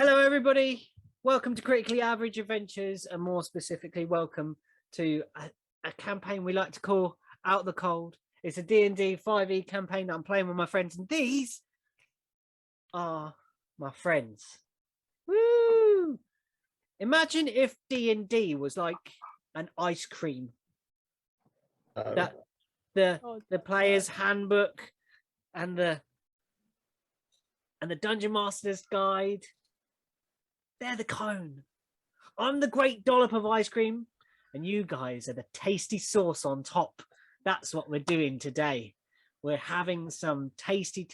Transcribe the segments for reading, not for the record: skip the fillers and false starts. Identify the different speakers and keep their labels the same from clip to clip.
Speaker 1: Hello, everybody. Welcome to Critically Average Adventures, and more specifically, welcome to a campaign we like to call Out the Cold. It's a D&D 5e campaign that I'm playing with my friends, and these are my friends. Woo! Imagine if D&D was like an ice cream. That the player's handbook and the Dungeon Master's guide. They're the cone. I'm the great dollop of ice cream, and you guys are the tasty sauce on top. That's what we're doing today. We're having some tasty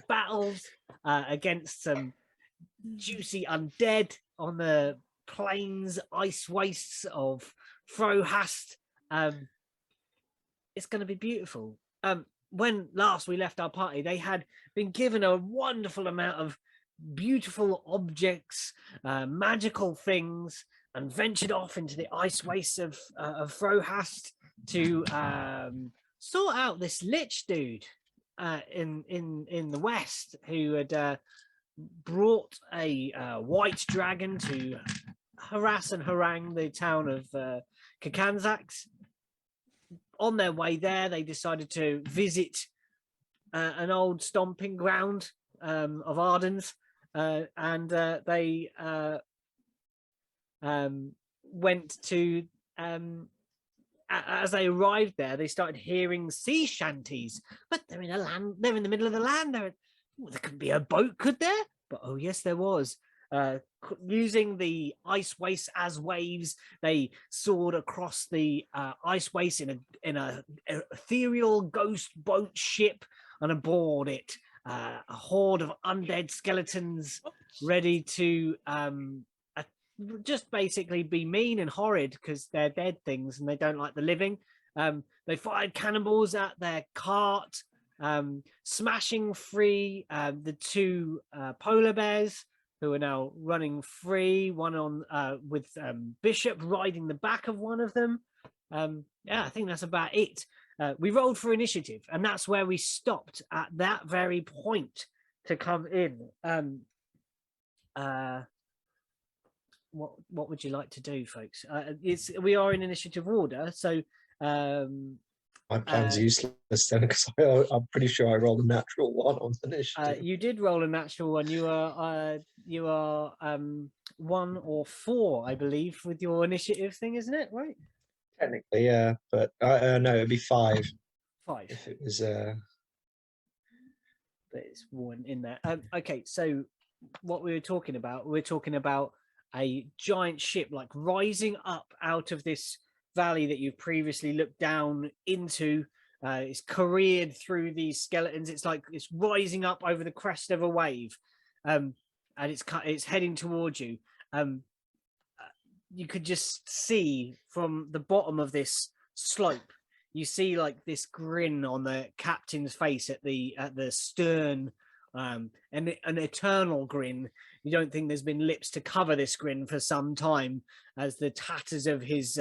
Speaker 1: battles against some juicy undead on the plains ice wastes of Frohast. It's going to be beautiful. When last we left our party, they had been given a wonderful amount of beautiful objects, magical things, and ventured off into the ice wastes of Frohast to sort out this lich dude in the west who had brought a white dragon to harass and harangue the town of Kakanzax. On their way there, they decided to visit an old stomping ground of Arden's, and they went to as they arrived there, they started hearing sea shanties, but they're in the middle of the land. There couldn't be a boat, could there? But oh yes, there was. Using the ice waste as waves, they soared across the ice waste in a ethereal ghost boat ship, and aboard it a horde of undead skeletons ready to just basically be mean and horrid because they're dead things and they don't like the living. They fired cannonballs at their cart, smashing free the two polar bears who are now running free, one on with Bishop riding the back of one of them. Yeah, I think that's about it. We rolled for initiative, and that's where we stopped at that very point to come in. What would you like to do, folks? We are in initiative order, so
Speaker 2: my plan's useless then, because I'm pretty sure I rolled a natural one on the initiative.
Speaker 1: You did roll a natural one. You are 1 or 4, I believe, with your initiative thing, isn't it? Right?
Speaker 2: Technically, yeah, but no, it'd be 5.
Speaker 1: 5.
Speaker 2: If it was
Speaker 1: There's 1 in there. Okay, so what we're talking about a giant ship like rising up out of this valley that you've previously looked down into. It's careered through these skeletons. It's like it's rising up over the crest of a wave, and it's heading towards you. You could just see from the bottom of this slope, you see like this grin on the captain's face at the stern, and an eternal grin. You don't think there's been lips to cover this grin for some time, as the tatters of his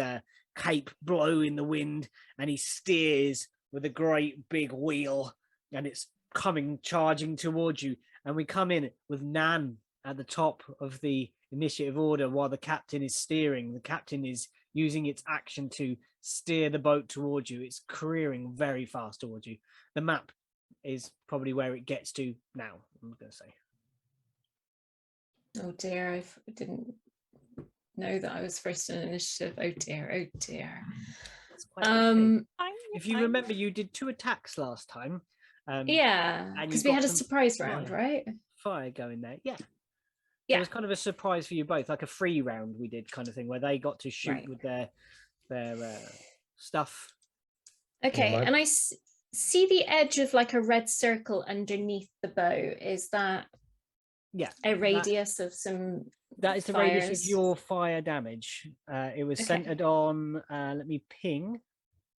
Speaker 1: cape blow in the wind, and he steers with a great big wheel, and it's charging towards you. And we come in with Nan at the top of the initiative order while the captain is steering. The captain is using its action to steer the boat towards you. It's careering very fast towards you. The map is probably where it gets to now, I'm going to say.
Speaker 3: Oh dear, I didn't know that I was first in initiative. Oh dear.
Speaker 1: If you remember, you did 2 attacks last time.
Speaker 3: Yeah, because we had a surprise round, right?
Speaker 1: Fire going there, yeah. It was kind of a surprise for you both, like a free round we did kind of thing, where they got to shoot with their stuff.
Speaker 3: Okay, and I see the edge of like a red circle underneath the bow. Is that a radius of some?
Speaker 1: That is the radius of your fire damage. It was centered on. Let me ping.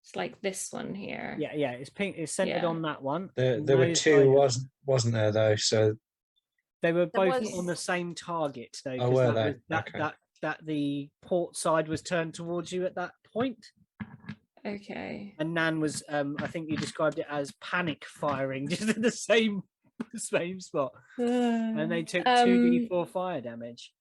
Speaker 3: It's like this one here.
Speaker 1: Yeah. It's centered on that one.
Speaker 2: There were 2, wasn't there though? So
Speaker 1: they were both on the same target though.
Speaker 2: Oh, were they?
Speaker 1: That the port side was turned towards you at that point.
Speaker 3: Okay.
Speaker 1: And Nan was, I think you described it as panic firing, just at the same the same spot, and they took 2d4 fire damage.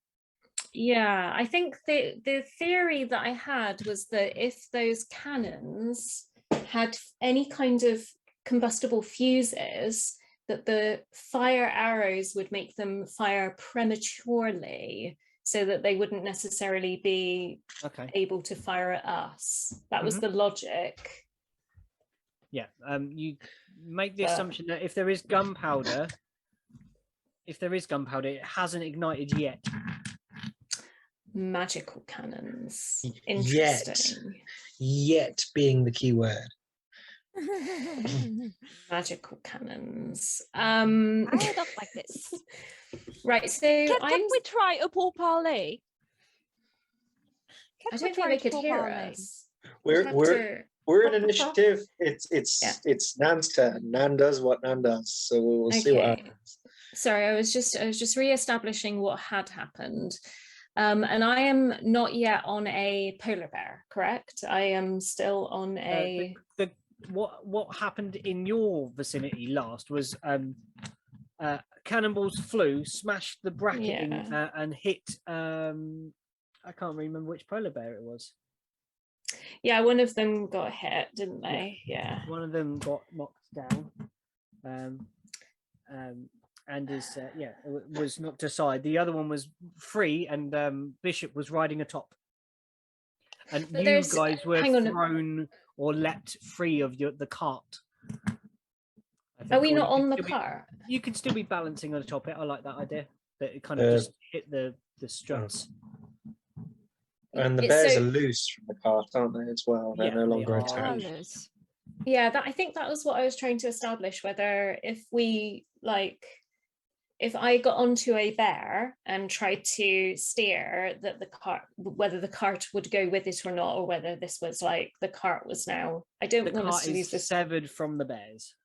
Speaker 3: Yeah, I think the theory that I had was that if those cannons had any kind of combustible fuses, that the fire arrows would make them fire prematurely, so that they wouldn't necessarily be able to fire at us. That was the logic.
Speaker 1: Yeah, you make the assumption that if there is gunpowder, it hasn't ignited yet.
Speaker 3: Magical cannons. Interesting.
Speaker 2: Yet being the key word.
Speaker 3: Magical cannons.
Speaker 4: I don't like this.
Speaker 3: Right, so
Speaker 4: can we try a roleplay?
Speaker 3: I don't think they could hear us.
Speaker 2: We're an initiative. It's Nan's turn. Nan does what Nan does, so we'll see what happens.
Speaker 3: Sorry, I was just re-establishing what had happened. And I am not yet on a polar bear, correct? I am still on a...
Speaker 1: What happened in your vicinity last was cannonballs flew, smashed the bracket and hit... I can't remember which polar bear it was.
Speaker 3: Yeah, one of them got hit, didn't they? Yeah.
Speaker 1: One of them got knocked down. And was knocked aside. The other one was free, and Bishop was riding atop. And you guys were thrown or leapt free of the cart.
Speaker 3: Are we not on the cart?
Speaker 1: You can still be balancing on top of it. I like that idea. That it kind of just hit the struts.
Speaker 2: And the bears are loose from the cart, aren't they, as well? They're no longer attached.
Speaker 3: Yeah, I think that was what I was trying to establish, whether if I got onto a bear and tried to steer that the cart, whether the cart would go with it or not, or whether this was like the cart was now. I don't want us to use this
Speaker 1: severed from the bears.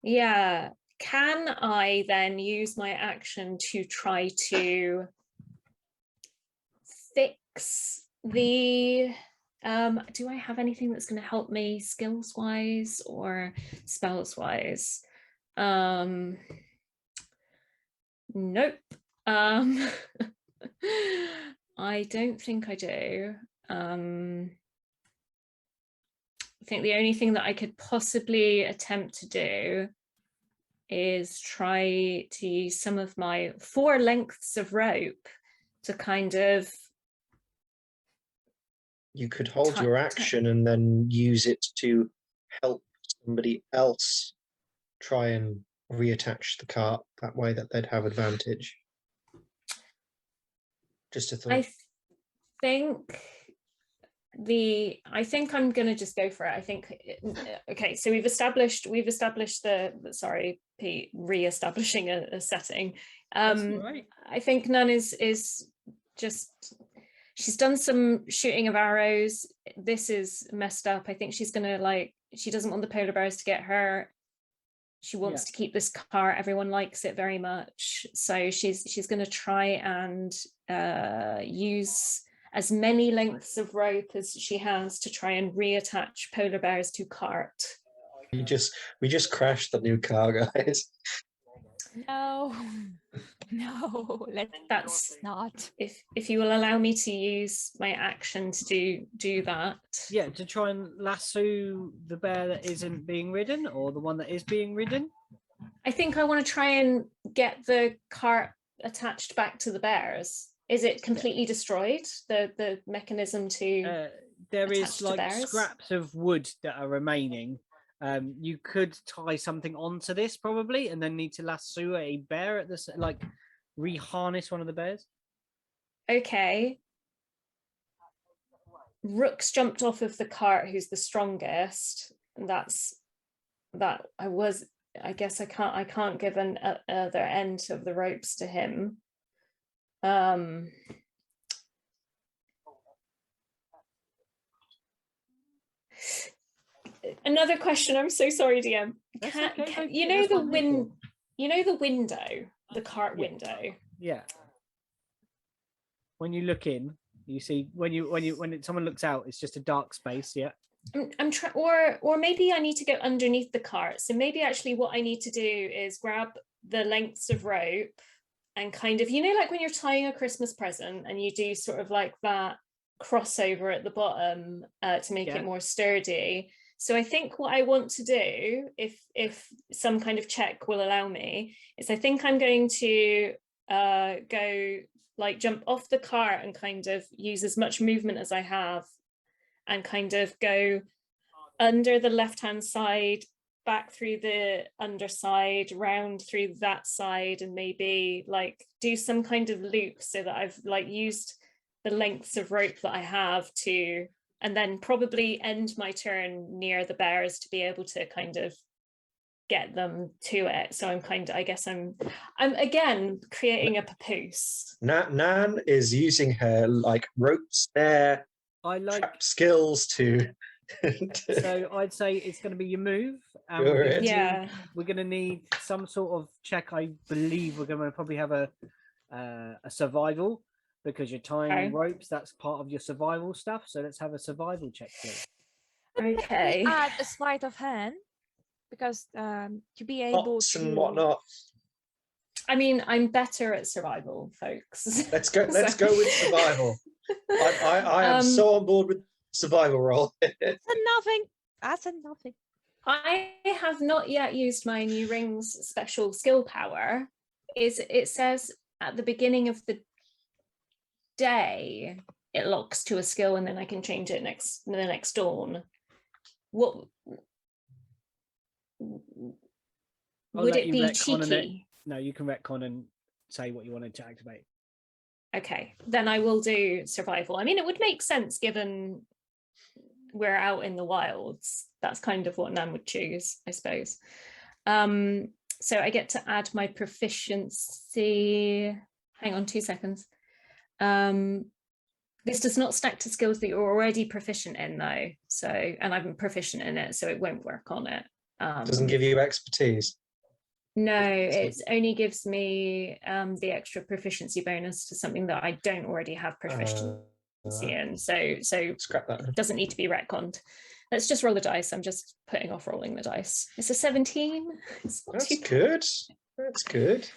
Speaker 3: Yeah. Can I then use my action to try to fix the do I have anything that's going to help me skills wise or spells wise? Nope. I don't think I do. I think the only thing that I could possibly attempt to do is try to use some of my 4 lengths of rope to kind of...
Speaker 2: You could hold your action and then use it to help somebody else try and reattach the cart. That way that they'd have advantage. Just a thought.
Speaker 3: I think I'm going to just go for it. I think, okay, so we've established sorry, Pete, re-establishing a setting.
Speaker 1: Right.
Speaker 3: I think Nan is just... She's done some shooting of arrows. This is messed up. I think she's gonna she doesn't want the polar bears to get hurt. She wants to keep this cart. Everyone likes it very much. So she's gonna try and use as many lengths of rope as she has to try and reattach polar bears to cart.
Speaker 2: We just crashed the new car, guys.
Speaker 4: No, that's not.
Speaker 3: If you will allow me to use my action to do that.
Speaker 1: Yeah, to try and lasso the bear that isn't being ridden, or the one that is being ridden.
Speaker 3: I think I want to try and get the cart attached back to the bears. Is it completely destroyed? The mechanism to
Speaker 1: there is like scraps of wood that are remaining. You could tie something onto this probably, and then need to lasso a bear at this, like reharness one of the bears.
Speaker 3: Okay. Rook's jumped off of the cart, who's the strongest, and I guess I can't give an other end of the ropes to him. Another question. I'm so sorry, DM. You know the window, the cart window.
Speaker 1: Yeah. When you look in, you see when someone looks out, it's just a dark space. Yeah.
Speaker 3: I'm trying, or maybe I need to go underneath the cart. So maybe actually what I need to do is grab the lengths of rope and kind of, like when you're tying a Christmas present and you do sort of like that crossover at the bottom to make it more sturdy. So I think what I want to do, if some kind of check will allow me, is I think I'm going to go like jump off the cart and kind of use as much movement as I have and kind of go under the left-hand side, back through the underside, round through that side, and maybe like do some kind of loop so that I've like used the lengths of rope that I have to, and then probably end my turn near the bears to be able to kind of get them to it. So I guess I'm again creating a papoose.
Speaker 2: Nan is using her like rope snare trap skills to
Speaker 1: So I'd say it's going to be your move. And we're going to need some sort of check. I believe we're going to probably have a survival, because you're tying ropes. That's part of your survival stuff. So let's have a survival check, please.
Speaker 3: Okay.
Speaker 4: Add a sleight of hand, because to be able to
Speaker 2: and whatnot.
Speaker 3: I mean, I'm better at survival, folks.
Speaker 2: Let's go with survival. I am so on board with survival roll.
Speaker 4: That's nothing. That's nothing.
Speaker 3: I have not yet used my new ring's special skill power. It says at the beginning of the day it locks to a skill, and then I can change it the next dawn. What would it be cheeky?
Speaker 1: No, you can retcon and say what you wanted to activate.
Speaker 3: Okay, then I will do survival. I mean, it would make sense given we're out in the wilds. That's kind of what Nan would choose, I suppose. So I get to add my proficiency. Hang on 2 seconds. This does not stack to skills that you're already proficient in, though. So, and I'm proficient in it, so it won't work on it.
Speaker 2: Doesn't give you expertise.
Speaker 3: No, it only gives me the extra proficiency bonus to something that I don't already have proficiency in. So
Speaker 2: scrap that.
Speaker 3: It doesn't need to be retconned. Let's just roll the dice. I'm just putting off rolling the dice. It's a 17.
Speaker 2: That's good. That's good.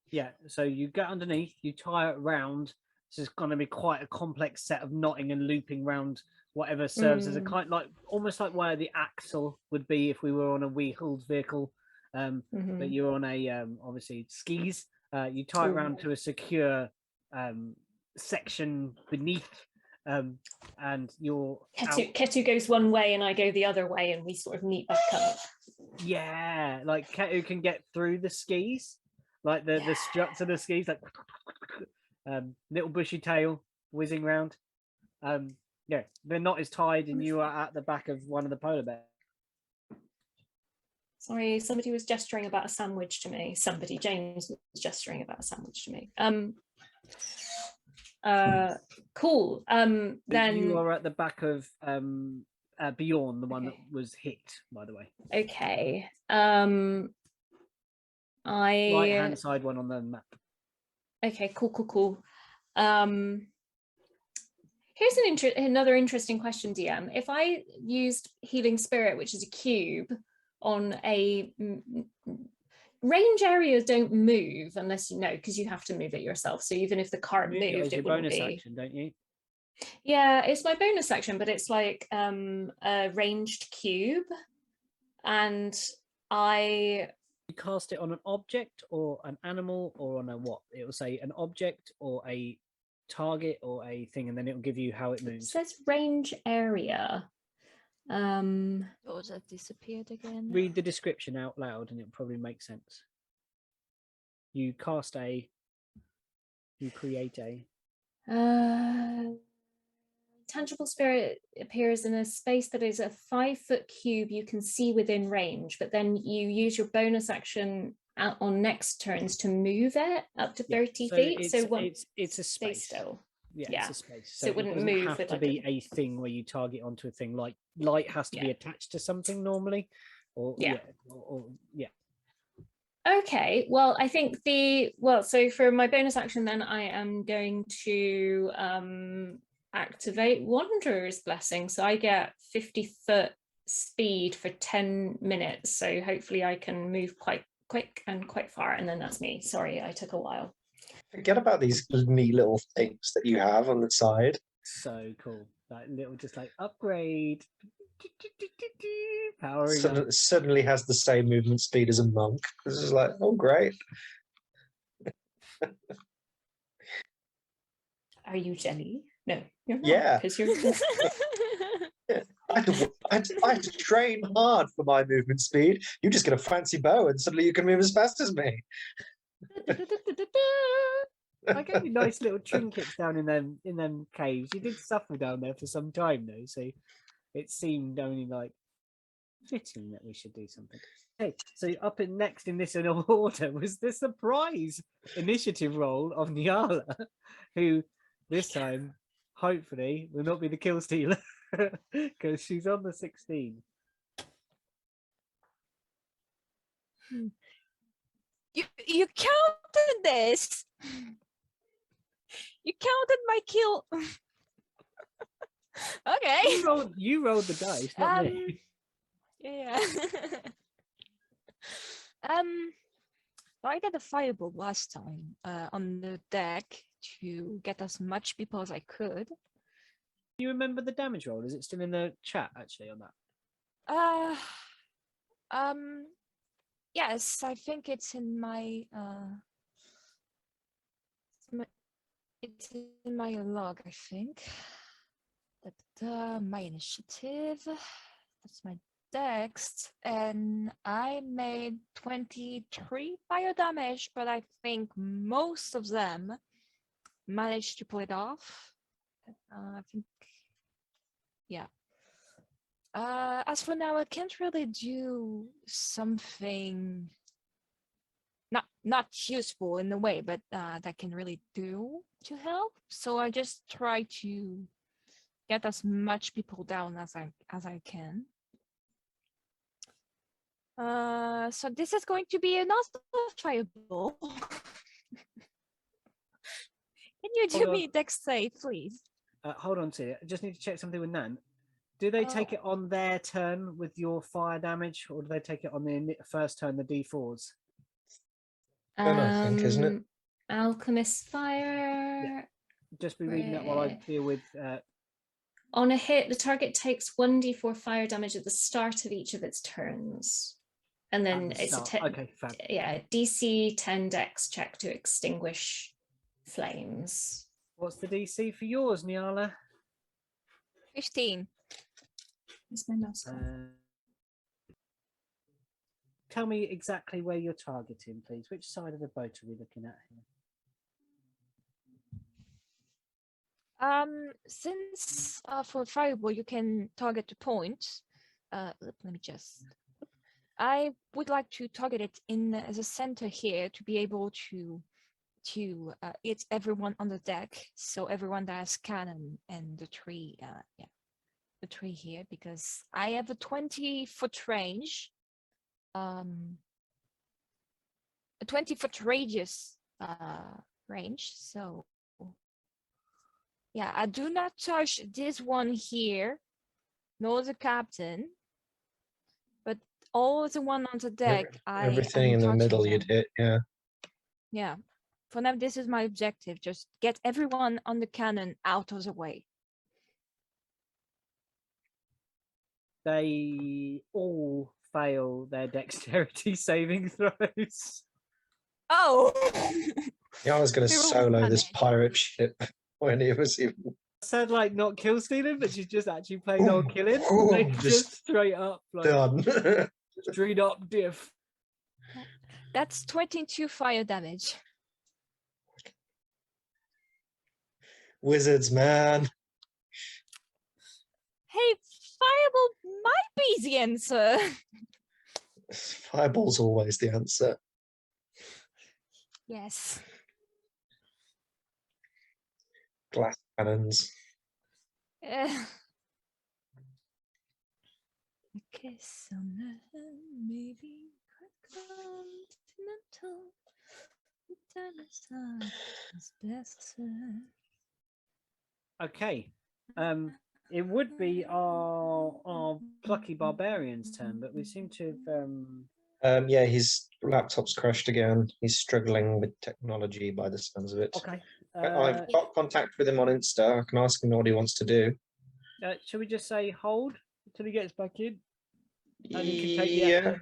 Speaker 1: Yeah, so you get underneath, you tie it round. This is going to be quite a complex set of knotting and looping round whatever serves as a kind, like almost like where the axle would be if we were on a wheeled vehicle. But you're on a obviously skis. You tie it around to a secure section beneath, and your
Speaker 3: Ketu goes one way and I go the other way, and we sort of meet back up.
Speaker 1: Yeah, like Ketu can get through the skis, like the struts of the skis, like little bushy tail whizzing round. Yeah, the knot is tied, and you are at the back of one of the polar bears.
Speaker 3: Sorry, somebody was gesturing about a sandwich to me. James was gesturing about a sandwich to me. Cool. Then
Speaker 1: you are at the back of Bjorn, the one that was hit, by the way.
Speaker 3: Okay.
Speaker 1: Right-hand side one on the map.
Speaker 3: Okay, cool. Here's another interesting question, DM. If I used Healing Spirit, which is a cube, on a range areas don't move unless you know, because you have to move it yourself. So even if the card moved, it wouldn't be.
Speaker 1: Action, don't you?
Speaker 3: Yeah, it's my bonus action, but it's like a ranged cube, and you
Speaker 1: cast it on an object or an animal or on a what? It will say an object or a target or a thing, and then it will give you how it moves.
Speaker 3: It says range area.
Speaker 4: Yours have disappeared again.
Speaker 1: Read the description out loud and it'll probably make sense. You create a
Speaker 3: tangible spirit appears in a space that is a 5-foot cube you can see within range, but then you use your bonus action on next turns to move it up to 30 feet.
Speaker 1: It's a space
Speaker 3: still.
Speaker 1: Yeah, it's a space.
Speaker 3: So it wouldn't
Speaker 1: doesn't
Speaker 3: move
Speaker 1: have
Speaker 3: with
Speaker 1: to
Speaker 3: like
Speaker 1: be a thing where you target onto a thing. Like light has to be attached to something normally, or
Speaker 3: Okay, well, I think so for my bonus action, then I am going to activate Wanderer's Blessing. So I get 50-foot speed for 10 minutes. So hopefully I can move quite quick and quite far, and then that's me. Sorry, I took a while.
Speaker 2: Forget about these neat little things that you have on the side.
Speaker 1: So cool. That little just like upgrade. Powering up.
Speaker 2: Suddenly has the same movement speed as a monk. This is like, oh, great.
Speaker 3: Are you Jenny? No, you're not.
Speaker 2: Yeah.
Speaker 3: Because you're.
Speaker 2: I had to train hard for my movement speed. You just get a fancy bow and suddenly you can move as fast as me.
Speaker 1: I gave you nice little trinkets down in them caves. You did suffer down there for some time though, so it seemed only like fitting that we should do something. Okay, so up in next in this order was the surprise initiative roll of Nyala, who this time hopefully will not be the kill stealer because she's on the 16.
Speaker 4: You counted this. You counted my kill. Okay.
Speaker 1: You rolled the dice, not me.
Speaker 4: Yeah. I did a fireball last time on the deck to get as much people as I could.
Speaker 1: Do you remember the damage roll? Is it still in the chat actually on that?
Speaker 4: Yes, I think it's in my it's in my log, I think. My initiative. That's my dex, and I made 23 fire damage, but I think most of them managed to pull it off. I think, yeah. As for now, I can't really do something not useful in a way, but that can really do to help. So I just try to get as much people down as I can. So this is going to be another fireball. Can you do me dex save, please?
Speaker 1: Hold on to it. I just need to check something with Nan. Do they take it on their turn with your fire damage, or do they take it on the first turn, the D4s?
Speaker 2: I think, isn't it?
Speaker 3: Alchemist fire.
Speaker 1: Yeah. Just be reading that while I deal with.
Speaker 3: On a hit, the target takes 1d4 fire damage at the start of each of its turns. And then it's
Speaker 1: okay, fab.
Speaker 3: Yeah, DC 10 dex check to extinguish flames.
Speaker 1: What's the DC for yours, Nyala?
Speaker 4: 15.
Speaker 3: Where's my mouse?
Speaker 1: Tell me exactly where you're targeting, please. Which side of the boat are we looking at here?
Speaker 4: Since for fireball you can target the point, let me just. I would like to target it in as a center here to be able to hit everyone on the deck. So everyone that has cannon and the tree, the tree here, because I have a 20-foot range, a 20-foot radius range. So yeah, I do not touch this one here, nor the captain, but all the one on the deck.
Speaker 2: Everything in the middle you'd hit, yeah.
Speaker 4: Yeah. For now, this is my objective. Just get everyone on the cannon out of the way.
Speaker 1: They all fail their dexterity saving throws.
Speaker 4: Oh!
Speaker 2: Yeah, I was going to solo this pirate ship when it was even...
Speaker 1: Said like not kill stealing, but she's just actually playing old killing. Like, just straight up, like,
Speaker 2: done.
Speaker 1: Straight up diff.
Speaker 4: That's 22 fire damage.
Speaker 2: Wizards, man.
Speaker 4: Hey, fireball might be the answer.
Speaker 2: Fireball's always the answer.
Speaker 4: Yes.
Speaker 2: Glass cannons.
Speaker 4: Okay, so maybe continental.
Speaker 1: Okay. It would be our plucky barbarian's turn, but we seem to have
Speaker 2: Yeah, his laptop's crashed again. He's struggling with technology by the sounds of it.
Speaker 1: Okay.
Speaker 2: I've got contact with him on Insta. I can ask him what he wants to do.
Speaker 1: Should we just say hold until he gets back in? And you can take the
Speaker 2: Yeah,
Speaker 1: action.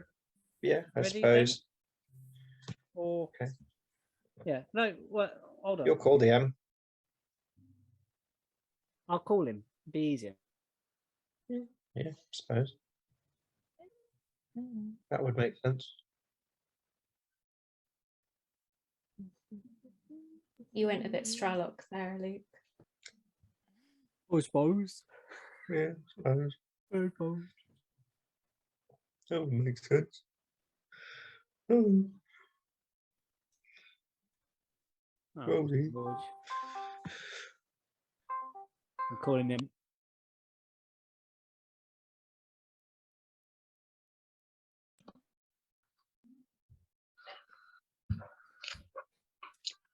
Speaker 2: yeah, I
Speaker 1: Ready,
Speaker 2: suppose.
Speaker 1: Or
Speaker 2: Okay.
Speaker 1: yeah, no. Well, hold on.
Speaker 2: You'll call DM.
Speaker 1: I'll call him. Be easier.
Speaker 2: Yeah, I suppose that would make sense.
Speaker 3: You went a bit Stralock there, Luke.
Speaker 1: I suppose.
Speaker 2: Yeah, I suppose. That would make sense. Oh,
Speaker 1: Oh,
Speaker 2: Rosie.
Speaker 1: George. I'm calling him.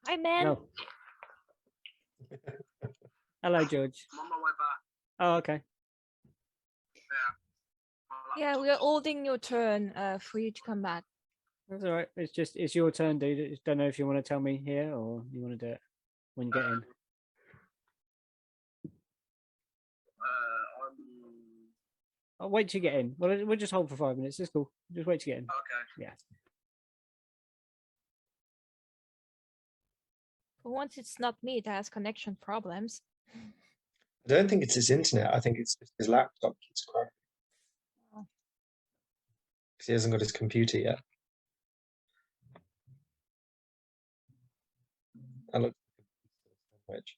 Speaker 4: Hi, man.
Speaker 1: No. Hello, George.
Speaker 5: I'm on my way back.
Speaker 1: Oh, okay.
Speaker 4: Yeah, we are holding your turn for you to come back.
Speaker 1: That's all right. It's your turn, dude. I just don't know if you want to tell me here or you want to do it when you get in. I'll wait till you get in. We'll just hold for 5 minutes. It's cool. Just wait to get in.
Speaker 5: Okay.
Speaker 1: Yeah.
Speaker 4: For once, it's not me that has connection problems.
Speaker 2: I don't think it's his internet. I think it's just his laptop keeps crashing.
Speaker 4: Oh.
Speaker 2: Because he hasn't got his computer yet. I look. Which.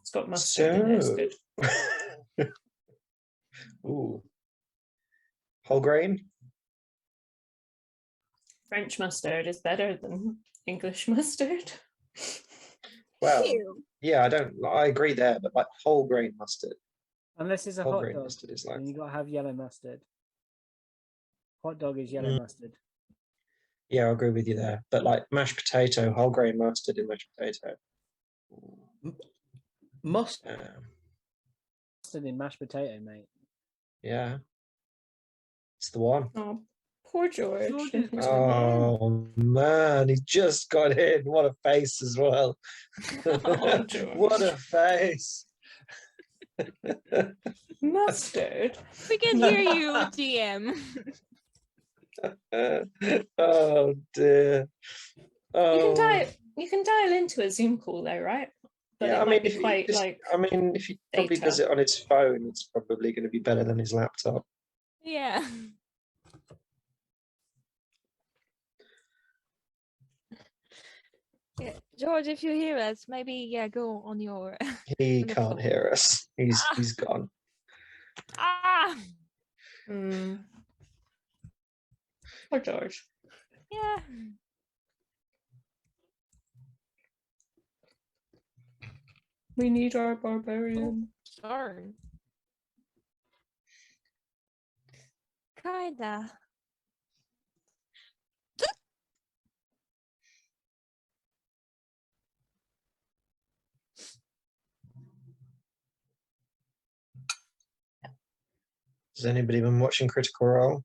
Speaker 3: It's got mustard in it. It's good.
Speaker 2: Ooh. Whole grain?
Speaker 3: French mustard is better than English mustard.
Speaker 2: Well, yeah, I agree there, but like whole grain mustard.
Speaker 1: Unless it's a
Speaker 2: Whole
Speaker 1: hot
Speaker 2: grain
Speaker 1: dog,
Speaker 2: mustard is like.
Speaker 1: then you got to have yellow mustard. Hot dog is yellow mustard.
Speaker 2: Yeah, I agree with you there. But like mashed potato, whole grain mustard in mashed potato.
Speaker 1: Mustard in mashed potato, mate.
Speaker 2: Yeah. It's the one.
Speaker 3: Oh, poor George.
Speaker 1: George is-
Speaker 2: Oh man, he just got in. What a face as well.
Speaker 3: Oh, George.
Speaker 2: What a face.
Speaker 3: Mustard.
Speaker 4: We can hear you, DM.
Speaker 2: Oh dear. Oh.
Speaker 3: You can dial into a Zoom call though, right? But
Speaker 2: Yeah,
Speaker 3: it
Speaker 2: I
Speaker 3: might
Speaker 2: mean,
Speaker 3: be quite like
Speaker 2: if he probably does
Speaker 3: data.
Speaker 2: it on his phone, it's probably going to be better than his laptop.
Speaker 4: Yeah. Yeah, George, if you hear us, maybe go on your.
Speaker 2: He
Speaker 4: On the
Speaker 2: can't
Speaker 4: phone.
Speaker 2: hear us. He's gone.
Speaker 4: Ah.
Speaker 3: Poor George.
Speaker 4: Yeah.
Speaker 3: We need our barbarian.
Speaker 4: Sorry. Kinda.
Speaker 2: Has anybody been watching Critical Role?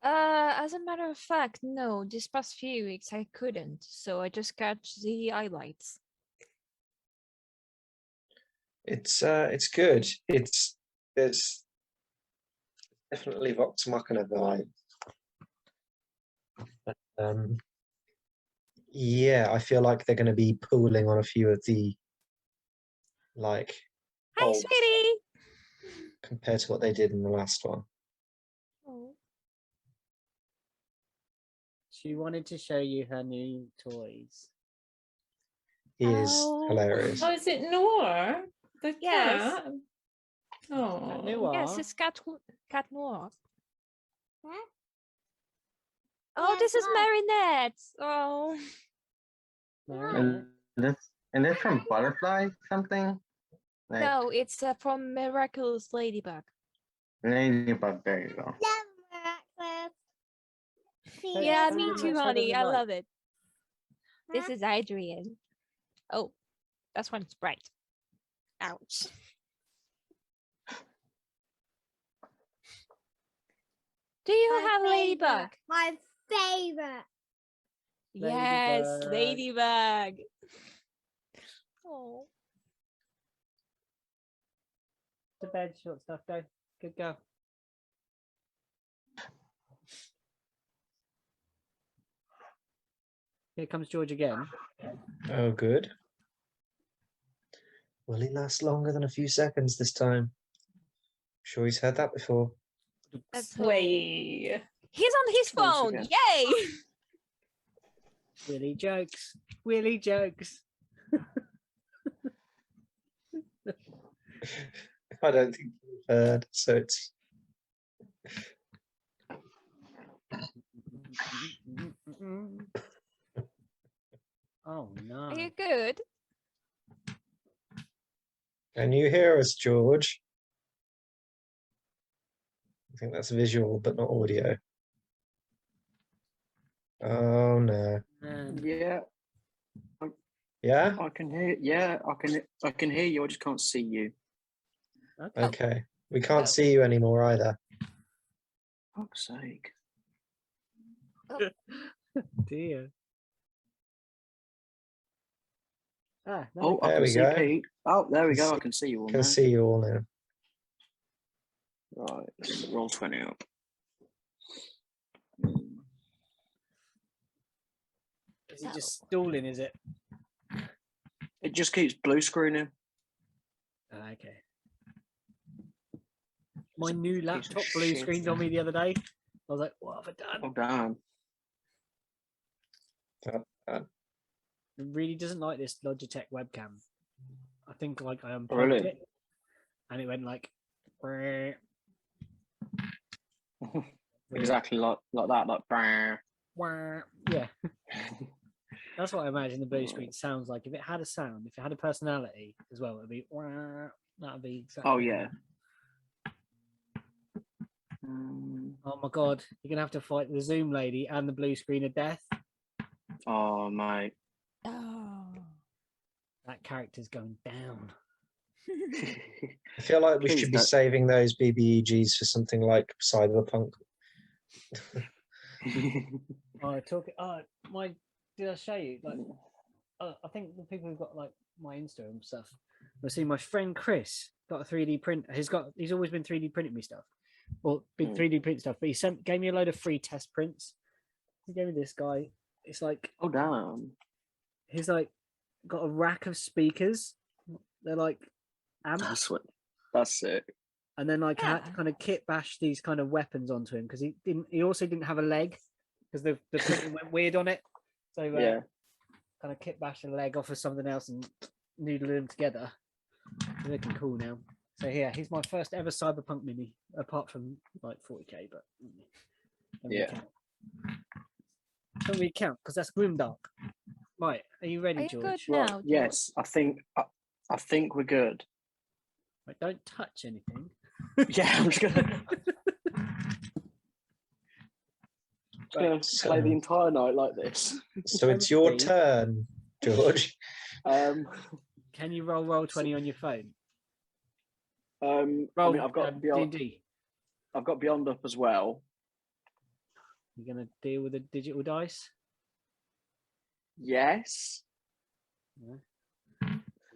Speaker 4: As a matter of fact, no. This past few weeks I couldn't, so I just catch the highlights.
Speaker 2: It's good. There's definitely Vox Machina vibe. But, yeah, I feel like they're going to be pooling on a few of the like
Speaker 4: Hi,
Speaker 2: old
Speaker 4: sweetie.
Speaker 2: compared to what they did in the last one.
Speaker 4: Oh.
Speaker 1: She wanted to show you her new toys.
Speaker 2: He is
Speaker 4: Oh.
Speaker 2: hilarious.
Speaker 3: Oh, is it Noir? The
Speaker 4: Yes.
Speaker 3: cat? Oh.
Speaker 1: Noir.
Speaker 4: Yes, it's Cat Noir. Oh, this is Marinette. Oh.
Speaker 1: No.
Speaker 6: And that's from Butterfly something? Like
Speaker 4: No, it's from Miraculous Ladybug.
Speaker 6: Ladybug, there you go.
Speaker 1: Let's
Speaker 4: Yeah,
Speaker 1: send
Speaker 4: me
Speaker 1: them-
Speaker 4: too,
Speaker 1: let's send
Speaker 4: honey.
Speaker 1: them
Speaker 4: I
Speaker 1: the
Speaker 4: love it. This is Adrian. Oh, that's when it's bright. Ouch. Do you have ladybug?
Speaker 5: My favorite.
Speaker 4: Yes,
Speaker 1: Ladybug.
Speaker 4: ladybug. Oh.
Speaker 1: To bed, short stuff, go. Good girl. Here comes George again.
Speaker 2: Oh, good. Will he last longer than a few seconds this time? Sure, he's heard that before.
Speaker 4: Let's hope.
Speaker 3: Way.
Speaker 4: He's on his
Speaker 6: Once
Speaker 4: phone.
Speaker 6: again.
Speaker 4: Yay!
Speaker 1: Willy jokes. Willy jokes.
Speaker 2: I don't think you've heard, so it's
Speaker 1: Oh no.
Speaker 4: Are you good?
Speaker 2: Can you hear us, George? I think that's visual, but not audio. Oh no.
Speaker 1: Man.
Speaker 7: Yeah,
Speaker 2: Yeah?
Speaker 7: I can hear. Yeah, I can hear you. I just can't see you.
Speaker 1: Okay.
Speaker 2: Okay. We can't
Speaker 4: Well.
Speaker 2: see you anymore either.
Speaker 7: Fuck's sake.
Speaker 1: Dear. Ah, no,
Speaker 7: Oh, I
Speaker 2: There
Speaker 7: can
Speaker 2: we
Speaker 7: see
Speaker 2: go.
Speaker 7: Pete. Oh, there we
Speaker 2: Can
Speaker 7: go.
Speaker 2: see-
Speaker 7: I can see you all
Speaker 2: Can
Speaker 7: now.
Speaker 2: see you all now.
Speaker 7: Right, let's roll 20 up. Hmm.
Speaker 1: is it just stalling, is it?
Speaker 7: It just keeps blue screening.
Speaker 1: Ah, okay. My new
Speaker 7: piece of
Speaker 1: laptop blue
Speaker 7: shit.
Speaker 1: screened on me the other day. I was like, what have I done?
Speaker 7: Oh damn.
Speaker 1: It really doesn't like this Logitech webcam. I think like I unplugged
Speaker 7: Really?
Speaker 1: it and it went like "Brrr, brrr,
Speaker 7: Exactly like that. Like. Brrr.
Speaker 1: brrr." Yeah. That's what I imagine the blue screen sounds like. If it had a sound, if it had a personality as well, it'd be "Brrr." That'd be exactly.
Speaker 7: Oh
Speaker 1: like
Speaker 7: yeah.
Speaker 1: that.
Speaker 7: Mm,
Speaker 1: Oh my god, you're gonna have to fight the Zoom lady and the blue screen of death.
Speaker 7: Oh mate.
Speaker 4: Oh.
Speaker 1: That character's going down.
Speaker 2: I feel like we
Speaker 7: Please
Speaker 2: should be
Speaker 7: don't.
Speaker 2: saving those BBEGs for something like Cyberpunk.
Speaker 1: Oh, talking. Oh, my. Did I show you? Like, I think the people who've got like my Insta and stuff. I see my friend Chris got a 3D print. He's always been 3D printing me stuff, or been
Speaker 7: Mm.
Speaker 1: 3D print stuff. But gave me a load of free test prints. He gave me this guy. It's like
Speaker 7: Oh damn.
Speaker 1: he's like got a rack of speakers. They're like amps,
Speaker 7: That's what. That's it.
Speaker 1: and then like I had to
Speaker 4: Yeah.
Speaker 1: kind of kit bash these kind of weapons onto him because he didn't. He also didn't have a leg because the printing went weird on it. So
Speaker 7: Yeah.
Speaker 1: kind of kit bash a leg off of something else and noodle them together. They're looking cool now. So yeah, he's my first ever Cyberpunk mini, apart from like 40k, but don't really
Speaker 7: Yeah.
Speaker 1: count. Don't really count because that's Grimdark. Right, are you ready,
Speaker 4: Are you
Speaker 1: George?
Speaker 4: good
Speaker 7: Right.
Speaker 4: now? George?
Speaker 7: Yes, I think we're good.
Speaker 1: Right, don't touch anything.
Speaker 7: Yeah, I'm just gonna.
Speaker 2: So-
Speaker 7: Play the entire night like this.
Speaker 2: So it's your
Speaker 1: Empty.
Speaker 2: turn, George.
Speaker 7: Um,
Speaker 1: Can you roll 20 on your phone?
Speaker 7: I
Speaker 1: Roll
Speaker 7: mean, I've got beyond.
Speaker 1: D&D.
Speaker 7: I've got Beyond up as well.
Speaker 1: You're gonna deal with the digital dice.
Speaker 7: Yes.
Speaker 1: Yeah.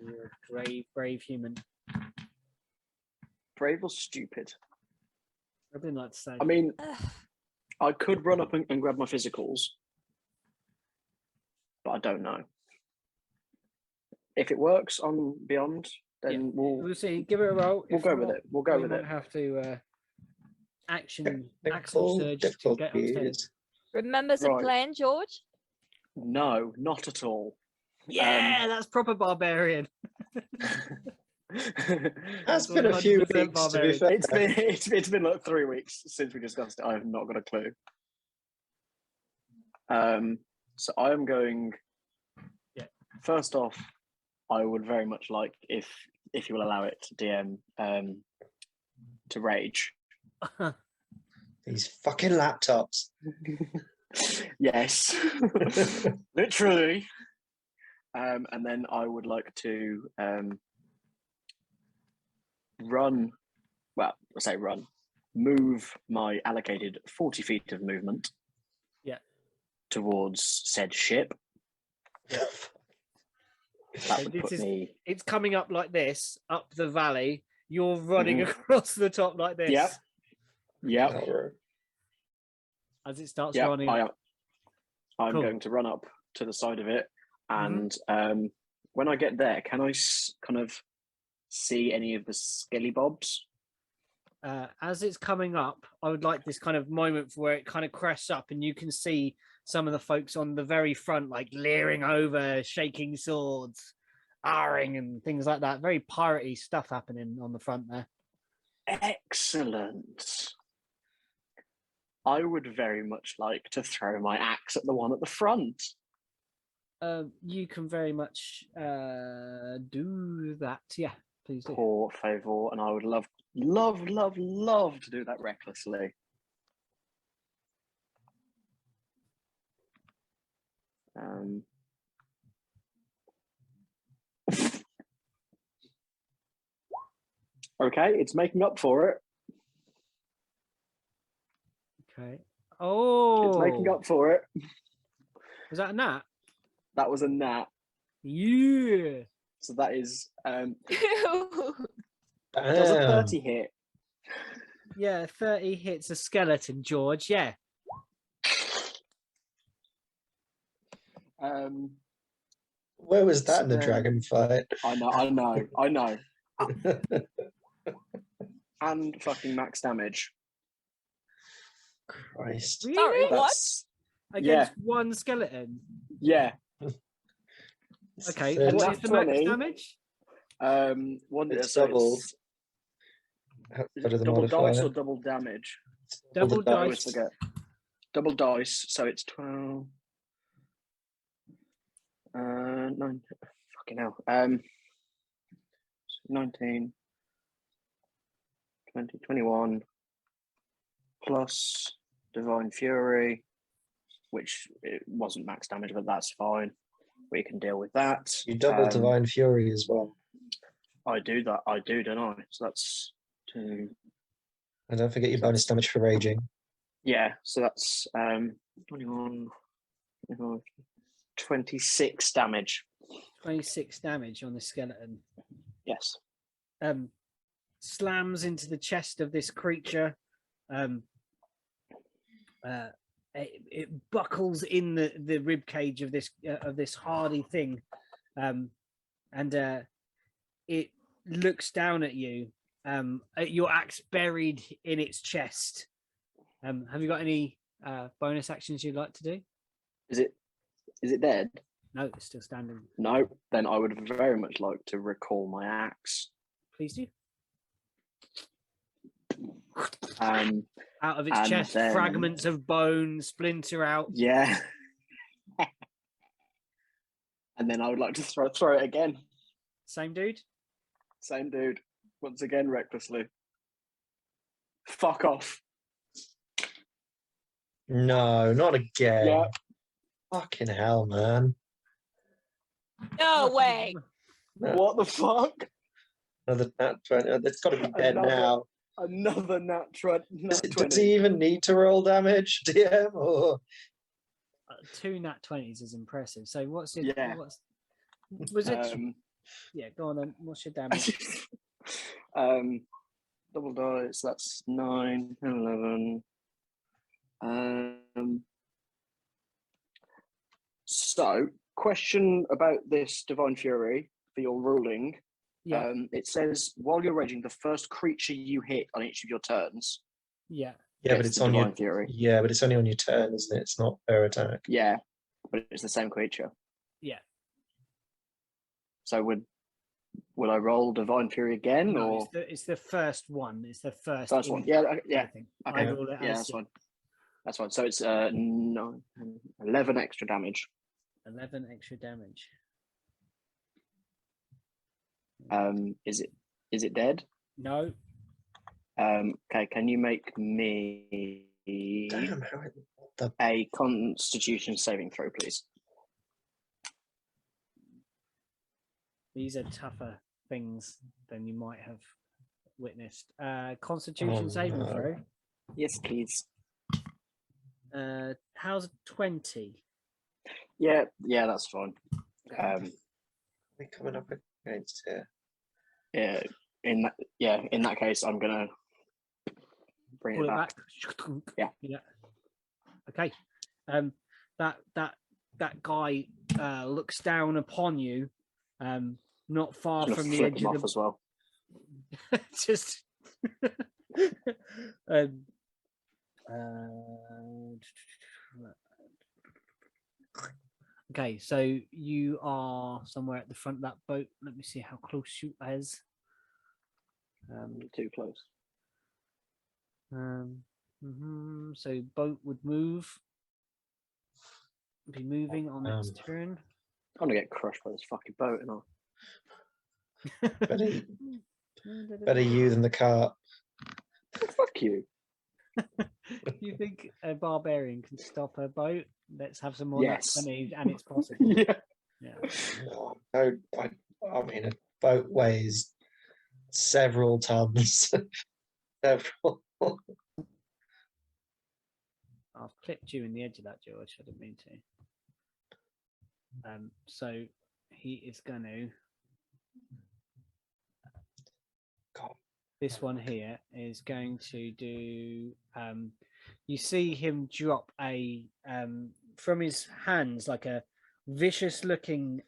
Speaker 1: You're a brave human.
Speaker 7: Brave or stupid?
Speaker 1: I've been like to say.
Speaker 7: I mean,
Speaker 4: Ugh.
Speaker 7: I could run up and grab my physicals, but I don't know. If it works on Beyond, then
Speaker 1: we'll see. Give it a roll.
Speaker 7: we'll
Speaker 1: If
Speaker 7: go with
Speaker 1: not,
Speaker 7: it. We'll go
Speaker 1: we
Speaker 7: with
Speaker 1: might
Speaker 7: it.
Speaker 1: have to action
Speaker 2: Technical
Speaker 1: surge to get upstairs.
Speaker 2: difficulties.
Speaker 4: Remember the
Speaker 7: Right.
Speaker 4: plan, George?
Speaker 7: No, not at all.
Speaker 1: Yeah, that's proper barbarian.
Speaker 2: That's been a few
Speaker 1: 100%
Speaker 2: weeks, to be
Speaker 1: barbarian.
Speaker 2: fair.
Speaker 7: it's been like 3 weeks since we discussed it. I have not got a clue. So I am going.
Speaker 1: Yeah.
Speaker 7: First off, I would very much like if you will allow it, DM to rage.
Speaker 2: These fucking laptops.
Speaker 7: Yes, literally. And then I would like to run. Well, I say run. Move my allocated 40 feet of movement.
Speaker 1: Yeah.
Speaker 7: Towards said ship. That
Speaker 1: So
Speaker 7: would
Speaker 1: this
Speaker 7: put
Speaker 1: is
Speaker 7: me.
Speaker 1: it's coming up like this, up the valley. You're running
Speaker 7: Mhm.
Speaker 1: across the top like this.
Speaker 7: Yep. Yep.
Speaker 1: As it starts
Speaker 7: Yep.
Speaker 1: running.
Speaker 7: I'm
Speaker 1: Cool.
Speaker 7: going to run up to the side of it,
Speaker 1: Mhm.
Speaker 7: and when I get there, can I kind of see any of the skelly bobs?
Speaker 1: As it's coming up, I would like this kind of moment where it kind of crests up and you can see some of the folks on the very front, like leering over, shaking swords, ahhing and things like that. Very piratey stuff happening on the front there.
Speaker 7: Excellent. I would very much like to throw my axe at the one at the front.
Speaker 1: You can very much do that. Yeah, please do.
Speaker 7: Por favor, and I would love to do that recklessly. Okay, it's making up for it.
Speaker 1: Okay. Oh,
Speaker 7: It's making up for it.
Speaker 1: Was that a nat?
Speaker 7: That was a nat.
Speaker 1: Yeah.
Speaker 7: So that is does a
Speaker 2: Damn.
Speaker 7: 30 hit.
Speaker 1: Yeah, 30 hits a skeleton, George. Yeah.
Speaker 2: Where was that in the
Speaker 7: then-
Speaker 2: dragon fight?
Speaker 7: I know. And fucking max damage.
Speaker 2: Christ.
Speaker 4: Sorry,
Speaker 1: Really?
Speaker 4: what?
Speaker 7: That's,
Speaker 1: Against one skeleton.
Speaker 7: yeah.
Speaker 1: Okay.
Speaker 2: Thirty-
Speaker 1: What is the max
Speaker 7: 20.
Speaker 1: damage?
Speaker 7: One
Speaker 2: It's
Speaker 7: so
Speaker 2: doubled.
Speaker 7: is
Speaker 2: Outside of
Speaker 7: it
Speaker 2: the
Speaker 7: double dice
Speaker 2: modifier.
Speaker 7: or double damage?
Speaker 1: Double
Speaker 2: the
Speaker 7: I always
Speaker 1: dice.
Speaker 7: forget. Double dice, so it's 12. 9. Fucking hell. 19, 20, 21 plus Divine Fury, which it wasn't max damage, but that's fine. We can deal with that.
Speaker 2: You double Divine Fury as well.
Speaker 7: I do that. I do, don't I? So that's 2.
Speaker 2: And don't forget your bonus damage for raging.
Speaker 7: Yeah, so that's 21, 25, 26 damage.
Speaker 1: 26 damage on the skeleton.
Speaker 7: Yes.
Speaker 1: Slams into the chest of this creature. It buckles in the rib cage of this hardy thing, and it looks down at you. At your axe buried in its chest. Have you got any bonus actions you'd like to do?
Speaker 7: Is it dead?
Speaker 1: No, it's still standing.
Speaker 7: No. Then I would very much like to recall my axe.
Speaker 1: Please do. Out of its
Speaker 7: and
Speaker 1: chest,
Speaker 7: then-
Speaker 1: fragments of bone splinter out.
Speaker 7: Yeah. And then I would like to throw it again.
Speaker 1: Same dude.
Speaker 7: Same dude. Once again, recklessly. Fuck off.
Speaker 2: No, not again.
Speaker 7: Yeah.
Speaker 2: Fucking hell, man.
Speaker 4: No way.
Speaker 2: No.
Speaker 7: What the fuck?
Speaker 2: Another nat 20. It's got to be dead
Speaker 7: Another-
Speaker 2: now.
Speaker 7: Another nat 20.
Speaker 2: Does he even need to roll damage, DM? Or
Speaker 1: 2 nat 20s is impressive. So what's your
Speaker 7: Yeah.
Speaker 1: was it? Yeah, go on then. What's your damage?
Speaker 7: Double dice, that's 9, 11. So, question about this Divine Fury for your ruling.
Speaker 1: Yeah,
Speaker 7: It says while you're raging, the first creature you hit on each of your turns.
Speaker 1: yeah.
Speaker 2: yeah, but
Speaker 7: gets
Speaker 2: it's
Speaker 7: the
Speaker 2: on your
Speaker 7: Divine Fury.
Speaker 2: yeah, but it's only on your turn, isn't it? It's not per attack.
Speaker 7: Yeah, but it's the same creature.
Speaker 1: Yeah.
Speaker 7: So would I roll Divine Fury again
Speaker 1: No,
Speaker 7: or
Speaker 1: it's the first one. It's the first.
Speaker 7: first one?
Speaker 1: in-
Speaker 7: Yeah, yeah.
Speaker 1: I think. I
Speaker 7: Okay.
Speaker 1: roll it
Speaker 7: Yeah,
Speaker 1: as
Speaker 7: that's fine. That's fine. So it's 9, 11 extra damage.
Speaker 1: 11 extra damage.
Speaker 7: Is it dead?
Speaker 1: No,
Speaker 7: Okay, can you make me
Speaker 2: Damn, how what the
Speaker 7: a Constitution saving throw, please?
Speaker 1: These are tougher things than you might have witnessed. Constitution saving
Speaker 2: no.
Speaker 1: throw.
Speaker 7: Yes, please.
Speaker 1: How's a 20?
Speaker 7: Yeah, that's fine.
Speaker 2: We're coming up against here.
Speaker 7: Yeah, in that case, I'm gonna bring
Speaker 1: Pull
Speaker 7: it
Speaker 1: it
Speaker 7: back.
Speaker 1: back.
Speaker 7: Yeah.
Speaker 1: Okay. That guy looks down upon you, not far
Speaker 7: I'm gonna
Speaker 1: from the
Speaker 7: flip
Speaker 1: edge
Speaker 7: him
Speaker 1: of
Speaker 7: off
Speaker 1: the
Speaker 7: as well.
Speaker 1: just okay, so you are somewhere at the front of that boat. Let me see how close you is.
Speaker 7: Too close.
Speaker 1: So boat would be moving on its turn.
Speaker 7: I'm gonna get crushed by this fucking boat, and
Speaker 2: Better you than the cart.
Speaker 7: fuck you.
Speaker 1: You think a barbarian can stop a boat? Let's have some more nuts
Speaker 7: Yes.
Speaker 1: and it's possible.
Speaker 7: Yeah.
Speaker 2: I mean, a boat weighs several tons. Several.
Speaker 1: I've clipped you in the edge of that, George. I didn't mean to. So he is going to. This one here is going to do. You see him drop a from his hands like a vicious-looking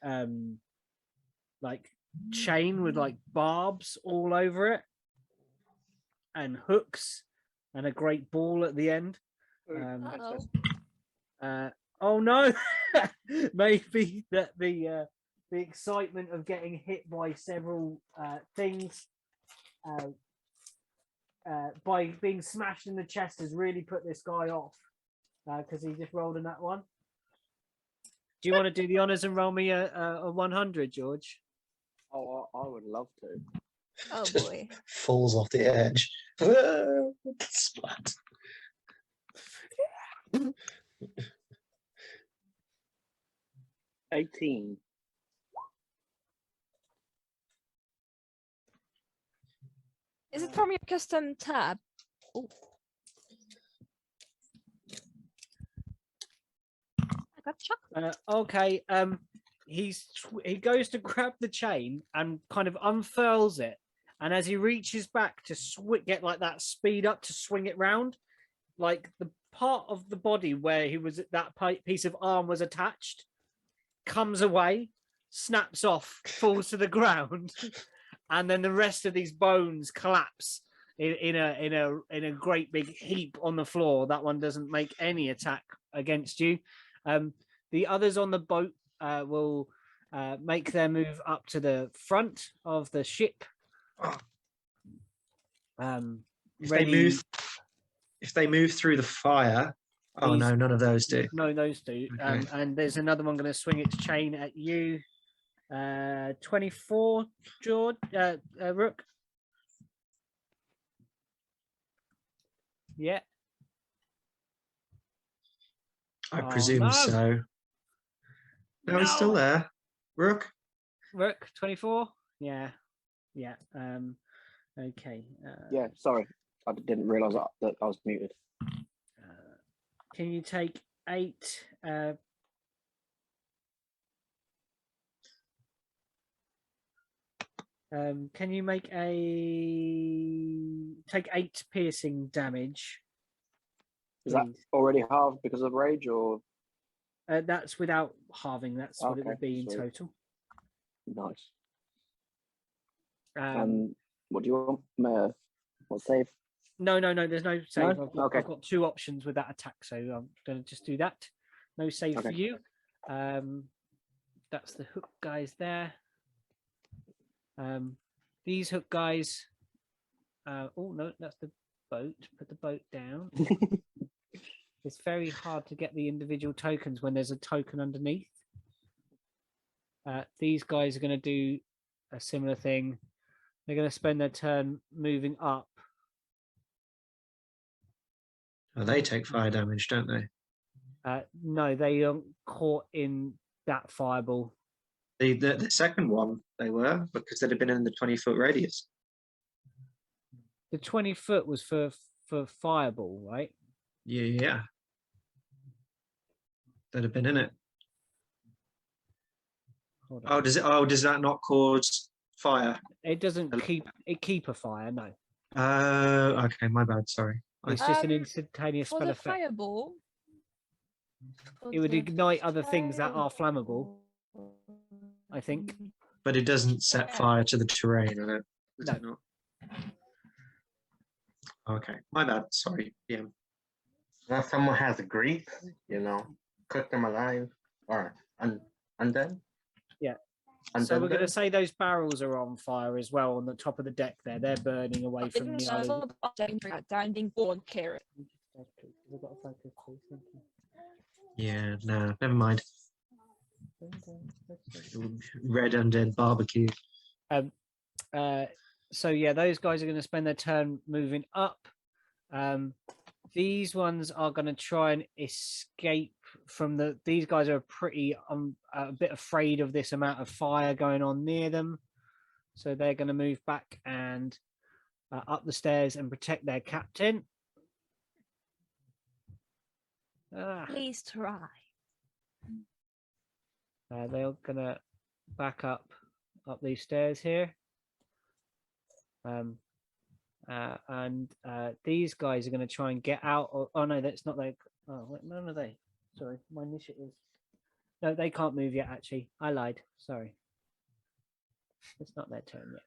Speaker 1: like chain with like barbs all over it, and hooks, and a great ball at the end. Oh no! Maybe that the excitement of getting hit by several things. By being smashed in the chest has really put this guy off because he just rolled in that one. Do you want to do the honors and roll me a 100, George?
Speaker 7: Oh, I would love to.
Speaker 4: Oh
Speaker 2: Just
Speaker 4: boy.
Speaker 2: falls off the edge. Splat.
Speaker 7: 18.
Speaker 4: Is it from your custom tab? Oh. I got chocolate.
Speaker 1: Okay. He goes to grab the chain and kind of unfurls it, and as he reaches back to get like that speed up to swing it round, like the part of the body where that piece of arm was attached comes away, snaps off, falls to the ground, and then the rest of these bones collapse in a great big heap on the floor. That one doesn't make any attack against you. The others on the boat will make their move up to the front of the ship.
Speaker 2: If they move through the fire, oh no, none of those do.
Speaker 1: No, those do.
Speaker 2: Okay.
Speaker 1: And there's another one going to swing its chain at you. 24, George, Rook. Yeah.
Speaker 2: I presume
Speaker 1: no.
Speaker 2: so. No, he's still there. Rook.
Speaker 1: 24. Yeah. Okay.
Speaker 7: Yeah, sorry. I didn't realise that I was muted.
Speaker 1: Can you take 8? Can you take 8 piercing damage?
Speaker 7: Is that already halved because of rage, or
Speaker 1: that's without halving? That's what it
Speaker 7: Okay,
Speaker 1: would be in
Speaker 7: sweet.
Speaker 1: total.
Speaker 7: nice?
Speaker 1: Um,
Speaker 7: What do you want? What save?
Speaker 1: no, there's no save.
Speaker 7: No?
Speaker 1: I've got 2 options with that attack, so I'm going to just do that. No save for
Speaker 7: Okay.
Speaker 1: you. That's the hook guys there. These hook guys. Oh no, that's the boat. Put the boat down. It's very hard to get the individual tokens when there's a token underneath. These guys are going to do a similar thing. They're going to spend their turn moving up.
Speaker 2: Oh, they take fire damage, don't they?
Speaker 1: No, they aren't caught in that fireball.
Speaker 2: The second one they were, because they'd have been in the 20-foot radius.
Speaker 1: The 20-foot was for fireball, right?
Speaker 2: Yeah. They'd have been in it.
Speaker 1: Hold on.
Speaker 2: Does that not cause fire?
Speaker 1: It doesn't keep a fire, no.
Speaker 2: Okay, my bad, sorry.
Speaker 1: It's just an
Speaker 4: Um,
Speaker 1: instantaneous
Speaker 4: For
Speaker 1: spell
Speaker 4: the
Speaker 1: effect.
Speaker 4: fireball.
Speaker 1: It would ignite other things that are flammable, I think.
Speaker 2: But it doesn't set fire to the terrain, does it? Does it
Speaker 1: No.
Speaker 2: not? Okay, my bad, sorry. Yeah.
Speaker 6: Now someone has grease, cook them alive or undead.
Speaker 1: Yeah.
Speaker 6: Undead
Speaker 1: So we're going to
Speaker 6: dead?
Speaker 1: say those barrels are on fire as well on the top of the deck there. They're burning away from the other.
Speaker 2: Yeah, no, never mind. Red undead barbecue.
Speaker 1: So yeah, those guys are going to spend their turn moving up. These ones are going to try and escape from these guys are pretty a bit afraid of this amount of fire going on near them, so they're going to move back and up the stairs and protect their captain.
Speaker 4: Please try.
Speaker 1: They're going to back up these stairs here. And these guys are going to try and get out. Oh no, that's not like. Oh wait, none of they. Sorry, my initiative. No, they can't move yet. Actually, I lied. Sorry, it's not their turn yet.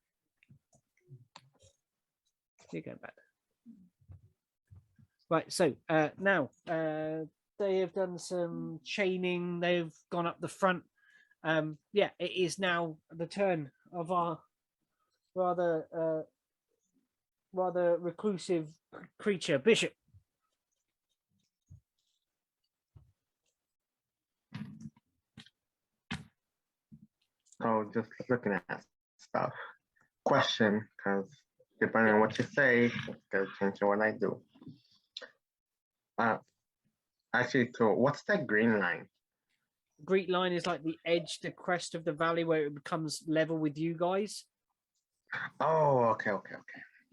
Speaker 1: You're going back. Right. So now they have done some chaining. They've gone up the front. Yeah, it is now the turn of our rather reclusive creature, Bishop.
Speaker 6: Oh, just looking at stuff. Question, because depending on what you say, it's gonna change to what I do. Actually, so what's that green line?
Speaker 1: Greek line is like the edge, the crest of the valley where it becomes level with you guys.
Speaker 6: Oh, okay.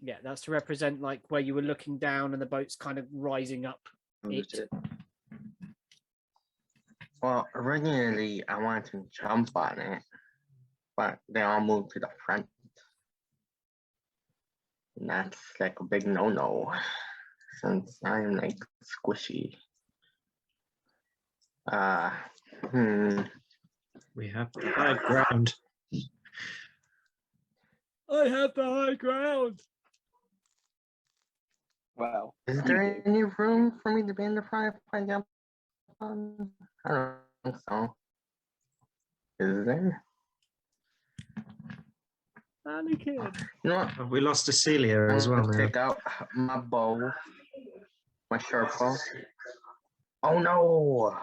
Speaker 1: Yeah, that's to represent like where you were looking down and the boat's kind of rising up.
Speaker 6: Well, originally I wanted to jump on it, but they all moved to the front. And that's like a big no-no, since I'm like squishy.
Speaker 2: We have the high ground.
Speaker 1: I have the high ground.
Speaker 7: Well,
Speaker 6: Is there any room for me to be in the front if I jump on? I don't think so. Is there?
Speaker 1: Anakin.
Speaker 6: You know what?
Speaker 2: We lost Cecilia as well
Speaker 6: Let's
Speaker 2: now.
Speaker 6: take out my bow, my short bow. Oh no!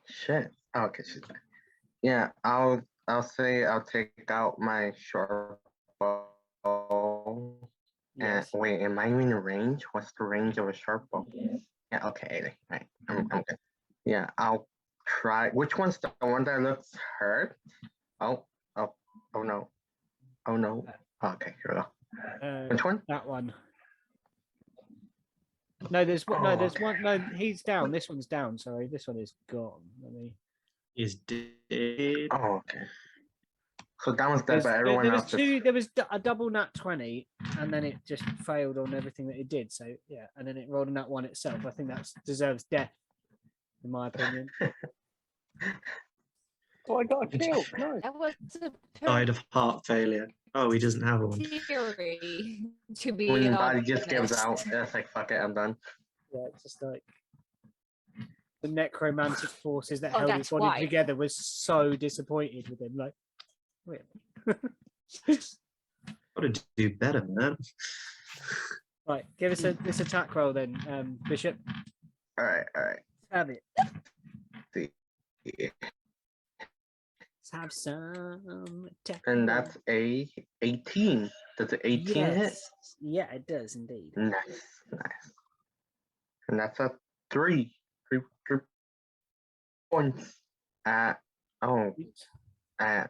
Speaker 6: Shit. Oh, okay, she's back. Yeah, I'll say I'll take out my short bow.
Speaker 1: Yes.
Speaker 6: And wait, am I in range? What's the range of a short bow? Yeah, okay, right. I'm good. Yeah, I'll try. Which one's the one that looks hurt? Oh no. Oh no. Okay, here we go. Which one?
Speaker 1: That one. No, there's one. No, there's
Speaker 6: okay.
Speaker 1: one. No, he's down. This one's down. Sorry, this one is gone. Let me.
Speaker 2: Is dead.
Speaker 6: Oh, okay. So that one's dead, but everyone
Speaker 1: there was
Speaker 6: else
Speaker 1: two.
Speaker 6: is...
Speaker 1: There was a double nat 20, and then it just failed on everything that it did. So yeah, and then it rolled a nat 1 itself. I think that deserves death, in my opinion.
Speaker 7: oh, I got a kill. No.
Speaker 4: That was a
Speaker 2: Died of heart failure. Oh, he doesn't have one.
Speaker 4: theory, to be
Speaker 6: When your body just gives
Speaker 4: honest.
Speaker 6: out, it's like, fuck it, I'm done.
Speaker 1: Yeah, it's just like the necromantic forces that
Speaker 4: Oh,
Speaker 1: held his
Speaker 4: that's
Speaker 1: body
Speaker 4: why.
Speaker 1: together was so disappointed with him. Like, really?
Speaker 2: Got to do better, man.
Speaker 1: Right, give us this attack roll then, Bishop.
Speaker 6: All right.
Speaker 1: Have it.
Speaker 6: See.
Speaker 1: Let's have some attack.
Speaker 6: And
Speaker 1: roll.
Speaker 6: that's a 18. Does it 18 hit?
Speaker 1: Yes. Yeah, it does indeed.
Speaker 6: Nice. And that's a 3 points. Oh, I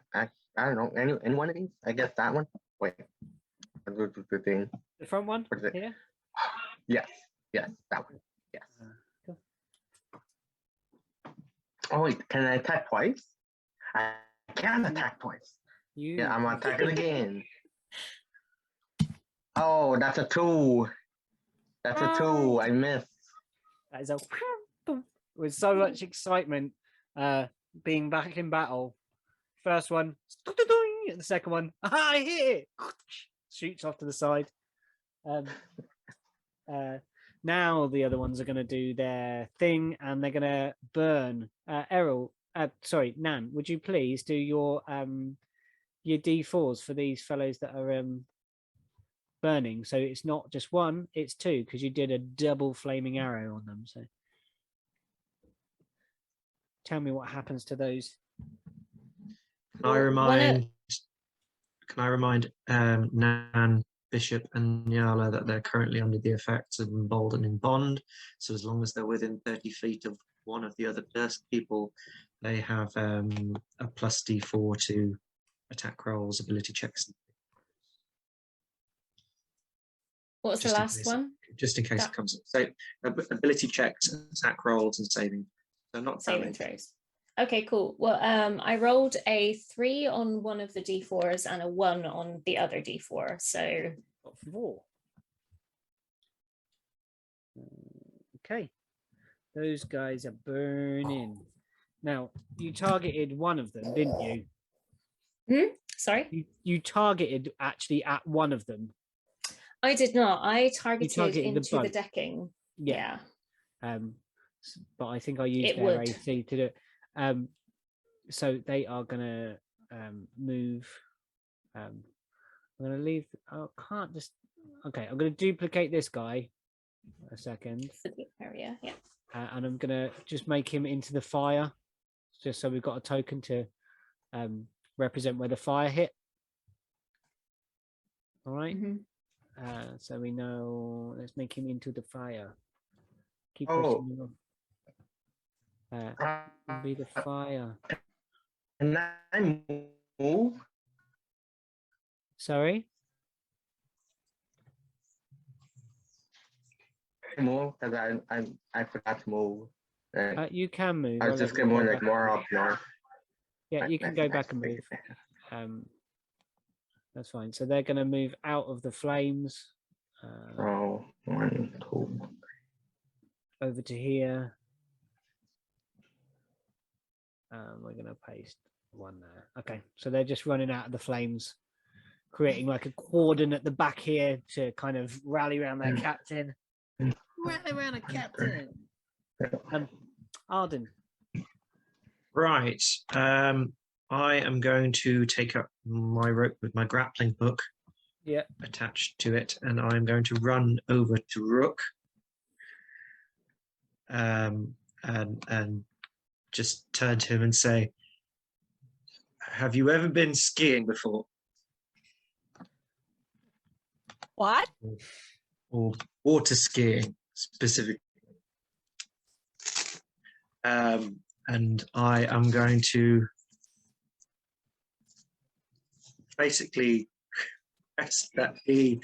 Speaker 6: don't know. Any one of these? I guess that one. Wait, the thing.
Speaker 1: The front one
Speaker 6: What is it?
Speaker 1: here.
Speaker 6: Yes, that one. Yes.
Speaker 1: Cool.
Speaker 6: Oh wait, can I attack twice? I can attack twice. Yeah, I'm attacking again. Oh, that's a 2. That's a 2. I missed.
Speaker 1: That is a with so much excitement, being back in battle. First one, and the second one, I hit it, shoots off to the side. Now the other ones are going to do their thing, and they're going to burn. Errol, sorry, Nan, would you please do your D4s for these fellows that are burning? So it's not just 1, it's 2, because you did a double flaming arrow on them. So tell me what happens to those.
Speaker 2: Can I remind Nan, Bishop, and Nyala that they're currently under the effects of emboldening bond. So as long as they're within 30 feet of one of the other people, they have a plus D4 to attack rolls, ability checks.
Speaker 3: What was the last one?
Speaker 2: Just in case it comes up. So ability checks, attack rolls, and saving. So not
Speaker 3: Saving
Speaker 2: damage.
Speaker 3: throws. Okay, cool. Well, I rolled a 3 on one of the D4s and a 1 on the other D4. So
Speaker 1: 4. Okay, those guys are burning. Now you targeted one of them, didn't you?
Speaker 3: Sorry,
Speaker 1: you targeted actually at one of them.
Speaker 3: I did not. I targeted
Speaker 1: targeted the
Speaker 3: into the
Speaker 1: boat.
Speaker 3: decking.
Speaker 1: Yeah. But I think I used
Speaker 3: It
Speaker 1: their
Speaker 3: would.
Speaker 1: AC to do it. So they are gonna move. I'm gonna leave. I can't just. Okay, I'm gonna duplicate this guy. A second.
Speaker 3: For the area, yeah.
Speaker 1: And I'm gonna just make him into the fire, just so we've got a token to represent where the fire hit. All right. So we know. Let's make him into the fire. Keep pushing him off. Be the fire.
Speaker 6: Can I move?
Speaker 1: Sorry.
Speaker 6: Move because I forgot to move.
Speaker 1: You can move.
Speaker 6: I was just going like more up north.
Speaker 1: Yeah, you can go back and move. That's fine. So they're going to move out of the flames.
Speaker 6: 1, 2.
Speaker 1: Over to here. We're going to paste 1 there. Okay, so they're just running out of the flames, creating like a cordon at the back here to kind of rally around their captain. Rally around a captain. Arden.
Speaker 2: Right. I am going to take up my rope with my grappling hook.
Speaker 1: Yeah.
Speaker 2: Attached to it, and I'm going to run over to Rook. And just turn to him and say, "Have you ever been skiing before?"
Speaker 4: What?
Speaker 2: Or water skiing specifically. And I am going to basically request that he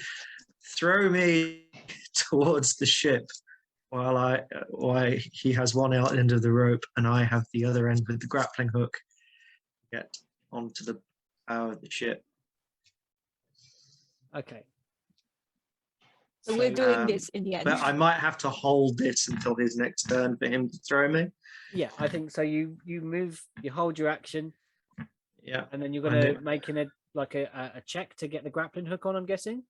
Speaker 2: throw me towards the ship while he has one end of the rope and I have the other end with the grappling hook to get onto the bow of the ship.
Speaker 1: Okay.
Speaker 4: So we're doing this in the end.
Speaker 2: But I might have to hold this until his next turn for him to throw me.
Speaker 1: Yeah, I think so. You move, you hold your action.
Speaker 2: Yeah.
Speaker 1: And then you're going to make a check to get the grappling hook on, I'm guessing?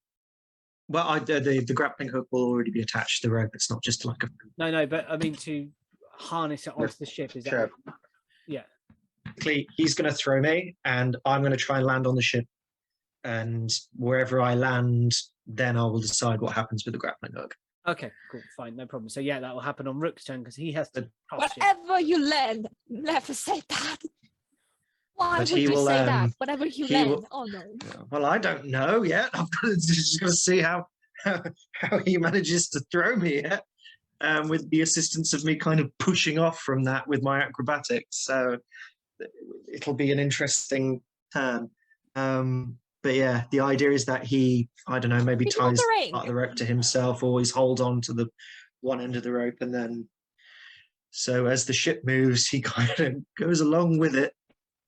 Speaker 2: Well, the grappling hook will already be attached to the rope. It's not just like a...
Speaker 1: No, but I mean to harness it onto the ship. Is that... Yeah.
Speaker 2: He's going to throw me and I'm going to try and land on the ship. And wherever I land, then I will decide what happens with the grappling hook.
Speaker 1: Okay, cool, fine, no problem. So yeah, that will happen on Rook's turn because he has to...
Speaker 4: Wherever you land, never say that. Why would you say that? Whatever you land. Oh no.
Speaker 2: Well, I don't know yet. I'm just going to see how he manages to throw me yet, with the assistance of me kind of pushing off from that with my acrobatics. So it'll be an interesting turn. But yeah, the idea is that he, I don't know, maybe
Speaker 4: He pulled
Speaker 2: ties
Speaker 4: the ring.
Speaker 2: part of the rope to himself, or he's hold on to the one end of the rope, and then so as the ship moves, he kind of goes along with it,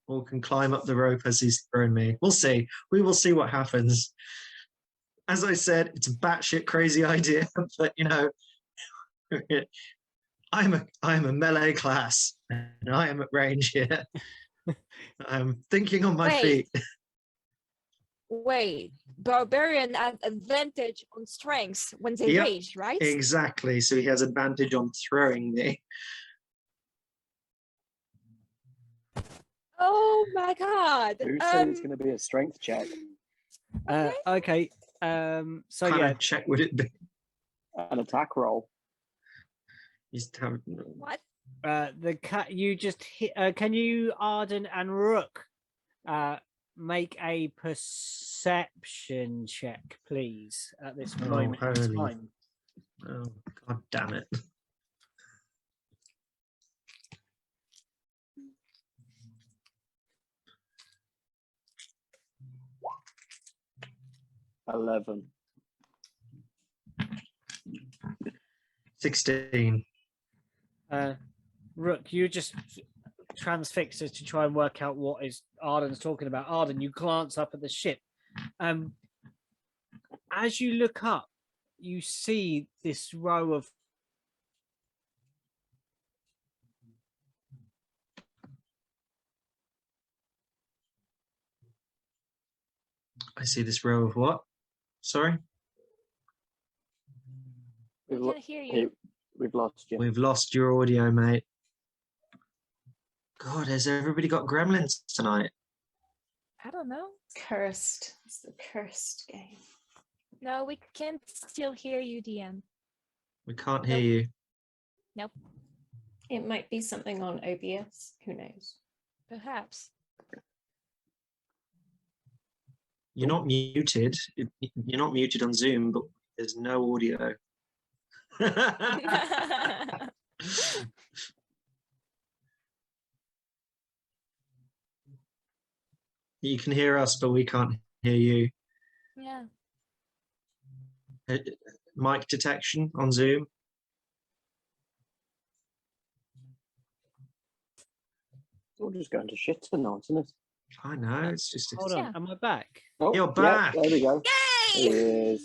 Speaker 2: or can climb up the rope as he's throwing me. We'll see. We will see what happens. As I said, it's a batshit crazy idea, but you know, I'm a melee class, and I am at range here. I'm thinking on my feet.
Speaker 4: Wait, barbarian has advantage on strengths when they
Speaker 2: Yep,
Speaker 4: rage, right?
Speaker 2: Exactly. So he has advantage on throwing me.
Speaker 4: Oh my god.
Speaker 7: Who said it's going to be a strength check?
Speaker 1: Okay. So
Speaker 2: Kind
Speaker 1: yeah,
Speaker 2: of check would it be?
Speaker 7: An attack roll.
Speaker 2: He's having,
Speaker 4: What?
Speaker 1: the cat. You just hit. Can you, Arden and Rook, make a perception check, please, at this moment in
Speaker 2: holy-
Speaker 1: time?
Speaker 2: oh god damn it.
Speaker 7: $11.
Speaker 2: 16.
Speaker 1: Rook, you just transfix us to try and work out what is Arden's talking about. Arden, you glance up at the ship. As you look up, you see this row of
Speaker 2: I see this row of what? Sorry?
Speaker 4: I
Speaker 7: We've, lo-
Speaker 4: can't hear you.
Speaker 7: we've lost you.
Speaker 2: We've lost your audio, mate. God, has everybody got gremlins tonight?
Speaker 4: I don't know.
Speaker 3: Cursed. It's the cursed game.
Speaker 4: No, we can't still hear you, DM.
Speaker 2: We can't hear
Speaker 4: Nope.
Speaker 2: you.
Speaker 4: Nope.
Speaker 3: It might be something on OBS. Who knows?
Speaker 4: Perhaps.
Speaker 2: You're not muted. You're not muted on Zoom, but there's no audio. You can hear us, but we can't hear you.
Speaker 4: Yeah.
Speaker 2: Mic detection on Zoom.
Speaker 7: It's all just going to shit tonight, isn't it?
Speaker 2: I know, it's just...
Speaker 1: hold on,
Speaker 4: Yeah.
Speaker 1: am I back?
Speaker 7: Oh,
Speaker 2: You're
Speaker 7: yeah,
Speaker 2: back.
Speaker 7: there we go.
Speaker 4: Yay!
Speaker 7: It is.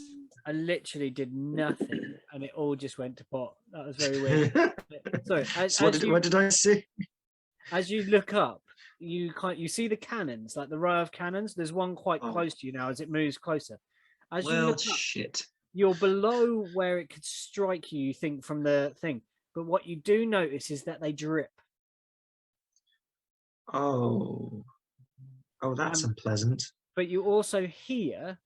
Speaker 1: I literally did nothing and it all just went to pot. That was very weird. Sorry,
Speaker 2: So what did I see?
Speaker 1: as you look up, you see the cannons, like the row of cannons. There's one quite
Speaker 2: Oh.
Speaker 1: close to you now as it moves closer. As you
Speaker 2: Well,
Speaker 1: look up,
Speaker 2: shit.
Speaker 1: you're below where it could strike you, you think, from the thing. But what you do notice is that they drip.
Speaker 2: Oh. Oh, that's unpleasant.
Speaker 1: But you also hear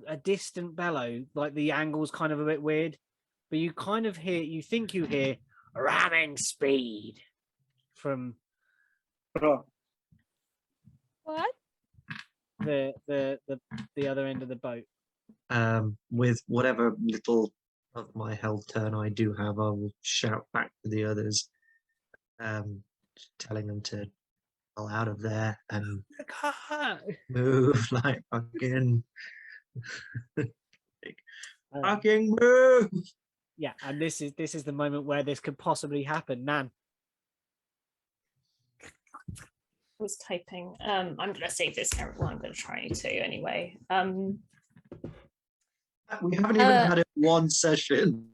Speaker 1: a distant bellow, like the angle's kind of a bit weird. But you kind of hear, you think you hear ramming speed from
Speaker 7: Oh,
Speaker 4: What?
Speaker 1: the other end of the boat.
Speaker 2: With whatever little of my health turn I do have, I will shout back to the others, telling them to pull out of there and move like fucking fucking move.
Speaker 1: Yeah, and this is the moment where this could possibly happen. Nan,
Speaker 3: Was typing. I'm gonna save this camera. Well, I'm gonna try to anyway.
Speaker 2: We haven't even had it one session.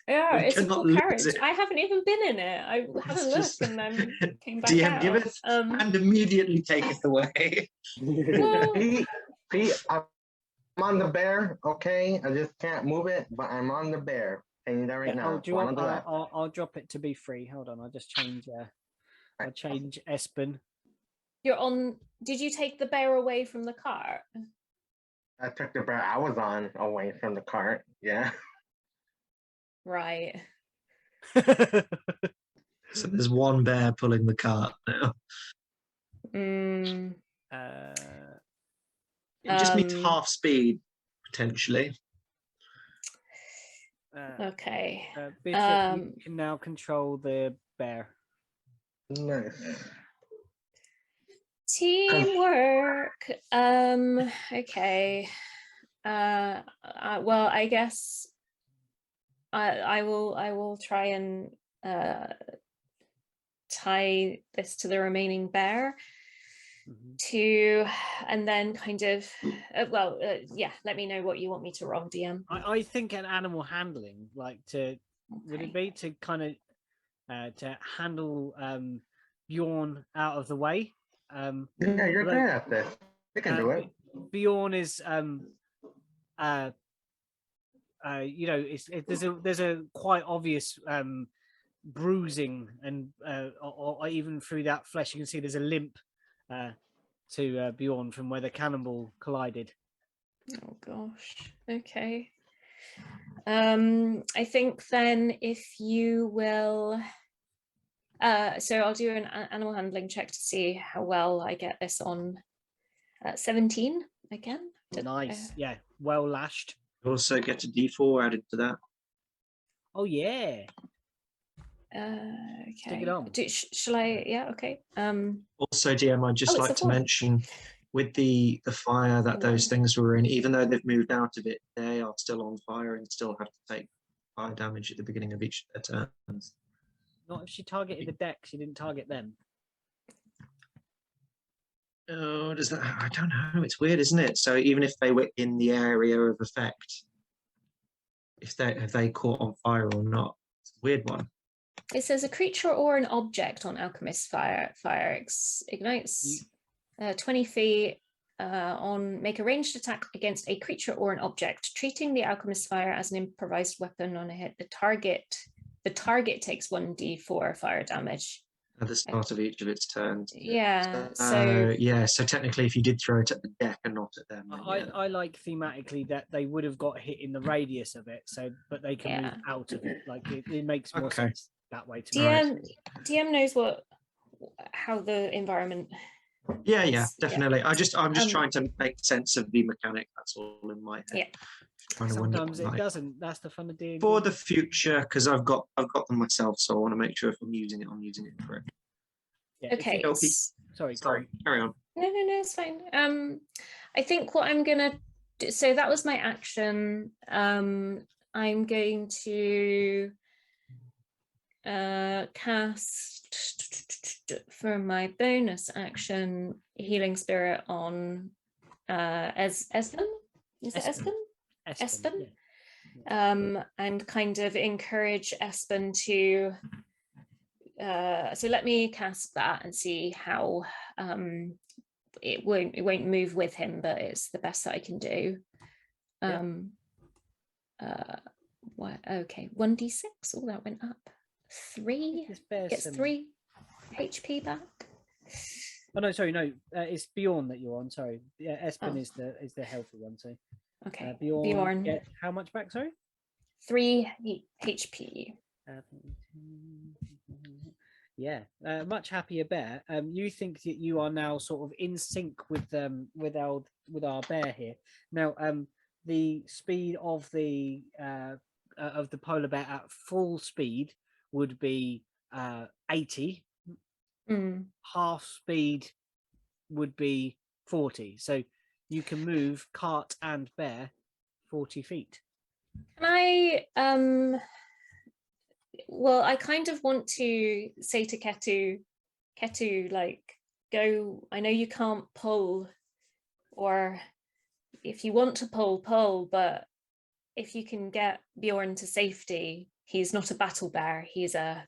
Speaker 3: Yeah,
Speaker 2: We
Speaker 3: it's a
Speaker 2: cannot
Speaker 3: cool
Speaker 2: lose
Speaker 3: carriage.
Speaker 2: it.
Speaker 3: I haven't even been in it. I had a
Speaker 2: It's
Speaker 3: look
Speaker 2: just-
Speaker 3: and then came back
Speaker 2: DM
Speaker 3: out.
Speaker 2: giveth and immediately taketh away.
Speaker 3: Well,
Speaker 6: See, I'm on the bear, okay? I just can't move it, but I'm on the bear. Saying that right now.
Speaker 1: do you
Speaker 6: One
Speaker 1: want,
Speaker 6: on the left.
Speaker 1: I'll drop it to be free. Hold on, I'll just change. I'll change Espen.
Speaker 3: you're on. Did you take the bear away from the cart?
Speaker 6: I took the bear I was on away from the cart. Yeah.
Speaker 3: Right.
Speaker 2: So there's one bear pulling the cart now.
Speaker 3: Mm,
Speaker 2: It just means
Speaker 3: Um,
Speaker 2: half speed, potentially.
Speaker 3: Okay.
Speaker 1: Bishop, you can now control the bear.
Speaker 6: Nice.
Speaker 3: Teamwork. Okay. Well, I guess I will try and tie this to the remaining bear and then kind of yeah, let me know what you want me to roll, DM.
Speaker 1: I think an animal handling, like would it be to kind of to handle Bjorn out of the way?
Speaker 6: Yeah, you're
Speaker 1: although,
Speaker 6: great at this. You can do it.
Speaker 1: Bjorn is you know, there's a quite obvious bruising, and or even through that flesh you can see there's a limp to Bjorn from where the cannonball collided.
Speaker 3: Oh gosh. Okay. I think then if you will so I'll do an animal handling check to see how well I get this on 17 again.
Speaker 1: Nice. Yeah, well lashed.
Speaker 2: You also get a D4 added to that.
Speaker 1: Oh yeah.
Speaker 3: Okay.
Speaker 1: Stick it on.
Speaker 3: Shall I? Yeah. Okay.
Speaker 2: Also, DM, I'd just
Speaker 3: it's
Speaker 2: like
Speaker 3: a
Speaker 2: to
Speaker 3: 4.
Speaker 2: mention with the fire that those
Speaker 3: 1.
Speaker 2: things were in, even though they've moved out of it, they are still on fire and still have to take fire damage at the beginning of each of their turns.
Speaker 1: Not if she targeted the deck, she didn't target them.
Speaker 2: Oh, does that? I don't know. It's weird, isn't it? So even if they were in the area of effect, if they have they caught on fire or not? It's a weird one.
Speaker 3: It says a creature or an object on alchemist fire ignites 20 feet make a ranged attack against a creature or an object, treating the alchemist fire as an improvised weapon on a hit. The target takes 1d4 fire damage
Speaker 2: At the start of each of its turns.
Speaker 3: Yeah.
Speaker 2: So technically, if you did throw it at the deck and not at them, then,
Speaker 1: I like thematically that they would have got hit in the radius of it, so but they can move out of it. Like it makes more sense that way to me.
Speaker 3: DM knows how the environment.
Speaker 2: Yeah, definitely. Yeah. I'm just trying to make sense of the mechanic. That's all in my head.
Speaker 3: Yeah.
Speaker 1: Sometimes it doesn't. That's the fun of doing
Speaker 2: for the future, because I've got them myself, so I want to make sure if I'm using it correctly.
Speaker 1: Yeah,
Speaker 3: okay.
Speaker 2: Sorry. Carry on.
Speaker 3: No, it's fine. I think what I'm gonna do. So that was my action. I'm going to cast for my bonus action Healing Spirit on Espen. Is it Espen? Espen. Yeah. And kind of encourage Espen to so let me cast that and see how it won't move with him, but it's the best that I can do. Okay, 1d6. Oh, that went up. 3 gets 3 HP back.
Speaker 1: Oh no, sorry, no, it's Bjorn that you're on. Sorry, yeah, Espen is the healthy one. So
Speaker 3: okay,
Speaker 1: Bjorn get how much back? Sorry,
Speaker 3: 3 HP.
Speaker 1: Yeah, much happier bear. You think that you are now sort of in sync with our bear here. Now, the speed of the polar bear at full speed would be 80. Half speed would be 40. So you can move cart and bear 40 feet.
Speaker 3: Can I well, I kind of want to say to Ketu, like, go, I know you can't pull, or if you want to pull, but if you can get Bjorn to safety, he's not a battle bear, he's a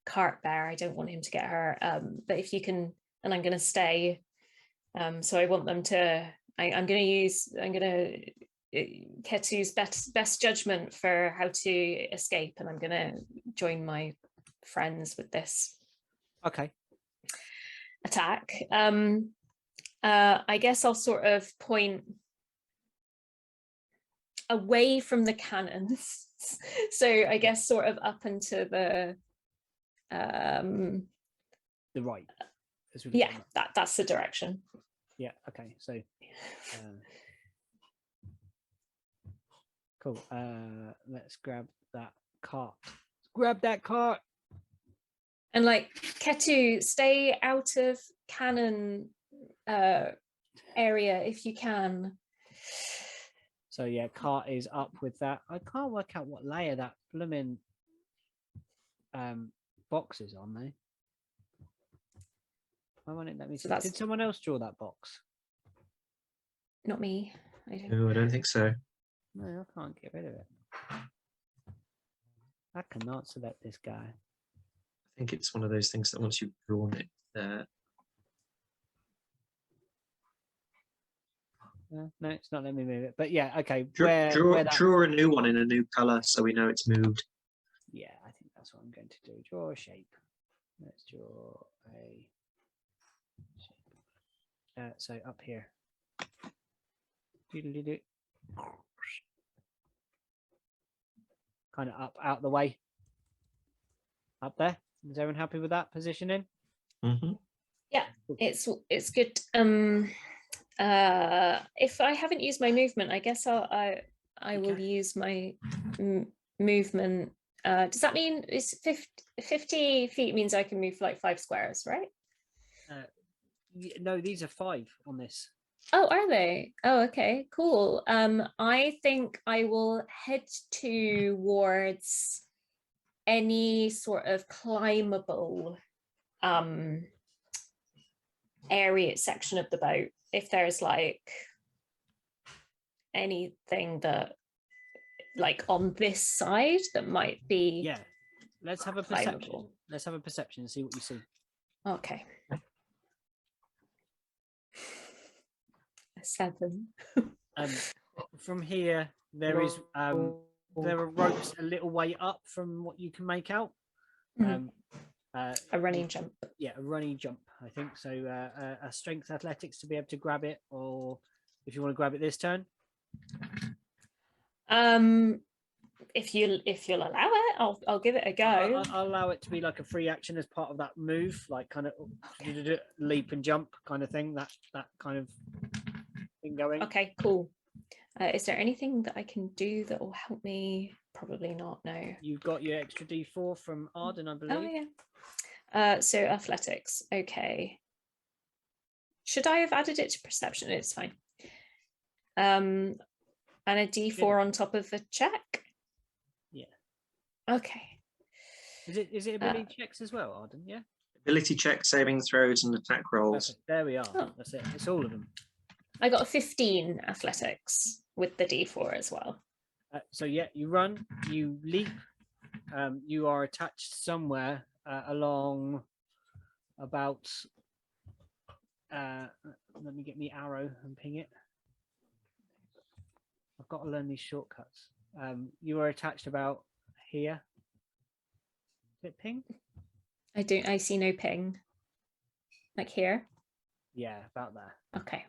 Speaker 3: cart bear. I don't want him to get hurt. But if you can, and I'm going to stay. So I want them to, I'm going to use Ketu's best judgment for how to escape, and I'm going to join my friends with this attack. I guess I'll sort of point away from the cannons. So I guess sort of up into the
Speaker 1: right.
Speaker 3: Yeah, that's the direction.
Speaker 1: Yeah, okay. So cool. Let's grab that cart. Grab that cart.
Speaker 3: And like Ketu, stay out of cannon area if you can.
Speaker 1: So yeah, cart is up with that. I can't work out what layer that blooming box is on though. Why won't it let me
Speaker 3: So
Speaker 1: see?
Speaker 3: that's-
Speaker 1: Did someone else draw that box?
Speaker 3: Not me. I don't.
Speaker 2: No, I don't think so.
Speaker 1: No, I can't get rid of it. I cannot select this guy.
Speaker 2: I think it's one of those things that once you've drawn it,
Speaker 1: No, it's not letting me move it. But yeah, okay.
Speaker 2: draw,
Speaker 1: that...
Speaker 2: draw a new one in a new color so we know it's moved.
Speaker 1: Yeah, I think that's what I'm going to do. Draw a shape. Let's draw a shape. So up here. Doodle-doo-doo. Kind of up out the way. Up there. Is everyone happy with that positioning?
Speaker 2: Mm-hmm.
Speaker 3: Yeah, it's good. If I haven't used my movement, I guess I will use my movement. Does that mean it's 50 feet means I can move for like 5 squares, right?
Speaker 1: No, these are 5 on this.
Speaker 3: Oh, are they? Oh, okay, cool. I think I will head towards any sort of climbable area section of the boat. If there's like anything that like on this side that might be
Speaker 1: Yeah. Let's have a perception.
Speaker 3: climbable.
Speaker 1: Let's have a perception and see what you see.
Speaker 3: Okay. A 7.
Speaker 1: From here, there is there are ropes a little way up from what you can make out.
Speaker 3: A running jump.
Speaker 1: Yeah, a running jump, I think. So a strength athletics to be able to grab it, or if you want to grab it this turn.
Speaker 3: If you'll allow it, I'll give it a go.
Speaker 1: I'll allow it to be like a free action as part of that move, like kind of leap and jump kind of thing. That kind of thing going.
Speaker 3: Okay, cool. Is there anything that I can do that will help me? Probably not. No.
Speaker 1: You've got your extra D4 from Arden, I believe.
Speaker 3: Oh yeah. So athletics. Okay. Should I have added it to perception? It's fine. And a D4 on top of a check.
Speaker 1: Yeah.
Speaker 3: Okay.
Speaker 1: Is it ability checks as well, Arden? Yeah.
Speaker 2: Ability check, saving throws, and attack rolls.
Speaker 1: Perfect. There we are.
Speaker 3: Oh.
Speaker 1: That's it. It's all of them.
Speaker 3: I got a 15 athletics with the D4 as well.
Speaker 1: So yeah, you run, you leap, you are attached somewhere along about. Let me get me arrow and ping it. I've got to learn these shortcuts. You are attached about here. Is it ping?
Speaker 3: I see no ping. Like here?
Speaker 1: Yeah, about there.
Speaker 3: Okay.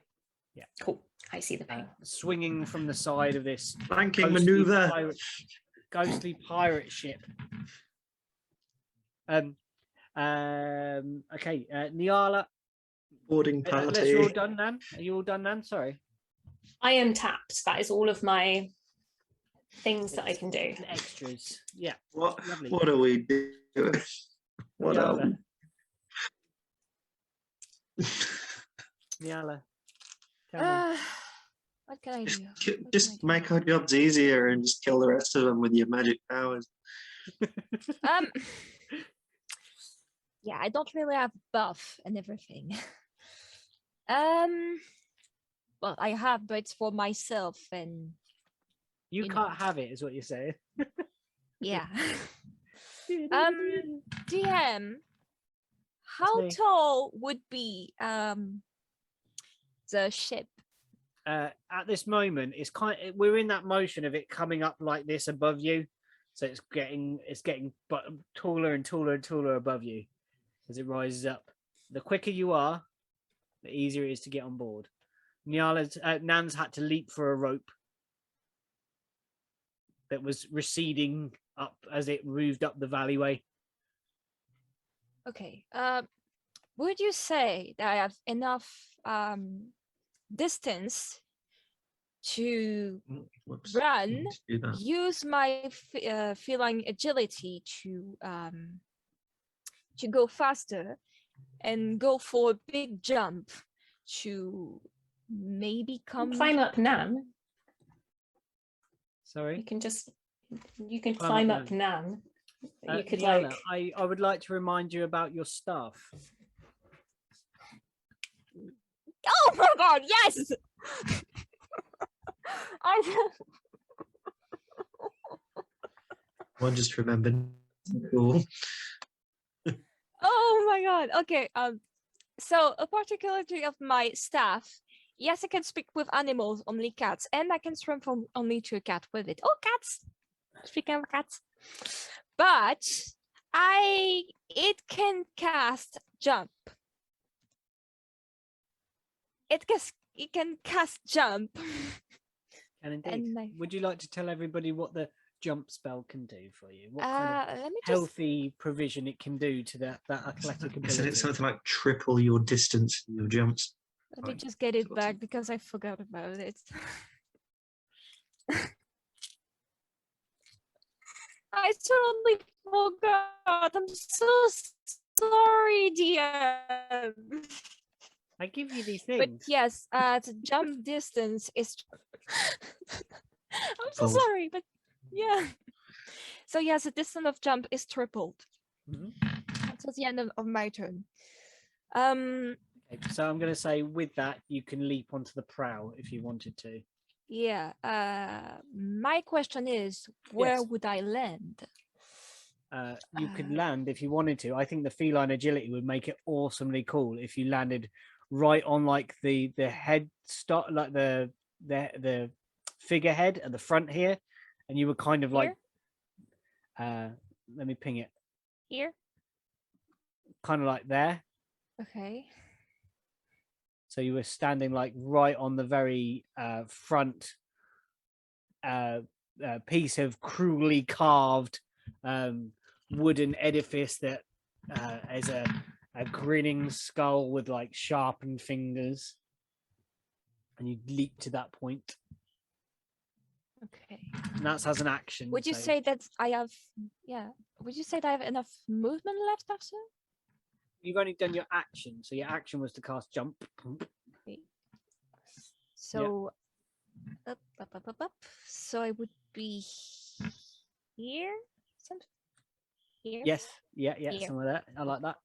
Speaker 1: Yeah.
Speaker 3: Cool. I see the ping.
Speaker 1: Swinging from the side of this
Speaker 2: Flanking maneuver.
Speaker 1: ghostly pirate ship. Okay, Nyala.
Speaker 2: Boarding
Speaker 1: Unless
Speaker 2: party.
Speaker 1: you're all done, Nan. Are you all done, Nan? Sorry.
Speaker 3: I am tapped. That is all of my things that I can do.
Speaker 1: Extras. Yeah.
Speaker 2: What?
Speaker 1: Lovely.
Speaker 2: What are we doing? What are
Speaker 1: Nyala. Nyala. Tell me.
Speaker 4: What can I do?
Speaker 2: Just make our jobs easier and just kill the rest of them with your magic powers.
Speaker 4: Yeah, I don't really have buff and everything. Well, I have, but it's for myself, and
Speaker 1: You
Speaker 4: you
Speaker 1: can't
Speaker 4: know.
Speaker 1: have it, is what you're saying.
Speaker 4: yeah. DM, how
Speaker 1: me.
Speaker 4: tall would be the ship?
Speaker 1: At this moment, we're in that motion of it coming up like this above you, so it's getting but taller and taller and taller above you as it rises up. The quicker you are, the easier it is to get on board. Nan's had to leap for a rope that was receding up as it moved up the alleyway.
Speaker 4: Okay. Would you say that I have enough distance to
Speaker 2: Whoops.
Speaker 4: run,
Speaker 2: Need to do that.
Speaker 4: use my feline agility to go faster, and go for a big jump to maybe come.
Speaker 3: Climb up Nan.
Speaker 1: Sorry.
Speaker 3: You can just
Speaker 1: Climb
Speaker 3: climb
Speaker 1: up
Speaker 3: up Nan. You could
Speaker 1: Liana,
Speaker 3: like
Speaker 1: I would like to remind you about your stuff.
Speaker 4: Oh my god, yes! I
Speaker 2: One just remembered. Cool.
Speaker 4: Oh my god. Okay. So a particularity of my staff. Yes, I can speak with animals, only cats, and I can swim from only to a cat with it. Oh, cats! Speaking of cats, but it can cast jump. It can cast jump.
Speaker 1: And indeed,
Speaker 4: And
Speaker 1: would you like to tell everybody what the jump spell can do for you? What kind of
Speaker 4: let me just
Speaker 1: healthy provision it can do to that athletic
Speaker 2: Isn't
Speaker 1: ability?
Speaker 2: it something like triple your distance in your jumps?
Speaker 4: let me
Speaker 2: Right.
Speaker 4: just get it
Speaker 2: So-
Speaker 4: back because I forgot about it. I totally forgot. I'm so sorry, DM.
Speaker 1: I give you these
Speaker 4: But
Speaker 1: things.
Speaker 4: yes, the jump distance is. I'm so
Speaker 2: Fold.
Speaker 4: sorry, but yeah. So yes, the distance of jump is tripled.
Speaker 1: Mhm.
Speaker 4: Until the end of my turn.
Speaker 1: Okay, so I'm going to say with that, you can leap onto the prow if you wanted to.
Speaker 4: Yeah. My question is, where
Speaker 1: Yes.
Speaker 4: would I land?
Speaker 1: You could land if you wanted to. I think the feline agility would make it awesomely cool if you landed right on like the head start, like the figurehead at the front here, and you were kind of like let me ping it,
Speaker 4: Here.
Speaker 1: kind of like there.
Speaker 4: Okay.
Speaker 1: So you were standing like right on the very front piece of cruelly carved wooden edifice that is a grinning skull with like sharpened fingers, and you leap to that point.
Speaker 4: Okay.
Speaker 1: And that's as an action.
Speaker 4: Would you
Speaker 1: so-
Speaker 4: say that I have? Yeah. Would you say that I have enough movement left after?
Speaker 1: You've only done your action, so your action was to cast jump.
Speaker 4: So up. So I would be here. Something here.
Speaker 1: Yes, yeah,
Speaker 4: Here.
Speaker 1: something like that. I like that.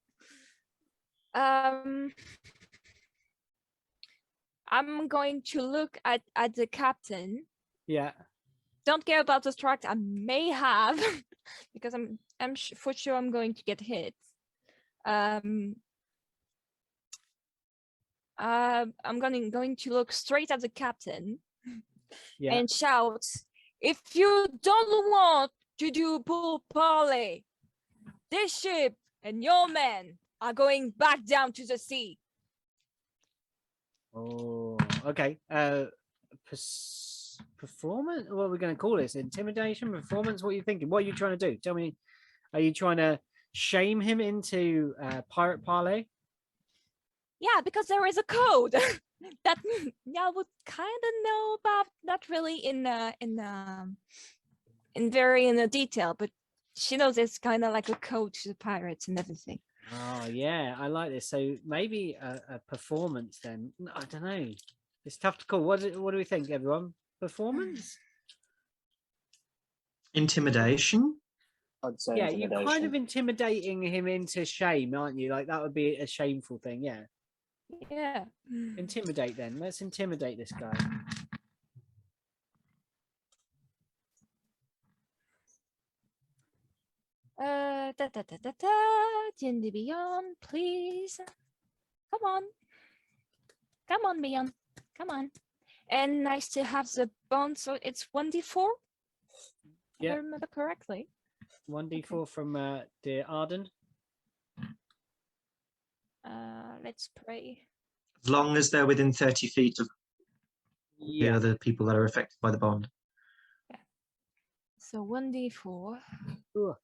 Speaker 4: I'm going to look at the captain.
Speaker 1: Yeah.
Speaker 4: Don't care about the strike I may have because for sure I'm going to get hit. I'm going to look straight at the captain
Speaker 1: Yeah.
Speaker 4: and shout, "If you don't want to do pool parley, this ship and your men are going back down to the sea."
Speaker 1: Oh, okay. Performance? What are we going to call this? Intimidation? Performance? What are you thinking? What are you trying to do? Tell me. Are you trying to shame him into pirate parley?
Speaker 4: Yeah, because there is a code that I would kind of know about, not really in detail, but she knows it's kind of like a code to the pirates and everything.
Speaker 1: Oh, yeah. I like this. So maybe a performance then. I don't know. It's tough to call. What do we think, everyone? Performance?
Speaker 2: Intimidation?
Speaker 7: I'd say
Speaker 1: Yeah, you're kind
Speaker 7: intimidation.
Speaker 1: of intimidating him into shame, aren't you? Like that would be a shameful thing. Yeah.
Speaker 4: Yeah.
Speaker 1: Intimidate then. Let's intimidate this guy.
Speaker 4: D&D Beyond, please. Come on, Beyond. Come on. And nice to have the bond. So it's 1d4. If
Speaker 1: Yeah.
Speaker 4: I remember correctly.
Speaker 1: 1d4 from dear Arden.
Speaker 4: Let's pray.
Speaker 2: As long as they're within 30 feet of the
Speaker 1: Yeah.
Speaker 2: other people that are affected by the bond.
Speaker 4: So 1d4.
Speaker 1: Ugh.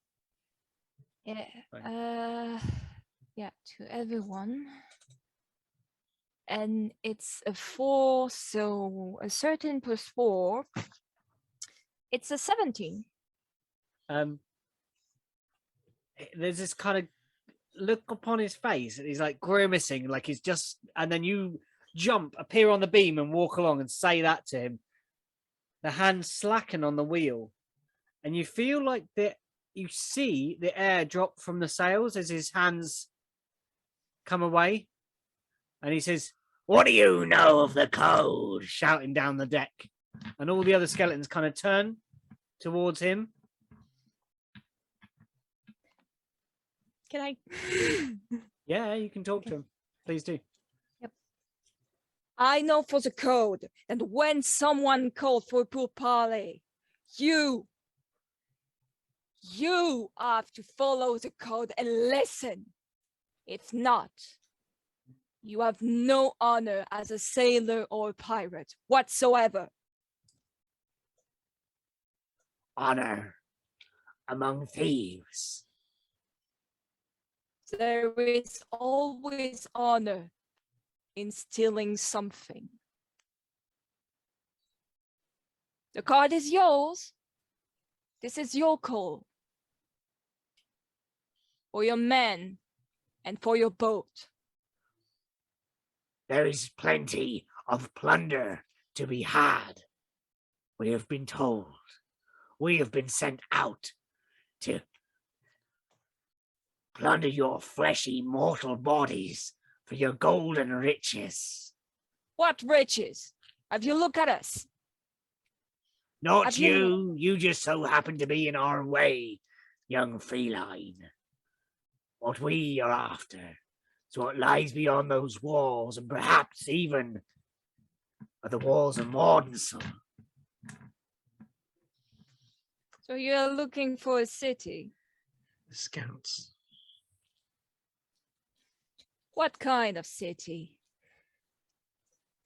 Speaker 4: Yeah.
Speaker 1: Fine.
Speaker 4: Yeah, to everyone. and it's a 4, so a 13 plus 4. It's a 17.
Speaker 1: There's this kind of look upon his face, and he's like grimacing, like he's just. And then you jump, appear on the beam, and walk along and say that to him. The hands slacken on the wheel, and you feel like that. You see the air drop from the sails as his hands come away, and he says, "What do you know of the code?" shouting down the deck, and all the other skeletons kind of turn towards him.
Speaker 4: Can I?
Speaker 1: Yeah, you can talk to him. Please do.
Speaker 4: I know for the code, and when someone called for pool parley, you have to follow the code and listen. If not, you have no honor as a sailor or a pirate whatsoever.
Speaker 1: Honor among thieves.
Speaker 4: There is always honor in stealing something. The card is yours. This is your call. For your men and for your boat.
Speaker 1: There is plenty of plunder to be had. We have been told. We have been sent out to plunder your fleshy mortal bodies for your golden riches.
Speaker 4: What riches? Have you looked at us?
Speaker 1: Not
Speaker 4: Have you-
Speaker 1: you. You just so happen to be in our way, young feline. What we are after is what lies beyond those walls, and perhaps even the walls of Mordenson.
Speaker 4: So you're looking for a city.
Speaker 2: The scouts.
Speaker 4: What kind of city?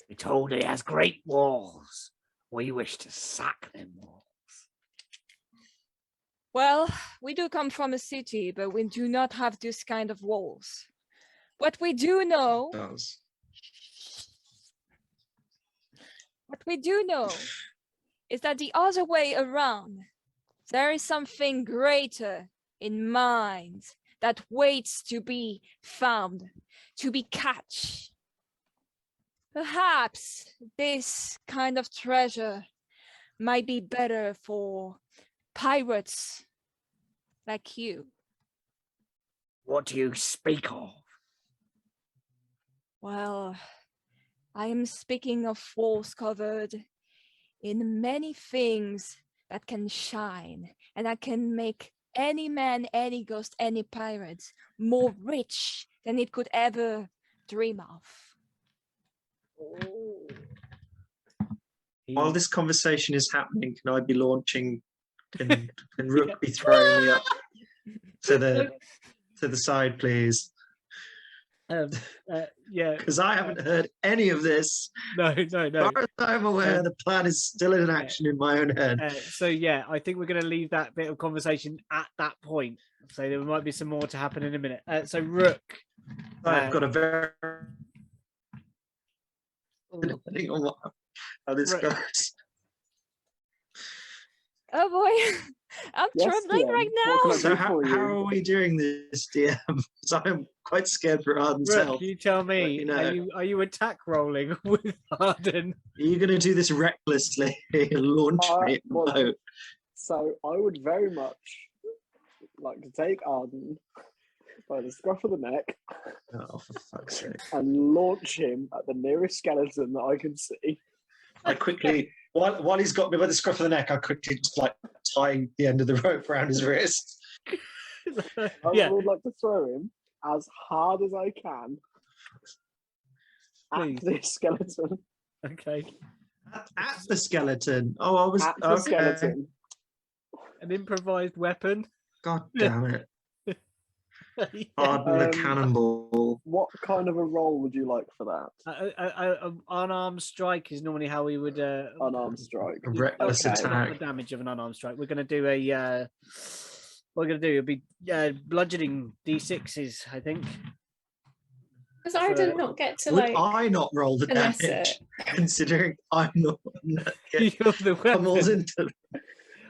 Speaker 1: We're told it has great walls. We wish to sack them walls.
Speaker 4: Well, we do come from a city, but we do not have this kind of walls. What we do know
Speaker 2: Does.
Speaker 4: is that the other way around, there is something greater in mind that waits to be found, to be catched. Perhaps this kind of treasure might be better for pirates like you.
Speaker 1: What do you speak of?
Speaker 4: Well, I am speaking of walls covered in many things that can shine and that can make any man, any ghost, any pirate more rich than it could ever dream of.
Speaker 2: While this conversation is happening, can I be launching? Can Rook be throwing me up to the side, please?
Speaker 1: Yeah.
Speaker 2: Because I haven't heard any of this.
Speaker 1: No.
Speaker 2: As far as I'm aware, the plan is still in action in my own head.
Speaker 1: So yeah, I think we're going to leave that bit of conversation at that point. So there might be some more to happen in a minute. So Rook,
Speaker 2: I've got a very depending on how this
Speaker 1: Right.
Speaker 2: goes.
Speaker 4: Oh boy, I'm
Speaker 7: Yes,
Speaker 4: trembling
Speaker 7: DM.
Speaker 4: right
Speaker 7: What can
Speaker 4: now.
Speaker 7: I
Speaker 2: So
Speaker 7: do
Speaker 2: how
Speaker 7: for you?
Speaker 2: are we doing this, DM? Because I'm quite scared for Arden's
Speaker 1: Rook,
Speaker 2: health.
Speaker 1: you tell me.
Speaker 2: Let me know.
Speaker 1: Are you attack rolling with Arden?
Speaker 2: Are you going to do this recklessly? Launch me in the
Speaker 7: well,
Speaker 2: boat.
Speaker 7: So I would very much like to take Arden by the scruff of the neck
Speaker 2: Oh, for fuck's sake.
Speaker 7: and launch him at the nearest skeleton that I can see.
Speaker 2: I quickly, while he's got me by the scruff of the neck, I quickly like tie the end of the rope around his wrist.
Speaker 7: I
Speaker 1: Yeah.
Speaker 7: would like to throw him as hard as I can
Speaker 1: Please.
Speaker 7: at this skeleton.
Speaker 1: Okay.
Speaker 2: At the skeleton. Oh, I was
Speaker 7: At the
Speaker 2: okay.
Speaker 7: skeleton.
Speaker 1: An improvised weapon.
Speaker 2: God damn it!
Speaker 1: Yeah.
Speaker 2: Arden the
Speaker 7: Um,
Speaker 2: cannonball.
Speaker 7: What kind of a roll would you like for that?
Speaker 1: Unarmed strike is normally how we would
Speaker 7: Unarmed strike.
Speaker 2: A reckless
Speaker 7: Okay.
Speaker 2: attack.
Speaker 1: the damage of an unarmed strike. We're going to do a what we're going to do. It'll be bludgeoning d6s, I think.
Speaker 3: Does I did not get to
Speaker 2: Would
Speaker 3: like
Speaker 2: I not roll the
Speaker 3: finesse
Speaker 2: damage,
Speaker 3: it?
Speaker 2: considering I'm not getting
Speaker 1: You're the
Speaker 2: pummels
Speaker 1: weapon.
Speaker 2: into?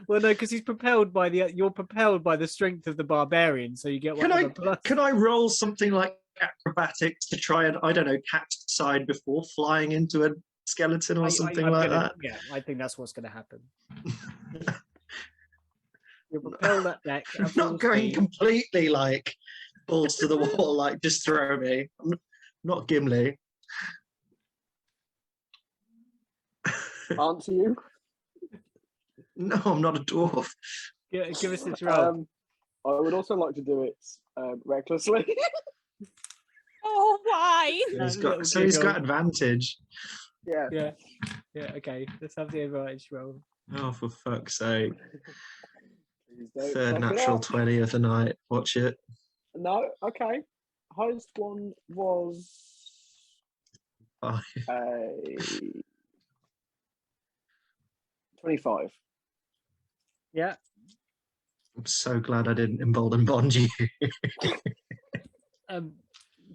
Speaker 1: Well, no, because he's propelled by you're propelled by the strength of the barbarian, so you get
Speaker 2: Can
Speaker 1: whatever
Speaker 2: I
Speaker 1: plus.
Speaker 2: can I roll something like acrobatics to try and, I don't know, catch the side before flying into a skeleton or something
Speaker 1: I'm
Speaker 2: like
Speaker 1: gonna-
Speaker 2: that?
Speaker 1: Yeah, I think that's what's going to happen. You're propelled up deck.
Speaker 2: I'm
Speaker 1: at full
Speaker 2: not going
Speaker 1: speed.
Speaker 2: completely like balls to the wall, like just throw me. I'm not Gimli.
Speaker 7: Answer you.
Speaker 2: No, I'm not a dwarf.
Speaker 1: Give us this roll.
Speaker 7: I would also like to do it recklessly.
Speaker 4: Oh, why?
Speaker 2: He's
Speaker 1: little
Speaker 2: got, so he's got
Speaker 1: giggle.
Speaker 2: advantage.
Speaker 7: Yeah.
Speaker 1: Yeah, yeah. Okay, let's have the advantage roll.
Speaker 2: Oh, for fuck's sake.
Speaker 7: Please don't
Speaker 2: Third
Speaker 7: fuck it
Speaker 2: natural
Speaker 7: up.
Speaker 2: 20 of the night. Watch it.
Speaker 7: No, okay. Highest one was
Speaker 2: Oh,
Speaker 7: a 25.
Speaker 1: Yeah.
Speaker 2: I'm so glad I didn't embolden bond you.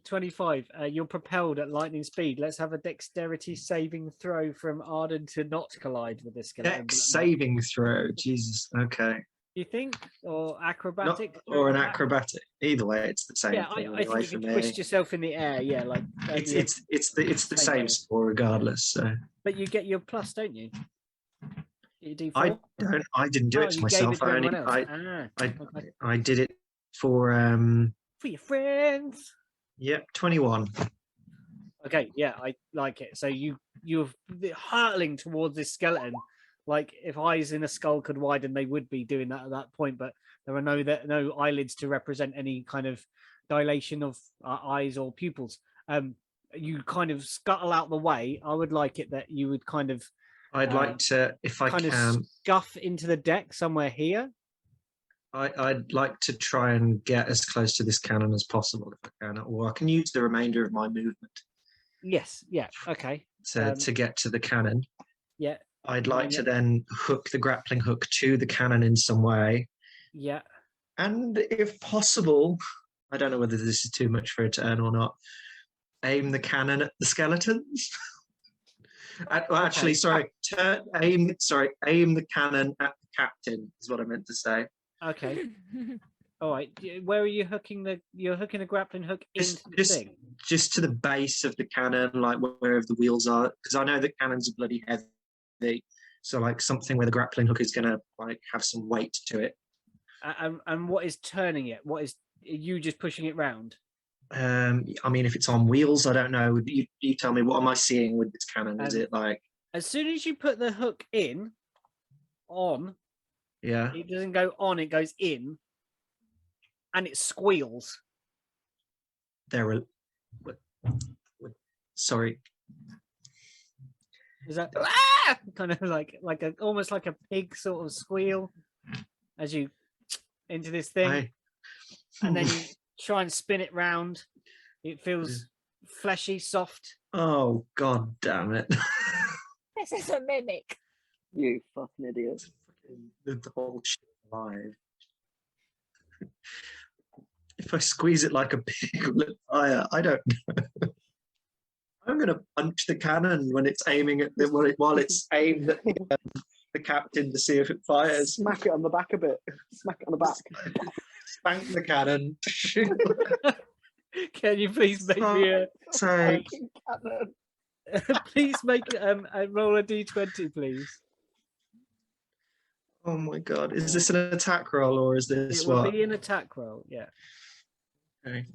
Speaker 1: 25. You're propelled at lightning speed. Let's have a dexterity saving throw from Arden to not collide with this skeleton.
Speaker 2: Dex saving throw. Jesus. Okay.
Speaker 1: You think, or
Speaker 2: Not,
Speaker 1: acrobatic?
Speaker 2: or an acrobatic. Either way, it's the same
Speaker 1: Yeah,
Speaker 2: thing
Speaker 1: I
Speaker 2: anyway
Speaker 1: think you
Speaker 2: for
Speaker 1: can
Speaker 2: me.
Speaker 1: twist yourself in the air. Yeah, like
Speaker 2: It's the
Speaker 1: Same
Speaker 2: same
Speaker 1: way.
Speaker 2: score regardless. So
Speaker 1: But you get your plus, don't you? Your D4?
Speaker 2: I don't. I didn't do
Speaker 1: Oh,
Speaker 2: it to
Speaker 1: you gave
Speaker 2: myself.
Speaker 1: it to
Speaker 2: I only.
Speaker 1: everyone else. Okay.
Speaker 2: I did it for
Speaker 1: For your friends.
Speaker 2: Yep, 21.
Speaker 1: Okay, yeah, I like it. So you're hurtling towards this skeleton. Like if eyes in a skull could widen, they would be doing that at that point. But there are no eyelids to represent any kind of dilation of eyes or pupils. You kind of scuttle out the way. I would like it that you would kind of
Speaker 2: I'd like to, if I
Speaker 1: kind of
Speaker 2: can,
Speaker 1: scuff into the deck somewhere here.
Speaker 2: I'd like to try and get as close to this cannon as possible if I can, or I can use the remainder of my movement
Speaker 1: Yes, yeah, okay.
Speaker 2: to get to the cannon.
Speaker 1: Yeah,
Speaker 2: I'd
Speaker 1: Mine,
Speaker 2: like to
Speaker 1: yeah.
Speaker 2: then hook the grappling hook to the cannon in some way.
Speaker 1: yeah.
Speaker 2: And if possible, I don't know whether this is too much for a turn or not, aim the cannon at the skeletons. Actually, sorry, aim the cannon at the captain is what I meant to say.
Speaker 1: Okay. All right. Where are you hooking you're hooking a grappling hook into the thing?
Speaker 2: Just to the base of the cannon, like wherever the wheels are, because I know that cannons are bloody heavy. So like something where the grappling hook is gonna like have some weight to it.
Speaker 1: And what is turning it? Are you just pushing it round?
Speaker 2: I mean, if it's on wheels, I don't know. You tell me, what am I seeing with this cannon? Is it like,
Speaker 1: As soon as you put the hook on,
Speaker 2: yeah,
Speaker 1: it doesn't go on, it goes in, and it squeals.
Speaker 2: Sorry.
Speaker 1: Is that kind of like almost like a pig sort of squeal as you into this thing, and then you try and spin it round. It feels fleshy, soft.
Speaker 2: Oh god damn it!
Speaker 4: This is a mimic.
Speaker 7: You fucking idiot.
Speaker 2: The whole shit alive. If I squeeze it like a pig with fire, I don't know. I'm going to punch the cannon when it's aiming at while it's aimed at the captain to see if it fires.
Speaker 7: Smack it on the back a bit. Smack it on the back.
Speaker 2: Spank the cannon.
Speaker 1: Can you please make me a
Speaker 2: Take.
Speaker 1: please make a roll a d20, please?
Speaker 2: Oh my god! Is this an attack roll or is this
Speaker 1: It will
Speaker 2: what?
Speaker 1: be an attack roll. Yeah.
Speaker 2: Okay.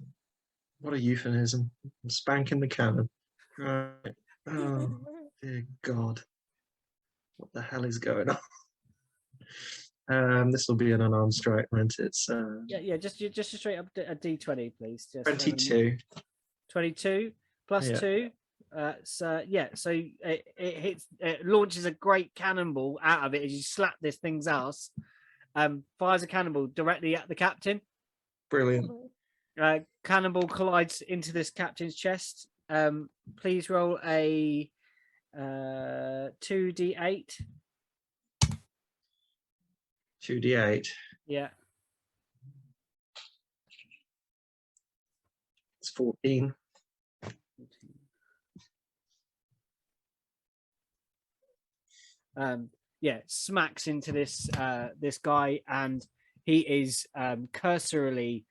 Speaker 2: What a euphemism! I'm spanking the cannon. Right. Oh dear God! What the hell is going on? This will be an unarmed strike, won't it? So
Speaker 1: Yeah. Just a straight up a d20, please. Just
Speaker 2: 22.
Speaker 1: 22 plus
Speaker 2: Yeah.
Speaker 1: 2. So it hits. It launches a great cannonball out of it as you slap this thing's ass. Fires a cannonball directly at the captain.
Speaker 2: Brilliant.
Speaker 1: Cannonball collides into this captain's chest. Please roll a 2d8.
Speaker 2: 2d8.
Speaker 1: Yeah.
Speaker 2: It's 14.
Speaker 1: smacks into this this guy, and he is cursorily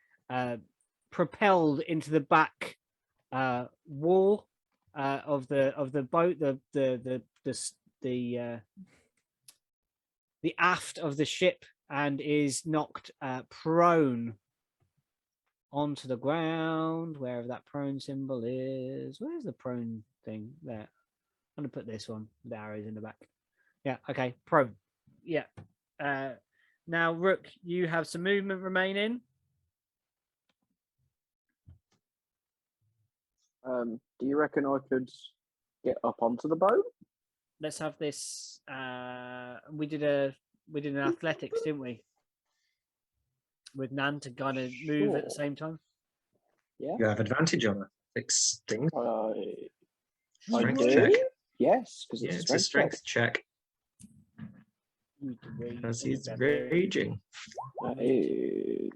Speaker 1: propelled into the back wall of the boat, the aft of the ship, and is knocked prone onto the ground, wherever that prone symbol is. Where's the prone thing? There. I'm gonna put this one with arrows in the back. Yeah, okay, prone. Yeah. Now, Rook, you have some movement remaining.
Speaker 7: Do you reckon I could get up onto the boat?
Speaker 1: Let's have this. We did an athletics, didn't we? With Nan to kind of move at the
Speaker 7: Sure.
Speaker 1: same time.
Speaker 7: Yeah.
Speaker 2: You have advantage on athletics thing.
Speaker 7: I
Speaker 2: Strength
Speaker 7: do.
Speaker 2: check.
Speaker 7: Yes, because
Speaker 2: Yeah,
Speaker 7: it's
Speaker 2: it's a strength check.
Speaker 1: Because
Speaker 2: Because he's raging.
Speaker 7: That is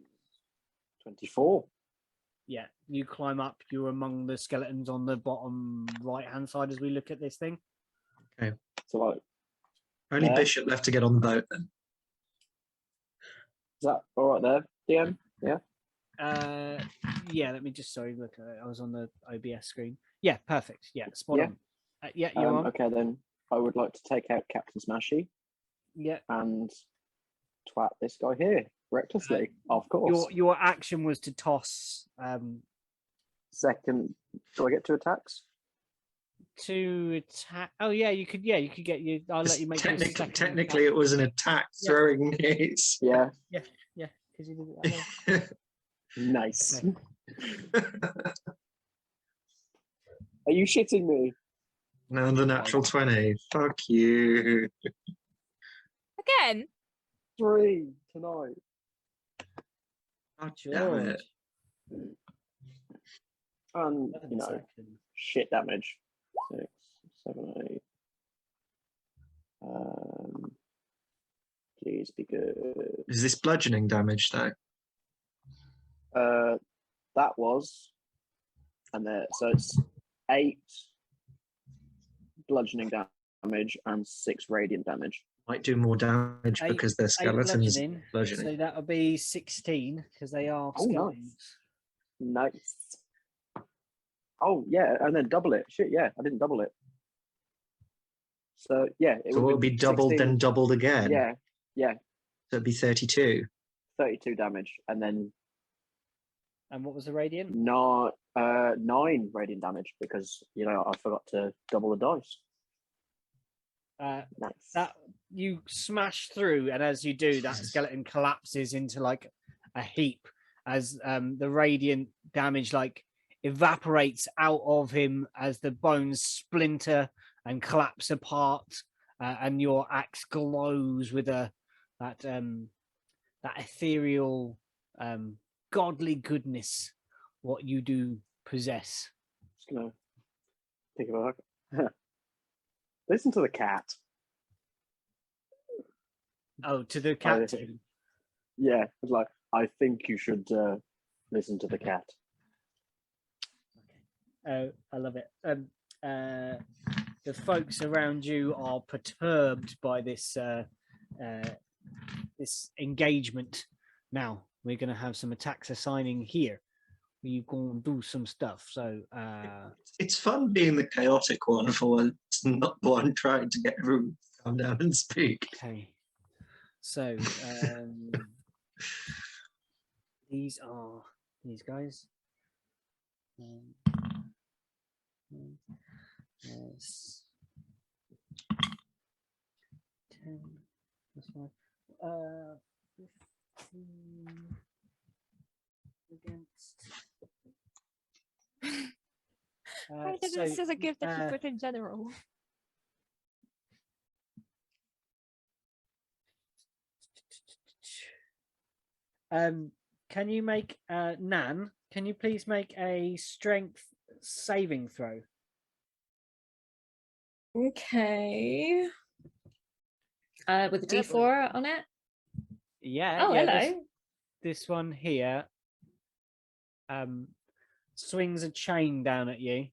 Speaker 7: 24.
Speaker 1: Yeah, you climb up. You're among the skeletons on the bottom right-hand side as we look at this thing.
Speaker 7: So like,
Speaker 2: Only
Speaker 7: Yeah.
Speaker 2: Bishop left to get on the boat then.
Speaker 7: is that all right there, DM? Yeah.
Speaker 1: Yeah. Let me just look at it. I was on the OBS screen. Yeah, perfect. Yeah, spot
Speaker 7: Yeah.
Speaker 1: on. Yeah, you're on.
Speaker 7: Okay, then I would like to take out Captain Smashy
Speaker 1: Yeah.
Speaker 7: and twat this guy here recklessly, of course.
Speaker 1: Your action was to toss
Speaker 7: Second, do I get 2 attacks?
Speaker 1: to attack. Oh yeah, you could. Yeah, you could get you. I'll let you make your second
Speaker 2: Technically,
Speaker 1: attack.
Speaker 2: it was an attack
Speaker 1: Yeah.
Speaker 2: throwing mace.
Speaker 7: Yeah.
Speaker 1: Yeah, because you did it that way.
Speaker 7: Nice.
Speaker 1: Okay.
Speaker 7: Are you shitting me?
Speaker 2: Now the natural 20. Fuck you.
Speaker 4: Again,
Speaker 7: 3 tonight.
Speaker 2: Oh, damn it.
Speaker 7: And,
Speaker 1: 11 seconds.
Speaker 7: shit damage. 6, 7, 8. Please be good.
Speaker 2: Is this bludgeoning damage though?
Speaker 7: That was, and there, so it's 8 bludgeoning damage and 6 radiant damage.
Speaker 2: Might do more damage because they're
Speaker 1: 8
Speaker 2: skeletons.
Speaker 1: bludgeoning. So that'll be 16 because they are
Speaker 7: Oh, nice.
Speaker 1: skeletons.
Speaker 7: Nice. Oh yeah, and then double it. Shit, yeah, I didn't double it. So yeah, it
Speaker 2: So it
Speaker 7: would
Speaker 2: will be doubled,
Speaker 7: 16.
Speaker 2: then doubled again.
Speaker 7: Yeah,
Speaker 2: So it'd be 32.
Speaker 7: 32 damage, and then
Speaker 1: And what was the radiant?
Speaker 7: 9 radiant damage because I forgot to double the dice. Nice.
Speaker 1: That you smash through, and as you do, that
Speaker 2: Jesus.
Speaker 1: skeleton collapses into like a heap as the radiant damage like evaporates out of him as the bones splinter and collapse apart, and your axe glows with that ethereal godly goodness what you do possess.
Speaker 7: Just gonna take a look. Listen to the cat.
Speaker 1: Oh, to the
Speaker 7: Oh,
Speaker 1: cat.
Speaker 7: Yeah, it's like I think you should listen to the cat.
Speaker 1: Oh, I love it. The folks around you are perturbed by this this engagement. Now we're going to have some attacks assigning here. We're going to do some stuff. So
Speaker 2: It's fun being the chaotic one for once, not the one trying to get everyone to calm down and speak.
Speaker 1: okay. So these are these guys. Yes. 10 plus 1. 15 against.
Speaker 4: why did this as a gift that you put in general?
Speaker 1: Can you make Nan? Can you please make a strength saving throw?
Speaker 3: Okay. With a D4 on it.
Speaker 1: Yeah.
Speaker 3: Oh,
Speaker 1: yeah,
Speaker 3: hello.
Speaker 1: This one here swings a chain down at you.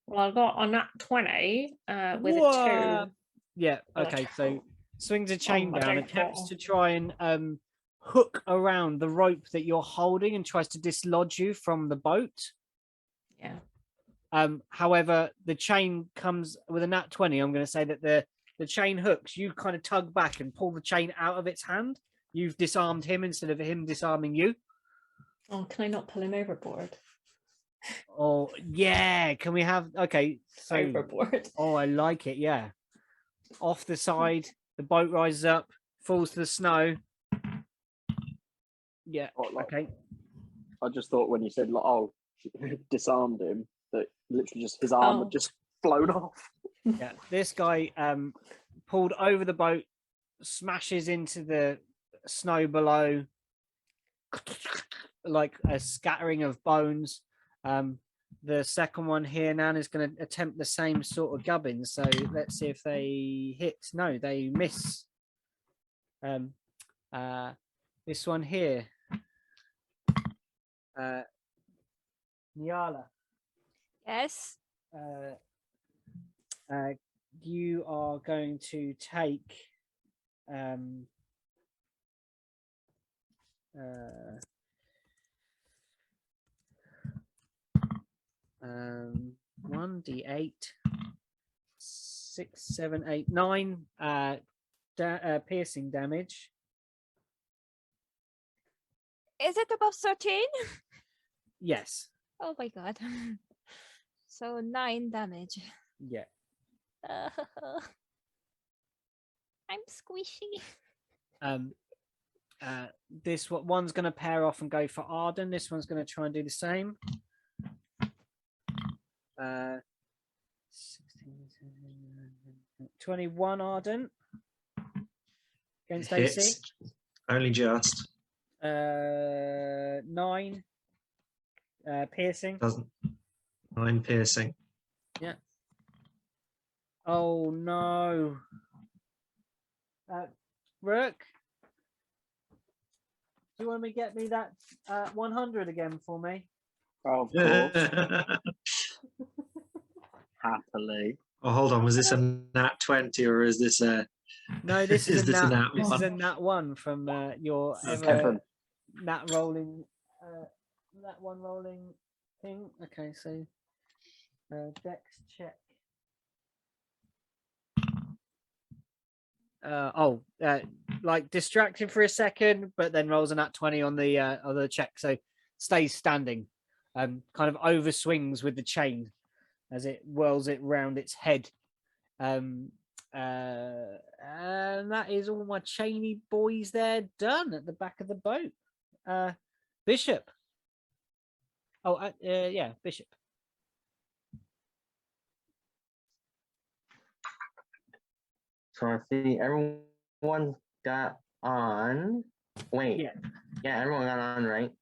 Speaker 3: Well, I got a nat 20 with
Speaker 1: Whoa.
Speaker 3: a 2.
Speaker 1: Yeah.
Speaker 3: Like,
Speaker 1: Okay. So swings a chain
Speaker 3: I
Speaker 1: down,
Speaker 3: don't
Speaker 1: attempts
Speaker 3: fall.
Speaker 1: to try and hook around the rope that you're holding, and tries to dislodge you from the boat.
Speaker 3: Yeah.
Speaker 1: However, the chain comes with a nat 20. I'm going to say that the chain hooks. You kind of tug back and pull the chain out of its hand. You've disarmed him instead of him disarming you.
Speaker 3: Oh, can I not pull him overboard?
Speaker 1: Oh yeah, can we have? Okay, so
Speaker 3: Overboard.
Speaker 1: oh, I like it. Yeah, off the side, the boat rises up, falls to the snow. Yeah.
Speaker 7: What, like,
Speaker 1: Okay.
Speaker 7: I just thought when you said, like, oh, disarmed him, that literally just his arm
Speaker 3: Oh.
Speaker 7: had just flown off.
Speaker 1: Yeah. This guy pulled over the boat, smashes into the snow below, like a scattering of bones. The second one here, Nan, is going to attempt the same sort of gubbin. So let's see if they hit. No, they miss. This one here, Nyala,
Speaker 4: Yes.
Speaker 1: you are going to take 1d8, 6, 7, 8, 9 piercing damage.
Speaker 4: Is it above 13?
Speaker 1: Yes.
Speaker 4: Oh my god. So 9 damage.
Speaker 1: Yeah.
Speaker 4: I'm squishy.
Speaker 1: This one's going to pair off and go for Arden. This one's going to try and do the same. 21 Arden against AC.
Speaker 2: Hits. Only just.
Speaker 1: 9 piercing.
Speaker 2: Doesn't. 9 piercing.
Speaker 1: Yeah. Oh no. Rook, do you want to get me that 100 again for me?
Speaker 7: Oh, of course. Happily.
Speaker 2: Oh, hold on. Was this a nat 20 or is this a?
Speaker 1: No, this is,
Speaker 2: Is this a nat
Speaker 1: this is
Speaker 2: one?
Speaker 1: a nat 1 from your
Speaker 2: Okay.
Speaker 1: ever nat rolling nat 1 rolling thing. Okay, so dex check. Like distracted for a second, but then rolls a nat 20 on the check, so stays standing, kind of overswings with the chain as it whirls it round its head. And that is all my chainy boys there done at the back of the boat. Bishop. Oh, yeah, Bishop.
Speaker 6: So I see everyone got on. Wait.
Speaker 1: Yeah.
Speaker 6: Yeah, everyone got on, right?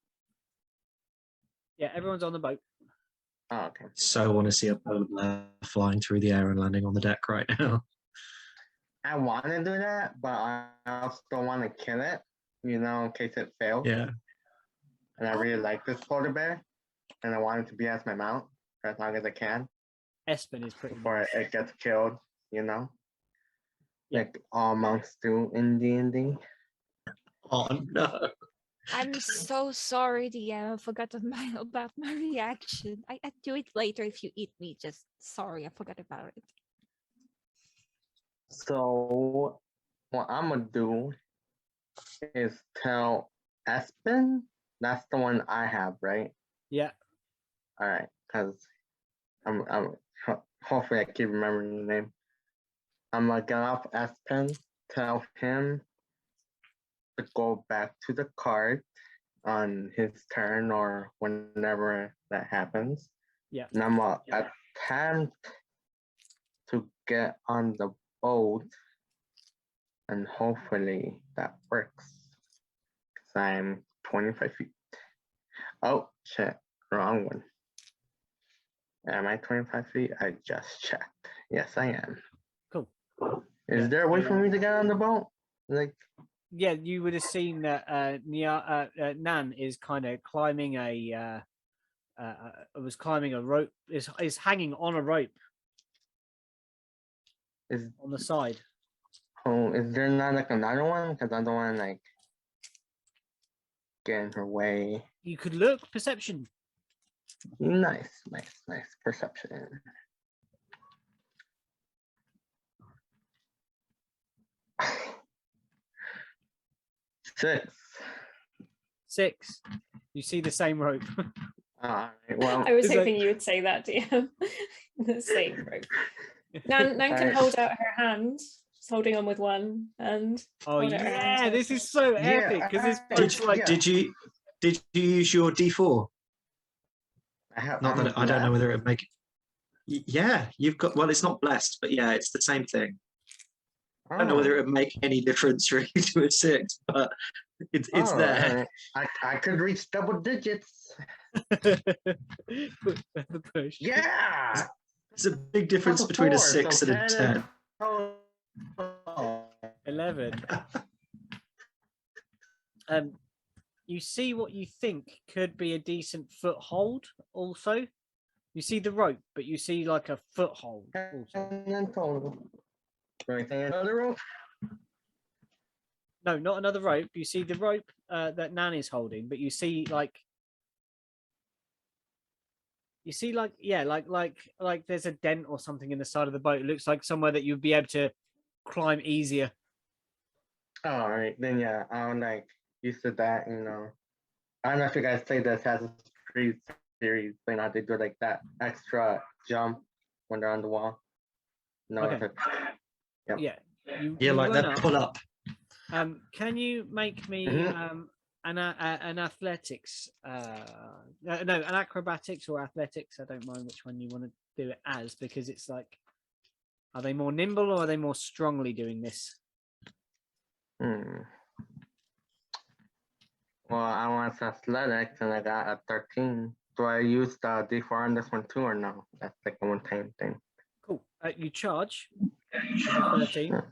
Speaker 1: Yeah, everyone's on the boat.
Speaker 6: Oh, okay.
Speaker 2: So want to see a polar flying through the air and landing on the deck right now.
Speaker 6: I want to do that, but I also don't want to kill it, you know, in case it fails.
Speaker 2: Yeah.
Speaker 6: And I really like this polar bear, and I want it to be as my mount for as long as I can
Speaker 1: Espen is pretty
Speaker 6: before it gets killed, you know?
Speaker 1: Yeah.
Speaker 6: Like all mounts do in D&D.
Speaker 2: Oh no.
Speaker 4: I'm so sorry, DM. I forgot about my reaction. I'd do it later if you eat me. Just sorry, I forgot about it.
Speaker 6: So what I'm gonna do is tell Espen. That's the one I have, right?
Speaker 1: Yeah.
Speaker 6: All right, because I'm hopefully I keep remembering the name. I'm gonna get off Espen, tell him to go back to the cart on his turn or whenever that happens.
Speaker 1: Yeah.
Speaker 6: And I'm gonna attempt to get on the boat, and hopefully that works. Because I'm 25 feet. Oh, shit. Wrong one. Am I 25 feet? I just checked. Yes, I am.
Speaker 1: Cool.
Speaker 6: Is there a way for me to get on the boat? Like,
Speaker 1: Yeah, you would have seen that Nan is kind of climbing was climbing a rope, is hanging on a rope.
Speaker 6: Is
Speaker 1: on the side.
Speaker 6: is there not like another one? Because I don't want to like get in her way.
Speaker 1: You could look perception.
Speaker 6: Nice. Perception. Six.
Speaker 1: 6. You see the same rope.
Speaker 6: Alright, well,
Speaker 3: I was
Speaker 1: It's like-
Speaker 3: hoping you would say that, DM. The same rope. Nan can
Speaker 6: Alright.
Speaker 3: hold out her hand. She's holding on with one and
Speaker 1: Oh
Speaker 3: hold out her hand
Speaker 1: yeah,
Speaker 3: to
Speaker 1: this
Speaker 3: her.
Speaker 1: is so
Speaker 6: Yeah,
Speaker 1: epic because this
Speaker 6: I-
Speaker 1: boat's like
Speaker 6: yeah.
Speaker 2: Did you use your D4?
Speaker 6: I have.
Speaker 2: Not that I don't know whether it would make it. Yeah, you've got. Well, it's not blessed, but yeah, it's the same thing. I don't know whether it would make any difference really to a 6, but it's there.
Speaker 6: I could reach double digits.
Speaker 1: push.
Speaker 6: Yeah.
Speaker 2: There's a big difference
Speaker 6: Plus
Speaker 2: between a
Speaker 6: 4,
Speaker 2: 6
Speaker 6: so
Speaker 2: and a 10.
Speaker 6: Oh.
Speaker 1: 11. You see what you think could be a decent foothold. Also, you see the rope, but you see like a foothold. Also,
Speaker 6: And then total. Anything another rope?
Speaker 1: no, not another rope. You see the rope that Nan is holding, but you see like yeah, like there's a dent or something in the side of the boat. It looks like somewhere that you'd be able to climb easier.
Speaker 6: All right, then yeah, I'm like used to that, you know. I don't know if you guys played the Assassin's Creed series, but you know, they do like that extra jump when they're on the wall. No,
Speaker 1: Okay.
Speaker 6: Yep.
Speaker 1: Yeah. You
Speaker 2: Yeah, like
Speaker 1: run
Speaker 2: that
Speaker 1: up.
Speaker 2: pull up.
Speaker 1: Can you make me
Speaker 6: Mhm.
Speaker 1: an athletics no, an acrobatics or athletics? I don't mind which one you want to do it as, because it's like, are they more nimble or are they more strongly doing this?
Speaker 6: Well, I want athletics and I got a 13. Do I use the D4 on this one too or no? That's like a one-time thing.
Speaker 1: Cool. You charge with a 13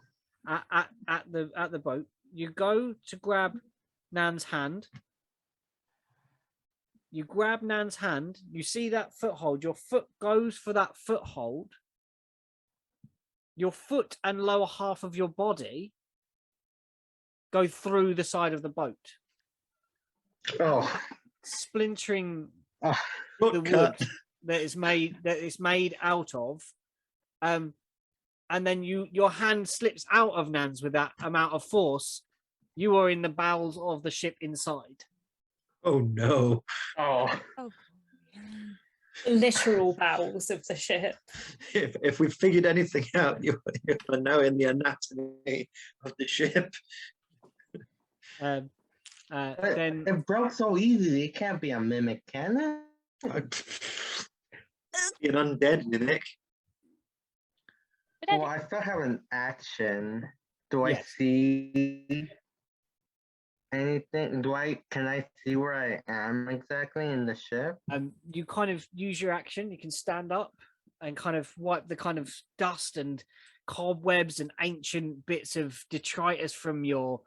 Speaker 6: Yeah.
Speaker 1: at the boat. You go to grab Nan's hand. You grab Nan's hand. You see that foothold. Your foot goes for that foothold. Your foot and lower half of your body go through the side of the boat,
Speaker 6: Oh.
Speaker 1: splintering
Speaker 6: Oh.
Speaker 1: the wood that is made out of. And then your hand slips out of Nan's with that amount of force. You are in the bowels of the ship inside.
Speaker 2: Oh no.
Speaker 6: Oh.
Speaker 4: Oh,
Speaker 3: Literal bowels of the ship.
Speaker 2: If we figured anything out, you're knowing the anatomy of the ship.
Speaker 1: Then
Speaker 6: It broke so easily, it can't be a mimic, can it?
Speaker 2: An undead mimic.
Speaker 4: but
Speaker 6: Well, I still have an action. Do I
Speaker 1: Yes.
Speaker 6: see anything? Can I see where I am exactly in the ship?
Speaker 1: you kind of use your action. You can stand up and kind of wipe the kind of dust and cobwebs and ancient bits of detritus from your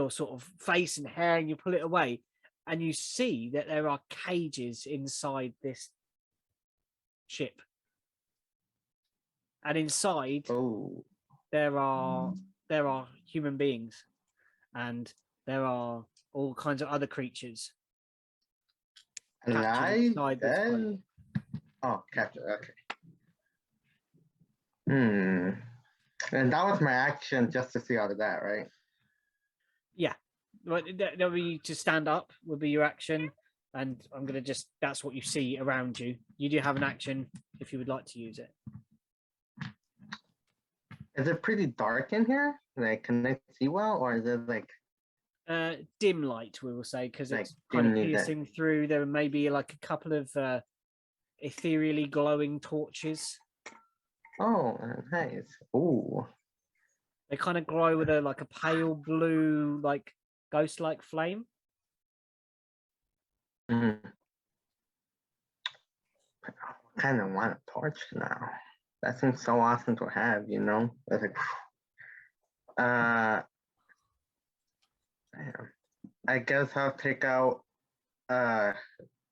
Speaker 1: sort of face and hair, and you pull it away, and you see that there are cages inside this ship, and inside
Speaker 6: Oh.
Speaker 1: there are human beings, and there are all kinds of other creatures. Captured
Speaker 6: Alive?
Speaker 1: inside this boat.
Speaker 6: Dead? Oh, captured. Okay. And that was my action just to see all of that, right?
Speaker 1: Yeah, well, there'll be to stand up would be your action, and I'm gonna that's what you see around you. You do have an action if you would like to use it.
Speaker 6: Is it pretty dark in here? Like, can I see well, or is it like?
Speaker 1: Dim light, we will say, because
Speaker 6: Like
Speaker 1: it's kind of
Speaker 6: dimly lit.
Speaker 1: piercing through. There may be like a couple of ethereally glowing torches.
Speaker 6: Oh, nice. Ooh.
Speaker 1: They kind of glow with a pale blue, like ghost-like flame.
Speaker 6: I kind of want a torch now. That seems so awesome to have, you know? It's like, damn. I guess I'll take out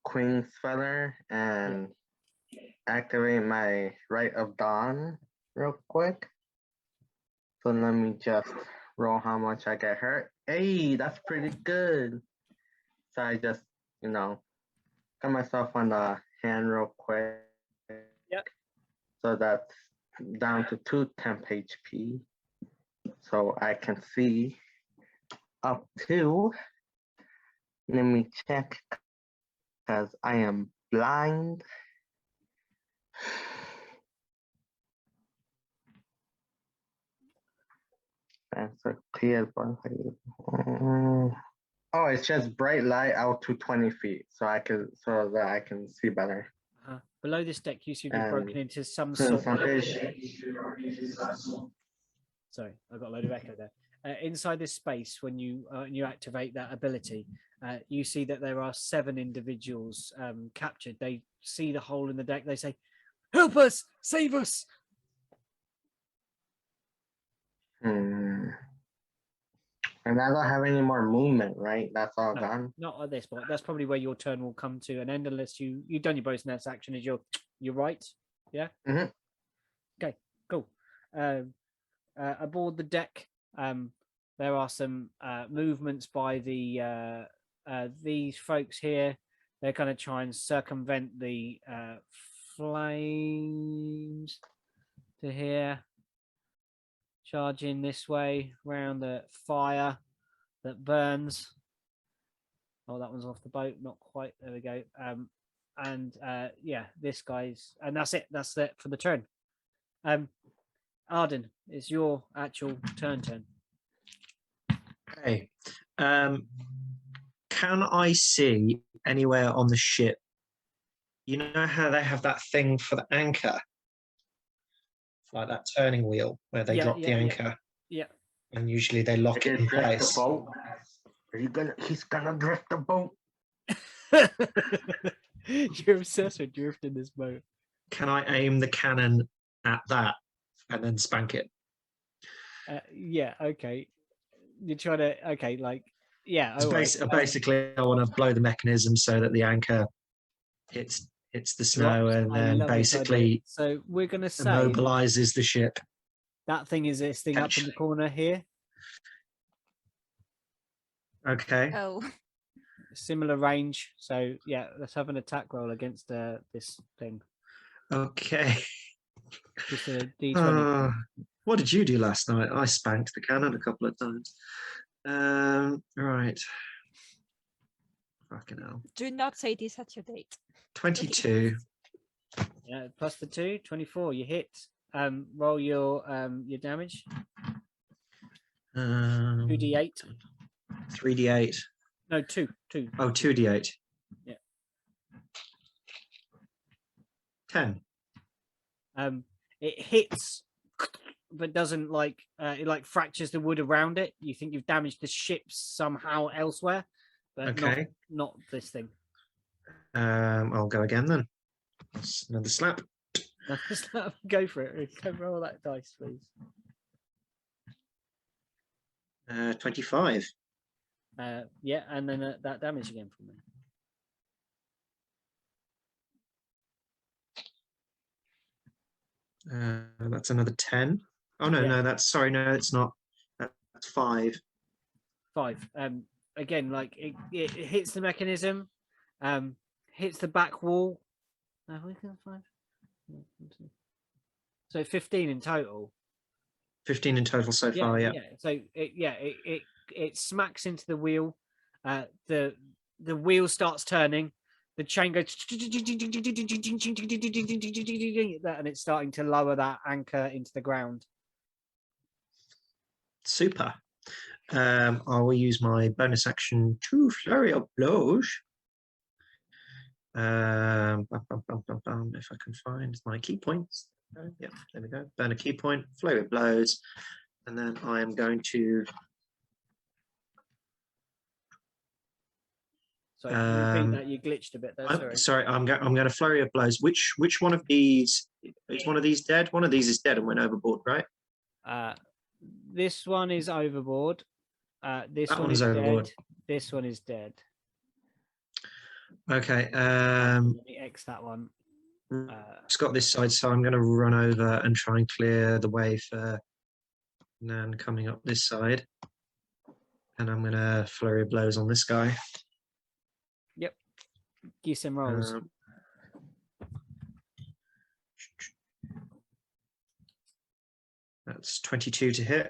Speaker 6: Queen's Feather and activate my Rite of Dawn real quick. So let me just roll how much I get hurt. Hey, that's pretty good. So I just, got myself on the hand real quick.
Speaker 1: Yep.
Speaker 6: So that's down to 2 temp HP. So I can see up to, let me check, because I am blind. Answer clear. Oh, it's just bright light out to 20 feet, so that I can see better.
Speaker 1: Below this deck, you seem to have broken into some
Speaker 6: Some
Speaker 1: sort of...
Speaker 6: fish.
Speaker 1: Sorry, I got a load of echo there. Inside this space, when you activate that ability, you see that there are 7 individuals captured. They see the hole in the deck. They say, "Help us! Save us!"
Speaker 6: And I don't have any more movement, right? That's all
Speaker 1: No,
Speaker 6: gone.
Speaker 1: not at this point. That's probably where your turn will come to an end, unless you've done your bonus next action. Is you're right? Yeah.
Speaker 6: Mhm.
Speaker 1: Okay. Cool. Aboard the deck, there are some movements by these folks here. They're going to try and circumvent the flames to here. Charging this way around the fire that burns. Oh, that one's off the boat. Not quite. There we go. Yeah, this guy's, and that's it. That's it for the turn. Arden, it's your actual turn.
Speaker 2: Okay. Can I see anywhere on the ship? You know how they have that thing for the anchor, like that turning wheel where they drop the anchor.
Speaker 1: Yeah.
Speaker 2: And usually they lock it in place.
Speaker 6: The boat. He's gonna drift the boat.
Speaker 1: You're obsessed with drifting this boat.
Speaker 2: Can I aim the cannon at that and then spank it?
Speaker 1: Yeah. Okay. You're trying to. Okay. Like. Yeah. All right.
Speaker 2: Basically, I want to blow the mechanism so that the anchor hits the snow and then basically
Speaker 1: so we're gonna say
Speaker 2: immobilizes the ship.
Speaker 1: that thing is this thing up in the corner here.
Speaker 2: Okay.
Speaker 4: Oh.
Speaker 1: Similar range. So yeah, let's have an attack roll against this thing.
Speaker 2: Okay.
Speaker 1: Just a D20.
Speaker 2: What did you do last night? I spanked the cannon a couple of times. Right. Fucking hell.
Speaker 4: Do not say this at your date.
Speaker 2: 22.
Speaker 1: Yeah, plus the 2, 24. You hit. Roll your damage. 2d8.
Speaker 2: 3d8.
Speaker 1: No, 2.
Speaker 2: Oh, 2d8.
Speaker 1: Yeah.
Speaker 2: 10.
Speaker 1: It hits, but doesn't it like fractures the wood around it. You think you've damaged the ship somehow elsewhere, but
Speaker 2: Okay.
Speaker 1: not this thing.
Speaker 2: I'll go again then. That's another slap.
Speaker 1: Go for it. Go roll that dice, please.
Speaker 2: 25.
Speaker 1: Yeah, and then that damage again from me.
Speaker 2: That's another 10. Oh no,
Speaker 1: Yeah.
Speaker 2: no, it's not. That's 5.
Speaker 1: 5. Again, like it hits the mechanism, hits the back wall. No, we can 5. So 15 in total.
Speaker 2: 15 in total so far. Yeah.
Speaker 1: So it smacks into the wheel. The wheel starts turning. The chain goes, and it's starting to lower that anchor into the ground.
Speaker 2: Super. I will use my bonus action to flurry of blows. If I can find my key points. Yeah, there we go. Burn a key point, flurry of blows, and then I am going to.
Speaker 1: Sorry, can you repeat that? You glitched a bit there.
Speaker 2: Sorry, I'm going to flurry of blows. Which one of these is one of these dead? One of these is dead and went overboard, right?
Speaker 1: This one is overboard. This
Speaker 2: That
Speaker 1: one
Speaker 2: one's
Speaker 1: is
Speaker 2: overboard.
Speaker 1: dead. This one is dead.
Speaker 2: Okay.
Speaker 1: Let me X that one.
Speaker 2: It's got this side, so I'm going to run over and try and clear the way for Nan coming up this side. And I'm going to flurry of blows on this guy.
Speaker 1: Give some rolls.
Speaker 2: That's 22 to hit.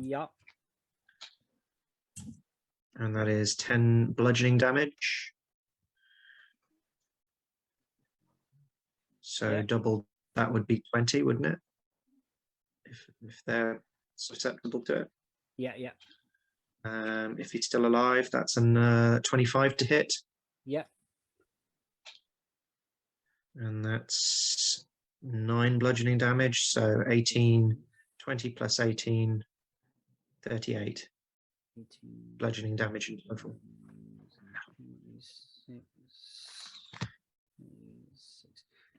Speaker 1: Yup.
Speaker 2: And that is 10 bludgeoning damage. So
Speaker 1: Yeah.
Speaker 2: double that would be 20, wouldn't it? If they're susceptible to it.
Speaker 1: Yeah, yeah.
Speaker 2: If he's still alive, that's an 25 to hit.
Speaker 1: Yeah.
Speaker 2: And that's 9 bludgeoning damage. So 18, 20 plus 18, 38 bludgeoning damage in total.
Speaker 1: 26.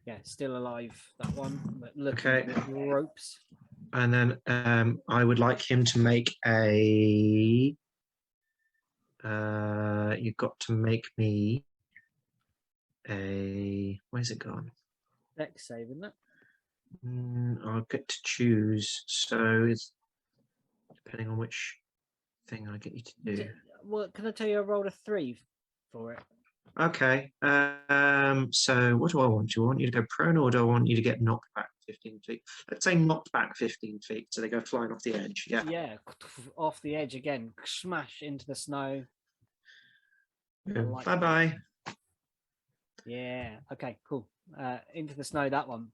Speaker 1: Yeah, still alive, that one. But looking
Speaker 2: Okay.
Speaker 1: a bit ropes.
Speaker 2: And then I would like him to make a. You've got to make me a. Where's it gone?
Speaker 1: Dex save, isn't it?
Speaker 2: I'll get to choose. So it's depending on which thing I get you to do.
Speaker 1: Well, can I tell you I rolled a 3 for it?
Speaker 2: Okay. So what do I want? Do I want you to go prone, or do I want you to get knocked back 15 feet? Let's say knocked back 15 feet, so they go flying off the edge. Yeah.
Speaker 1: Yeah, off the edge again. Smash into the snow. like
Speaker 2: Bye bye.
Speaker 1: Yeah. Okay. Cool. Into the snow. That one.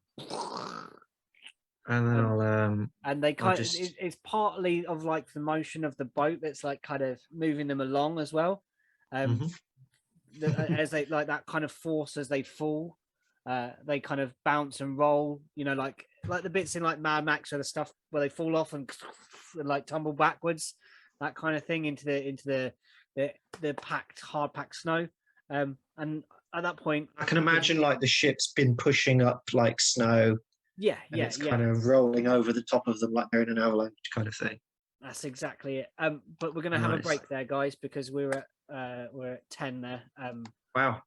Speaker 2: And then I'll
Speaker 1: And they kind of,
Speaker 2: just-
Speaker 1: it's partly of like the motion of the boat that's like kind of moving them along as well. As they like that kind of force as they fall, they kind of bounce and roll. You know, like the bits in like Mad Max or the stuff where they fall off and like tumble backwards, that kind of thing into the packed, hard packed snow. And at that point,
Speaker 2: I can imagine like the ship's been pushing up like snow.
Speaker 1: Yeah,
Speaker 2: And
Speaker 1: yeah,
Speaker 2: it's
Speaker 1: yeah.
Speaker 2: kind of rolling over the top of them like they're in an avalanche kind of thing.
Speaker 1: That's exactly it. But we're gonna have a
Speaker 2: Nice.
Speaker 1: break there, guys, because we're at 10 there.
Speaker 2: Wow.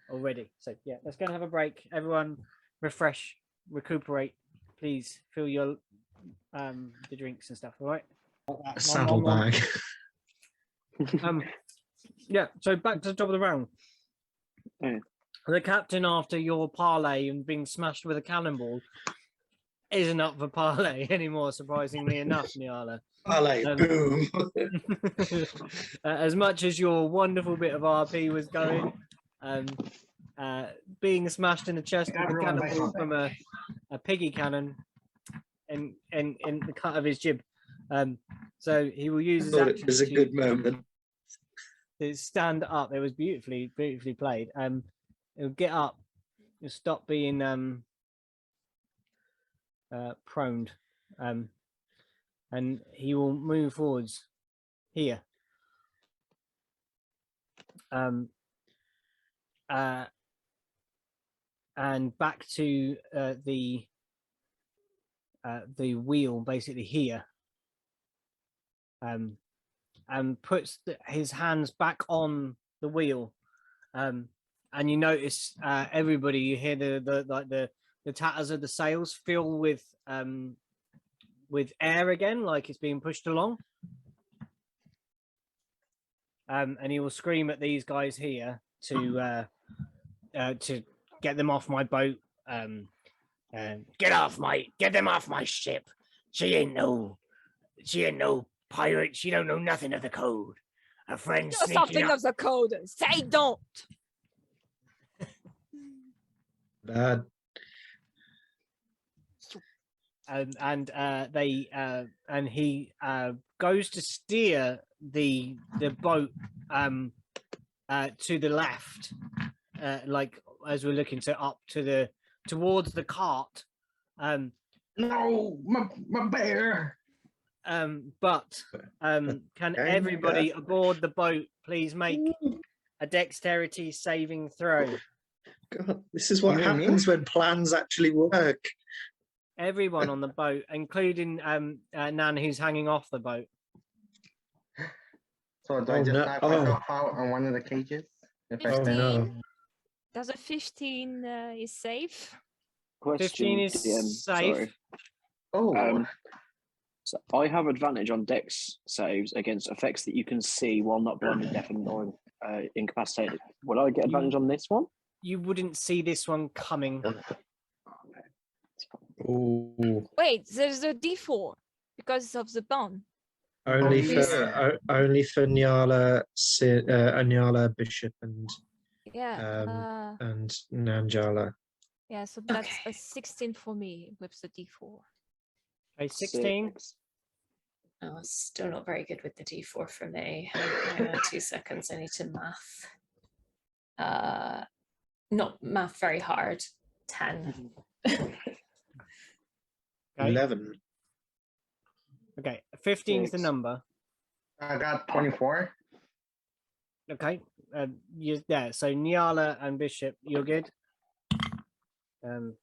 Speaker 1: Already. So yeah, let's go and have a break. Everyone, refresh, recuperate. Please fill your the drinks and stuff. All right.
Speaker 2: A saddlebag.
Speaker 1: Yeah. So back to the top of the round.
Speaker 7: Mm.
Speaker 1: The captain, after your parlay and being smashed with a cannonball, isn't up for parlay anymore. Surprisingly enough, Niala.
Speaker 2: Alley, boom.
Speaker 1: As much as your wonderful bit of RP was going, being smashed in the chest with a cannonball from a piggy cannon in the cut of his jib. So he will use
Speaker 2: I
Speaker 1: his
Speaker 2: thought
Speaker 1: action
Speaker 2: it was a good moment.
Speaker 1: to stand up. It was beautifully played. He'll get up. He'll stop being proned. And he will move forwards here. And back to the wheel, basically here. And puts his hands back on the wheel. And you notice everybody. You hear the tatters of the sails fill with air again, like it's being pushed along. And he will scream at these guys here to get them off my boat. Get them off my ship. She ain't no pirate. She don't know nothing of the code. Her friend
Speaker 4: Do
Speaker 1: sneaking
Speaker 4: something
Speaker 1: up.
Speaker 4: of the code. Say don't.
Speaker 2: Bad.
Speaker 1: And he goes to steer the boat to the left, like as we're looking up to towards the cart.
Speaker 6: No, my bear.
Speaker 1: But can everybody aboard the boat please make a dexterity saving throw?
Speaker 2: God, this is what
Speaker 6: You mean me?
Speaker 2: happens when plans actually work.
Speaker 1: Everyone on the boat, including Nan, who's hanging off the boat.
Speaker 6: So do I
Speaker 2: Oh,
Speaker 6: just
Speaker 2: no.
Speaker 6: knock
Speaker 2: Oh.
Speaker 6: myself out on one of the cages? If I
Speaker 2: Oh,
Speaker 6: stand
Speaker 2: no.
Speaker 6: up?
Speaker 4: Does a 15 is safe?
Speaker 7: Question,
Speaker 1: 15 is
Speaker 7: DM,
Speaker 1: safe.
Speaker 7: sorry.
Speaker 6: Oh,
Speaker 7: So I have advantage on Dex saves against effects that you can see while not blinded, deafened, or incapacitated. Will I get advantage on this one?
Speaker 1: You wouldn't see this one coming.
Speaker 2: Ooh,
Speaker 4: Wait, there's a D4 because of the bone.
Speaker 2: only
Speaker 6: yeah.
Speaker 2: for Nyala, Anyala, Bishop, and Nanjala.
Speaker 4: Yeah, so that's
Speaker 3: Okay.
Speaker 4: a 16 for me with the D4.
Speaker 1: Okay, 16.
Speaker 3: Oh, still not very good with the D4 for me. Hang on 2 seconds. I need to math. Not math very hard. 10.
Speaker 1: Okay.
Speaker 2: 11.
Speaker 1: Okay, 15 is the
Speaker 7: 6.
Speaker 1: number.
Speaker 6: I got 24.
Speaker 1: Okay, so Nyala and Bishop, you're good.
Speaker 2: And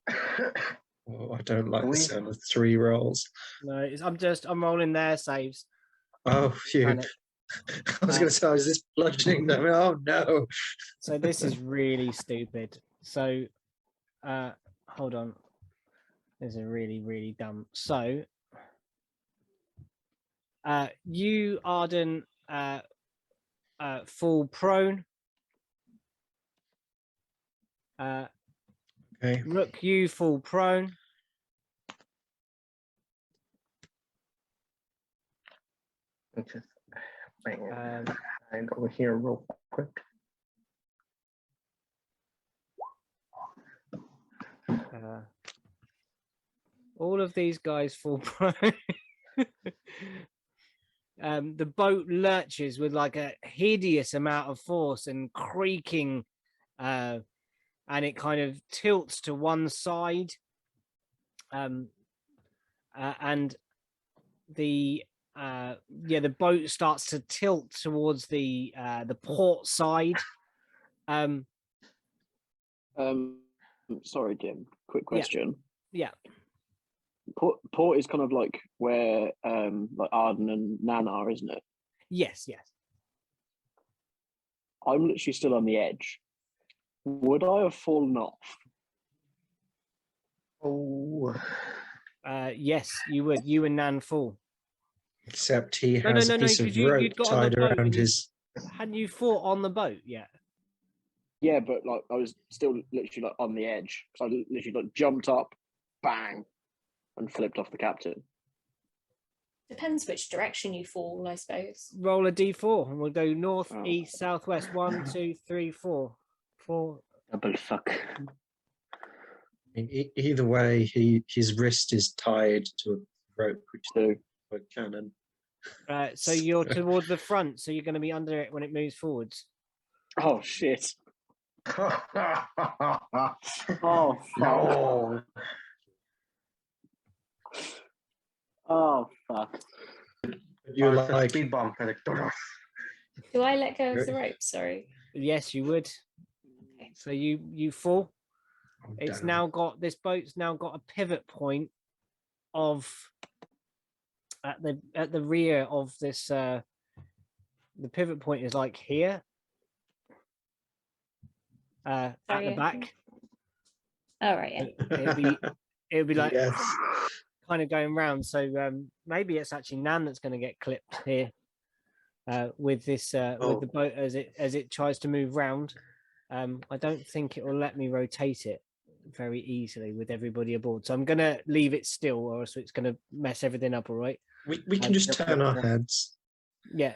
Speaker 2: oh, I don't like the sound of 3 rolls.
Speaker 1: No, I'm rolling their saves.
Speaker 2: Oh, phew.
Speaker 1: Panic.
Speaker 2: I was going to say, is this bludgeoning them? Oh, no.
Speaker 1: So this is really stupid. So, hold on. This is really, really dumb. So, you, Arden, fall prone.
Speaker 2: Okay.
Speaker 1: Rook, you fall prone.
Speaker 6: Just bring it right over here real quick.
Speaker 1: All of these guys fall prone. The boat lurches with like a hideous amount of force and creaking, and it kind of tilts to one side. And the boat starts to tilt towards the port side.
Speaker 7: Sorry, Jim. Quick question.
Speaker 1: Yeah.
Speaker 7: Port is kind of like where like Arden and Nan are, isn't it?
Speaker 1: Yes.
Speaker 7: I'm literally still on the edge. Would I have fallen off?
Speaker 6: Oh.
Speaker 1: Yes, you would. You and Nan fall.
Speaker 2: Except he
Speaker 1: No,
Speaker 2: has a piece of rope
Speaker 1: you'd got on the
Speaker 2: tied
Speaker 1: boat
Speaker 2: around
Speaker 1: and
Speaker 2: his...
Speaker 1: Hadn't you fought on the boat yet?
Speaker 7: Yeah, but like I was still literally like on the edge. So I literally like jumped up, bang, and flipped off the captain.
Speaker 3: Depends which direction you fall, I suppose.
Speaker 1: Roll a d4 and we'll go north,
Speaker 7: Oh.
Speaker 1: east, southwest. 1, 2, 3, 4. 4.
Speaker 7: Double fuck.
Speaker 2: Either way, his wrist is tied to a rope, which is a cannon.
Speaker 1: So you're towards the front, so you're going to be under it when it moves forwards.
Speaker 7: Oh shit.
Speaker 6: Oh,
Speaker 7: Oh fuck.
Speaker 6: no.
Speaker 7: Oh fuck.
Speaker 2: You're
Speaker 6: It's a
Speaker 2: like,
Speaker 6: speed bump. And
Speaker 3: Do I let go of the rope? Sorry.
Speaker 1: Yes, you would.
Speaker 3: Okay.
Speaker 1: So you fall.
Speaker 2: oh,
Speaker 1: It's
Speaker 2: damn.
Speaker 1: now got, this boat's now got a pivot point of at the rear of this. The pivot point is like here. At the back.
Speaker 3: All right. Yeah.
Speaker 1: It'll be like
Speaker 2: Yes.
Speaker 1: kind of going round. So maybe it's actually Nan that's going to get clipped here with this with the boat as it tries to move round. I don't think it will let me rotate it very easily with everybody aboard. So I'm going to leave it still, or else it's going to mess everything up. All right.
Speaker 2: We can just turn our heads.
Speaker 1: Yeah,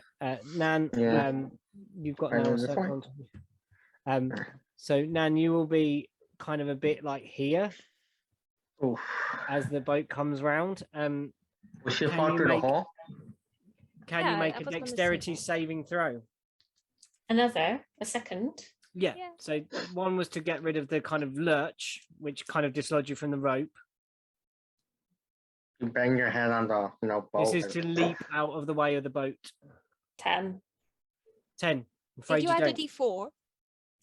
Speaker 1: Nan.
Speaker 6: Yeah.
Speaker 1: You've got
Speaker 6: Right
Speaker 1: now.
Speaker 6: on this way.
Speaker 1: So Nan, you will be kind of a bit like here
Speaker 6: Oof.
Speaker 1: as the boat comes round.
Speaker 6: We should
Speaker 1: Can
Speaker 6: fall
Speaker 1: you
Speaker 6: through the
Speaker 1: make-
Speaker 6: hole.
Speaker 1: Can
Speaker 4: Yeah,
Speaker 1: you make
Speaker 4: I
Speaker 1: a
Speaker 4: was gonna say
Speaker 1: dexterity
Speaker 4: that.
Speaker 1: saving throw?
Speaker 3: A second.
Speaker 1: Yeah.
Speaker 4: Yeah.
Speaker 1: So one was to get rid of the kind of lurch, which kind of dislodged you from the rope.
Speaker 6: You bang your head on the boat.
Speaker 1: This is to leap out of the way of the boat.
Speaker 3: 10.
Speaker 1: 10.
Speaker 4: Did
Speaker 1: Afraid
Speaker 4: you
Speaker 1: you
Speaker 4: add a
Speaker 1: don't.
Speaker 4: D4?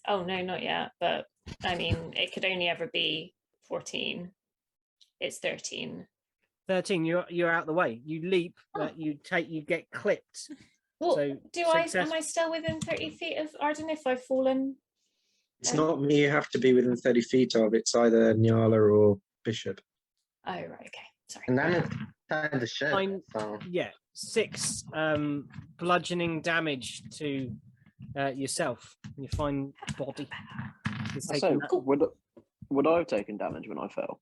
Speaker 3: Oh no, not yet. But I mean, it could only ever be 14. It's 13.
Speaker 1: 13. You're out the way. You leap.
Speaker 3: Oh.
Speaker 1: You get clipped.
Speaker 3: Well,
Speaker 1: So
Speaker 3: am I still within 30 feet of Arden if I've fallen?
Speaker 2: It's not me you have to be within 30 feet of. It's either Nyala or bishop.
Speaker 3: Oh, right, okay. Sorry.
Speaker 6: And I'm inside the ship.
Speaker 1: I'm-
Speaker 6: So
Speaker 1: Yeah, 6 bludgeoning damage to yourself. Your fine body is
Speaker 7: So
Speaker 1: taking that.
Speaker 7: would I have taken damage when I fell?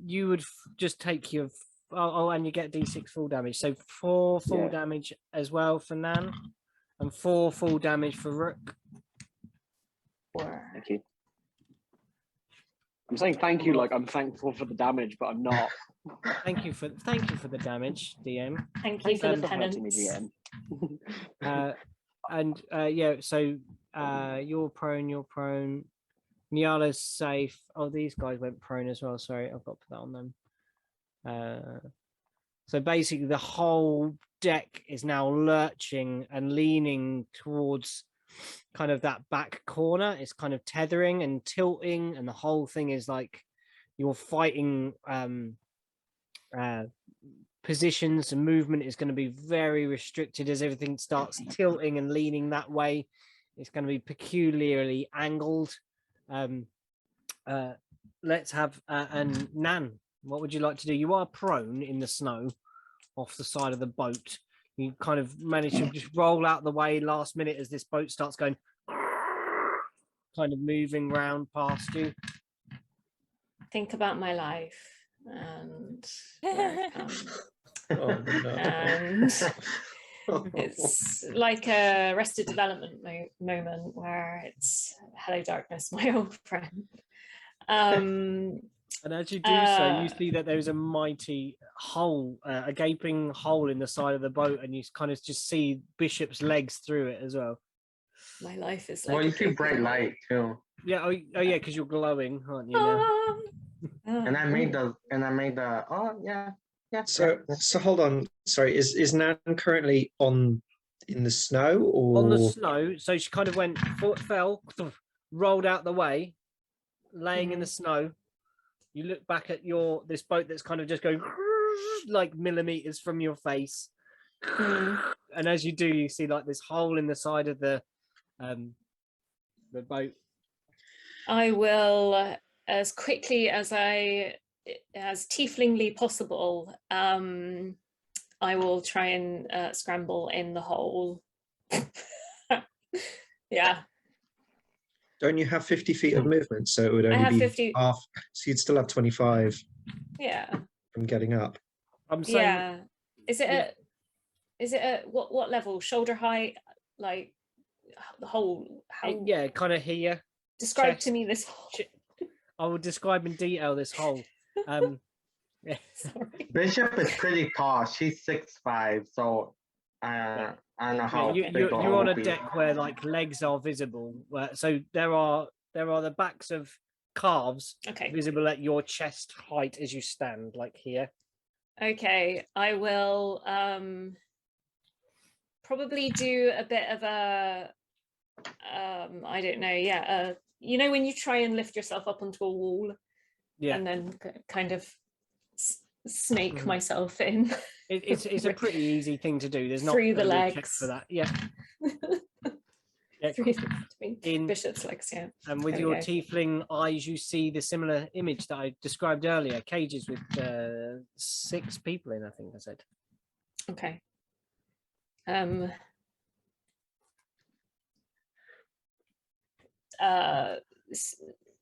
Speaker 1: You would just take your and you get d6 full damage. So 4 full
Speaker 7: Yeah.
Speaker 1: damage as well for Nan, and 4 full damage for Rook.
Speaker 7: Thank you. I'm saying thank you like I'm thankful for the damage, but I'm not.
Speaker 1: Thank you for the damage, DM.
Speaker 3: Thank you for
Speaker 7: Thank
Speaker 3: the
Speaker 7: you for hurting me,
Speaker 3: penance.
Speaker 7: DM.
Speaker 1: And yeah, so you're prone. Nyala's safe. Oh, these guys went prone as well. Sorry, I've got to put that on them. So basically, the whole deck is now lurching and leaning towards kind of that back corner. It's kind of tethering and tilting, and the whole thing is like you're fighting positions, and movement is going to be very restricted as everything starts tilting and leaning that way. It's going to be peculiarly angled. Let's have and Nan, what would you like to do? You are prone in the snow off the side of the boat. You kind of manage to just roll out the way last minute as this boat starts going, kind of moving round past you.
Speaker 3: Think about my life and where I come.
Speaker 2: Oh, no.
Speaker 3: And it's like a Arrested Development moment where it's hello darkness, my old friend.
Speaker 1: And as you do so, you see that there's a mighty hole, a gaping hole in the side of the boat, and you kind of just see Bishop's legs through it as well.
Speaker 3: My life is like
Speaker 6: well,
Speaker 3: a
Speaker 6: you see
Speaker 3: gaping
Speaker 6: bright
Speaker 3: hole.
Speaker 6: light too.
Speaker 1: Yeah, oh yeah, because you're glowing, aren't you? Now?
Speaker 6: And I made the oh yeah.
Speaker 2: So hold on. Sorry, is Nan currently in the snow or
Speaker 1: On the snow? So she kind of fell, rolled out the way, laying in the snow. You look back at this boat that's kind of just going like millimeters from your face, and as you do, you see like this hole in the side of the boat.
Speaker 3: I will, as quickly as tieflingly possible, I will try and scramble in the hole. Yeah.
Speaker 2: don't you have 50 feet of movement? So it would
Speaker 3: I
Speaker 2: only
Speaker 3: have
Speaker 2: be
Speaker 3: 50.
Speaker 2: half. So you'd still have 25
Speaker 3: Yeah.
Speaker 2: from getting up.
Speaker 1: I'm saying,
Speaker 3: Yeah. Is it at what level? Shoulder height? Like the whole? How?
Speaker 1: yeah, kind of here.
Speaker 3: Describe
Speaker 1: chest.
Speaker 3: to me this hole.
Speaker 1: I will describe in detail this hole. Yeah.
Speaker 3: Sorry.
Speaker 6: Bishop is pretty tall. She's 6'5", so I don't know how
Speaker 1: Yeah,
Speaker 6: big
Speaker 1: you're on a
Speaker 6: be.
Speaker 1: deck where like legs are visible. So there are the backs of calves
Speaker 3: Okay.
Speaker 1: visible at your chest height as you stand, like here.
Speaker 3: Okay. I will probably do a bit of a I don't know. Yeah. You know when you try and lift yourself up onto a wall,
Speaker 1: Yeah,
Speaker 3: and then kind of snake
Speaker 1: Mhm.
Speaker 3: myself in.
Speaker 1: it's a pretty easy thing to do. There's not
Speaker 3: Through the
Speaker 1: gonna be a check
Speaker 3: legs.
Speaker 1: for that. Yeah. Yeah.
Speaker 3: Between Bishop's legs, yeah.
Speaker 1: And with
Speaker 3: There we
Speaker 1: your
Speaker 3: go.
Speaker 1: tiefling eyes, you see the similar image that I described earlier. Cages with 6 people in, I think I said.
Speaker 3: Okay.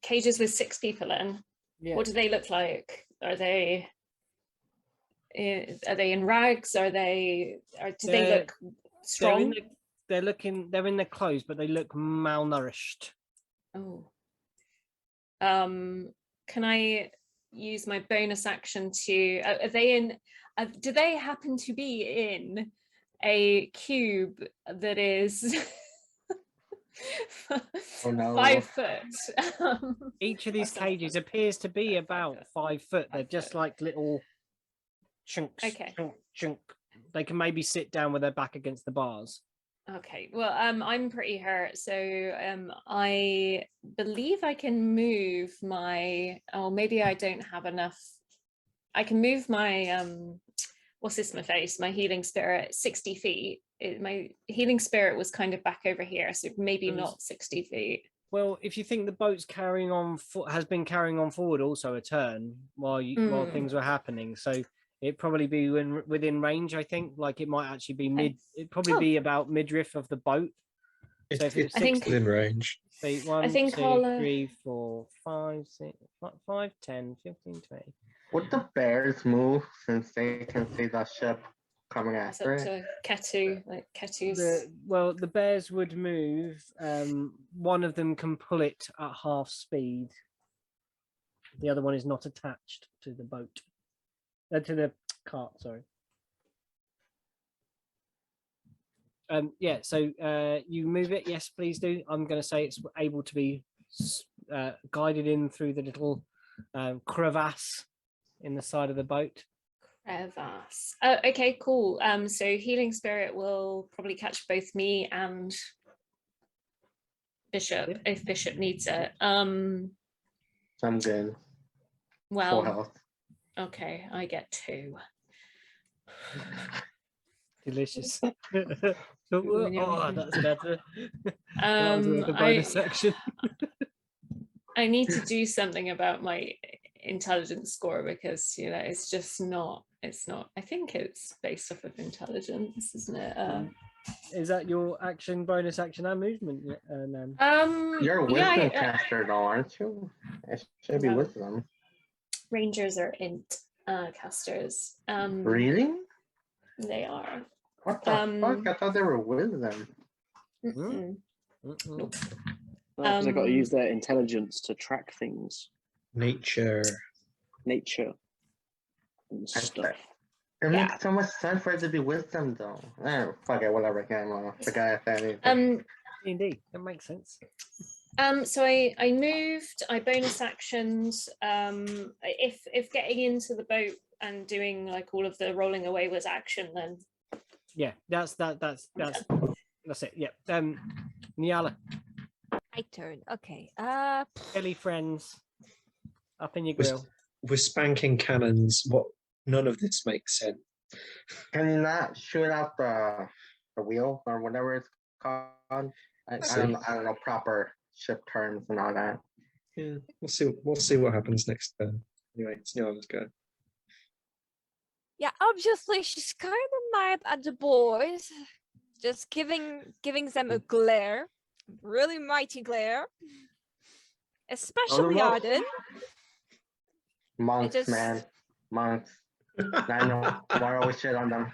Speaker 3: Cages with 6 people in.
Speaker 1: Yeah.
Speaker 3: What do they look like? Are they in rags? Do they look strong?
Speaker 1: They're in their clothes, but they look malnourished.
Speaker 3: Oh. Can I use my bonus action to are they in do they happen to be in a cube that is
Speaker 6: Oh, no.
Speaker 3: 5 foot?
Speaker 1: Each of these
Speaker 3: That's not
Speaker 1: cages
Speaker 3: fun.
Speaker 1: appears to be
Speaker 3: 5
Speaker 1: about
Speaker 3: foot.
Speaker 1: 5 foot. They're
Speaker 3: 5
Speaker 1: just
Speaker 3: foot.
Speaker 1: like little chunks.
Speaker 3: Okay.
Speaker 1: Chunk. They can maybe sit down with their back against the bars.
Speaker 3: Okay, well, I'm pretty hurt, so I believe I can move my, oh, maybe I don't have enough. I can move my, what's this, my face, my healing spirit 60 feet. My healing spirit was kind of back over here, so maybe not 60 feet.
Speaker 1: Well, if you think the boat's carrying on, has been carrying on forward also a turn while while things were happening, so it'd probably be within range. I think, like it might actually be mid. It'd probably be about midriff of the boat. So if it's
Speaker 3: I think-
Speaker 2: in range.
Speaker 1: feet, 1,
Speaker 3: think
Speaker 1: 2,
Speaker 3: I'll,
Speaker 1: 3, 4, 5, 6, 5, 10, 15, 20.
Speaker 6: Would the bears move since they can see the ship coming
Speaker 3: It's
Speaker 6: after
Speaker 3: up
Speaker 6: it?
Speaker 3: to Ketu, like Ketu's.
Speaker 1: The bears would move. One of them can pull it at half speed. The other one is not attached to the boat, to the cart. Sorry. Yeah. So you move it. Yes, please do. I'm going to say it's able to be guided in through the little crevasse in the side of the boat.
Speaker 3: Crevasse. Oh, okay, cool. So healing spirit will probably catch both me and Bishop if Bishop needs it.
Speaker 6: I'm good. Full
Speaker 3: Well,
Speaker 6: health.
Speaker 3: okay, I get 2.
Speaker 1: Delicious. Oh, that's better. That was like a
Speaker 3: I
Speaker 1: bonus section.
Speaker 3: I need to do something about my intelligence score because it's just not. It's not. I think it's based off of intelligence, isn't it?
Speaker 1: Is that your action, bonus action, and movement?
Speaker 6: You're a
Speaker 3: yeah,
Speaker 6: wisdom caster, though, aren't you? It should be
Speaker 3: No.
Speaker 6: wisdom.
Speaker 3: Rangers are int casters.
Speaker 6: Really?
Speaker 3: They are.
Speaker 6: What the fuck? I thought they were wisdom.
Speaker 3: Mm-mm.
Speaker 1: Nope.
Speaker 7: Because they've got to
Speaker 3: Um,
Speaker 7: use their intelligence to track things,
Speaker 2: Nature.
Speaker 7: nature, and
Speaker 6: I
Speaker 7: stuff.
Speaker 6: It
Speaker 3: Yeah.
Speaker 6: makes so much sense for it to be wisdom, though. Fuck it, whatever. The guy I said anything.
Speaker 1: Indeed, that makes sense.
Speaker 3: So I moved. I bonus actions. If getting into the boat and doing like all of the rolling away was action, then
Speaker 1: Yeah, that's it. Yeah. Niala,
Speaker 4: My turn. Okay.
Speaker 1: Kelly friends, up in your
Speaker 2: Was-
Speaker 1: grill.
Speaker 2: We're spanking cannons. What? None of this makes sense.
Speaker 6: Can you not shoot out the wheel or whatever it's called? I don't know proper ship terms and all that.
Speaker 2: Yeah, we'll see. We'll see what happens next turn. Anyway, it's Niala's go.
Speaker 4: Yeah, obviously she's kind of mad at the boys, just giving them a glare, really mighty glare, especially
Speaker 6: monks.
Speaker 4: Arden.
Speaker 6: Monks,
Speaker 4: just-
Speaker 6: man. Monks. I know. Why always shit on them?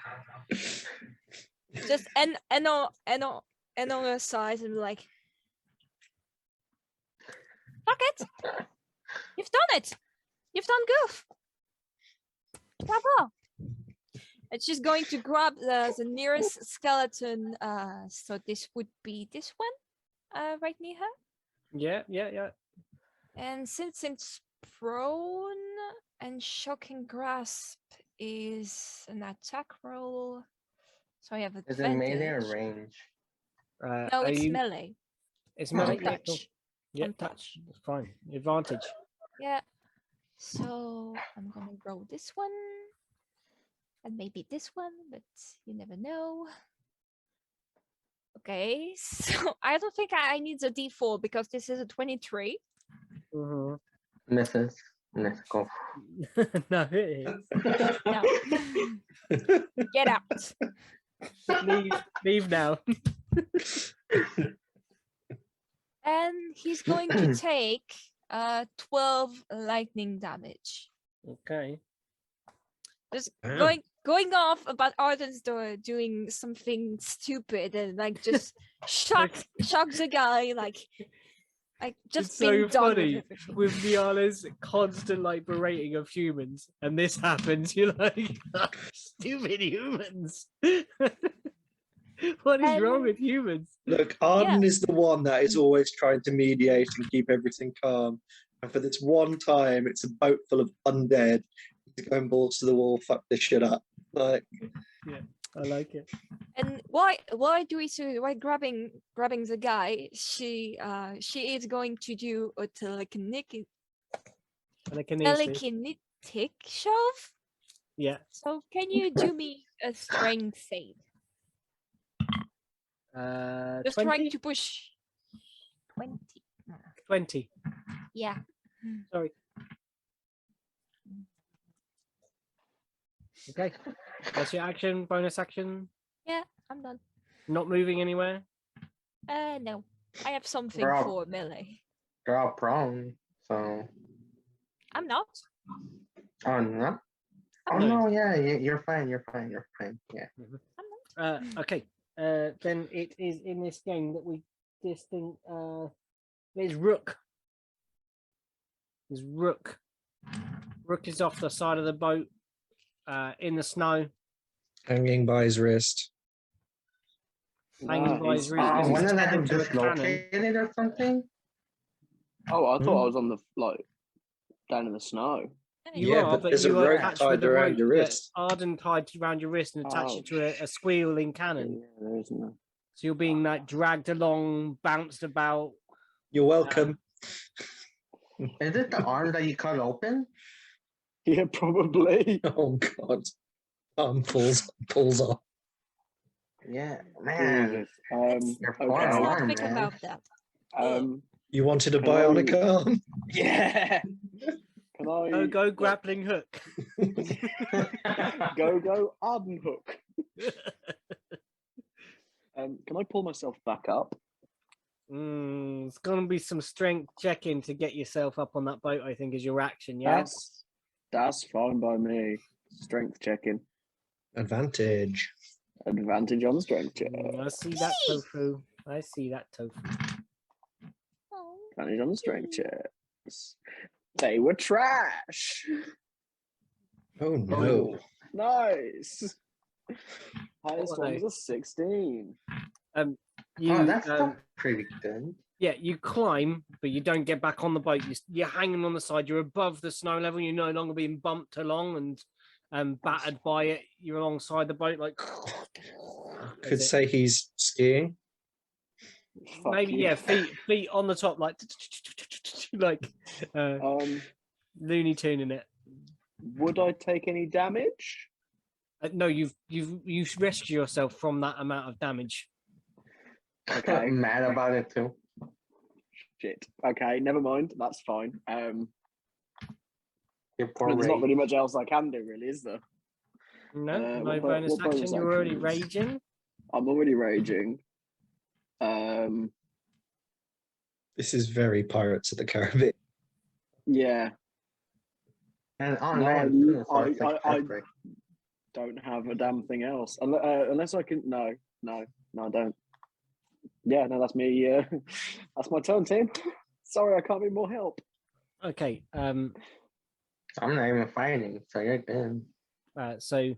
Speaker 4: Just and on her side and be like, fuck it, you've done it, you've done goof, bravo. And she's going to grab the nearest skeleton. So this would be this one, right near her.
Speaker 1: Yeah.
Speaker 4: And since it's prone and shocking grasp is an attack roll, so I have
Speaker 6: Is
Speaker 4: advantage.
Speaker 6: it melee or range?
Speaker 4: No,
Speaker 1: Are
Speaker 4: it's
Speaker 1: you-
Speaker 4: melee.
Speaker 1: It's
Speaker 6: Oh,
Speaker 1: melee.
Speaker 6: okay.
Speaker 1: Yeah, cool.
Speaker 4: Touch.
Speaker 1: Yeah,
Speaker 4: On
Speaker 1: touch. That's fine. Advantage.
Speaker 4: Yeah. So I'm gonna roll this one. And maybe this one, but you never know. Okay, so I don't think I need a D4 because this is a 23.
Speaker 1: Mhm.
Speaker 6: Misses. Let's go.
Speaker 1: No, it is.
Speaker 4: No. Get out.
Speaker 1: Leave now.
Speaker 4: And he's going to take 12 lightning damage.
Speaker 1: Okay.
Speaker 4: Just
Speaker 2: Wow.
Speaker 4: going off about Arden's door doing something stupid and like just shock the guy like just
Speaker 1: It's
Speaker 4: being
Speaker 1: so
Speaker 4: done
Speaker 1: funny
Speaker 4: with everything.
Speaker 1: with Niala's constant like berating of humans, and this happens. You're like, stupid humans. What is wrong
Speaker 4: And-
Speaker 1: with humans?
Speaker 2: Look, Arden is the one that is always trying to mediate and keep everything calm. And for this one time, it's a boat full of undead. He's going balls to the wall. Fuck this shit up. Like,
Speaker 1: I like it.
Speaker 4: And why grabbing the guy, she is going to do a telekinetic shove.
Speaker 1: Yeah.
Speaker 4: So can you do me a strength save? Just
Speaker 1: 20?
Speaker 4: trying to push 20.
Speaker 1: 20.
Speaker 4: Yeah.
Speaker 1: Sorry. Okay. That's your action. Bonus action.
Speaker 4: Yeah, I'm done.
Speaker 1: Not moving anywhere.
Speaker 4: No. I have something
Speaker 6: Bro.
Speaker 4: for melee.
Speaker 6: They're all prone, so.
Speaker 4: I'm not.
Speaker 6: Oh, no? Oh,
Speaker 1: No.
Speaker 6: no, yeah, you're fine, you're fine, you're fine. Yeah.
Speaker 4: I'm not.
Speaker 1: Okay. Then it is in this game that we distinct. There's Rook. There's Rook. Rook is off the side of the boat, in the snow,
Speaker 2: Hanging by his wrist.
Speaker 1: hanging by his wrist
Speaker 6: Oh,
Speaker 1: because he's
Speaker 6: wouldn't I
Speaker 1: tethered
Speaker 6: have
Speaker 1: to a cannon.
Speaker 6: dislocated or something?
Speaker 7: Oh, I thought I
Speaker 2: Hmm.
Speaker 7: was on the down in the snow.
Speaker 1: You
Speaker 2: Yeah,
Speaker 1: are,
Speaker 2: but
Speaker 1: but
Speaker 2: there's a
Speaker 1: you are
Speaker 2: rope
Speaker 1: attached
Speaker 2: tied
Speaker 1: with a
Speaker 2: around
Speaker 1: rope
Speaker 2: your
Speaker 1: that
Speaker 2: wrist.
Speaker 1: Arden tied around your wrist and attached
Speaker 7: Oh,
Speaker 1: it to a squealing cannon.
Speaker 7: Yeah, there isn't there?
Speaker 1: So you're being like dragged along, bounced about.
Speaker 2: You're welcome.
Speaker 6: Is it the arm that you cut open?
Speaker 7: Yeah, probably.
Speaker 2: Oh God. Arm pulls off.
Speaker 6: Yeah, man.
Speaker 7: Jesus.
Speaker 6: Your
Speaker 7: Okay.
Speaker 6: poor
Speaker 4: Let's not
Speaker 6: arm,
Speaker 4: think
Speaker 6: man.
Speaker 4: about that.
Speaker 2: You wanted a
Speaker 7: Can I-
Speaker 2: bionic arm?
Speaker 7: Yeah. Can I
Speaker 1: Go grappling hook.
Speaker 7: go Arden hook? Can I pull myself back up?
Speaker 1: It's gonna be some strength checking to get yourself up on that boat, I think, is your action, yeah?
Speaker 7: That's fine by me. Strength checking.
Speaker 2: Advantage.
Speaker 7: Advantage on strength check.
Speaker 1: I see that, Tofu. I see that, Tofu.
Speaker 4: Oh.
Speaker 7: Advantage on the strength checks. They were trash.
Speaker 2: Oh no.
Speaker 7: Nice. Highest
Speaker 1: were
Speaker 7: one
Speaker 1: they?
Speaker 7: was a 16.
Speaker 1: You,
Speaker 6: Oh, that's still pretty good.
Speaker 1: yeah, you climb, but you don't get back on the boat. You're hanging on the side. You're above the snow level. You're no longer being bumped along and battered by it. You're alongside the boat, like.
Speaker 2: Could say he's skiing.
Speaker 7: Fuck
Speaker 1: Maybe
Speaker 7: you.
Speaker 1: yeah, feet on the top, like like Looney Tune in it.
Speaker 7: Would I take any damage?
Speaker 1: No, you've rescued yourself from that amount of damage.
Speaker 7: Okay.
Speaker 6: I'm mad about it too.
Speaker 7: Shit. Okay, never mind. That's fine.
Speaker 6: Your poor
Speaker 7: There's not
Speaker 6: Ray.
Speaker 7: really much else I can do, really, is there?
Speaker 1: No, no
Speaker 7: what
Speaker 1: bonus
Speaker 7: what bonus
Speaker 1: action. You're already
Speaker 7: actions?
Speaker 1: raging.
Speaker 7: I'm already raging.
Speaker 2: This is very Pirates of the Caribbean.
Speaker 7: Yeah.
Speaker 6: And on
Speaker 7: No,
Speaker 6: land, too, so it's like
Speaker 7: I
Speaker 6: perfect.
Speaker 7: don't have a damn thing else. Unless I can. No, I don't. Yeah, no, that's me. That's my turn, Tim. Sorry, I can't be more help.
Speaker 1: Okay.
Speaker 6: I'm not even fighting, so you're good.
Speaker 1: So,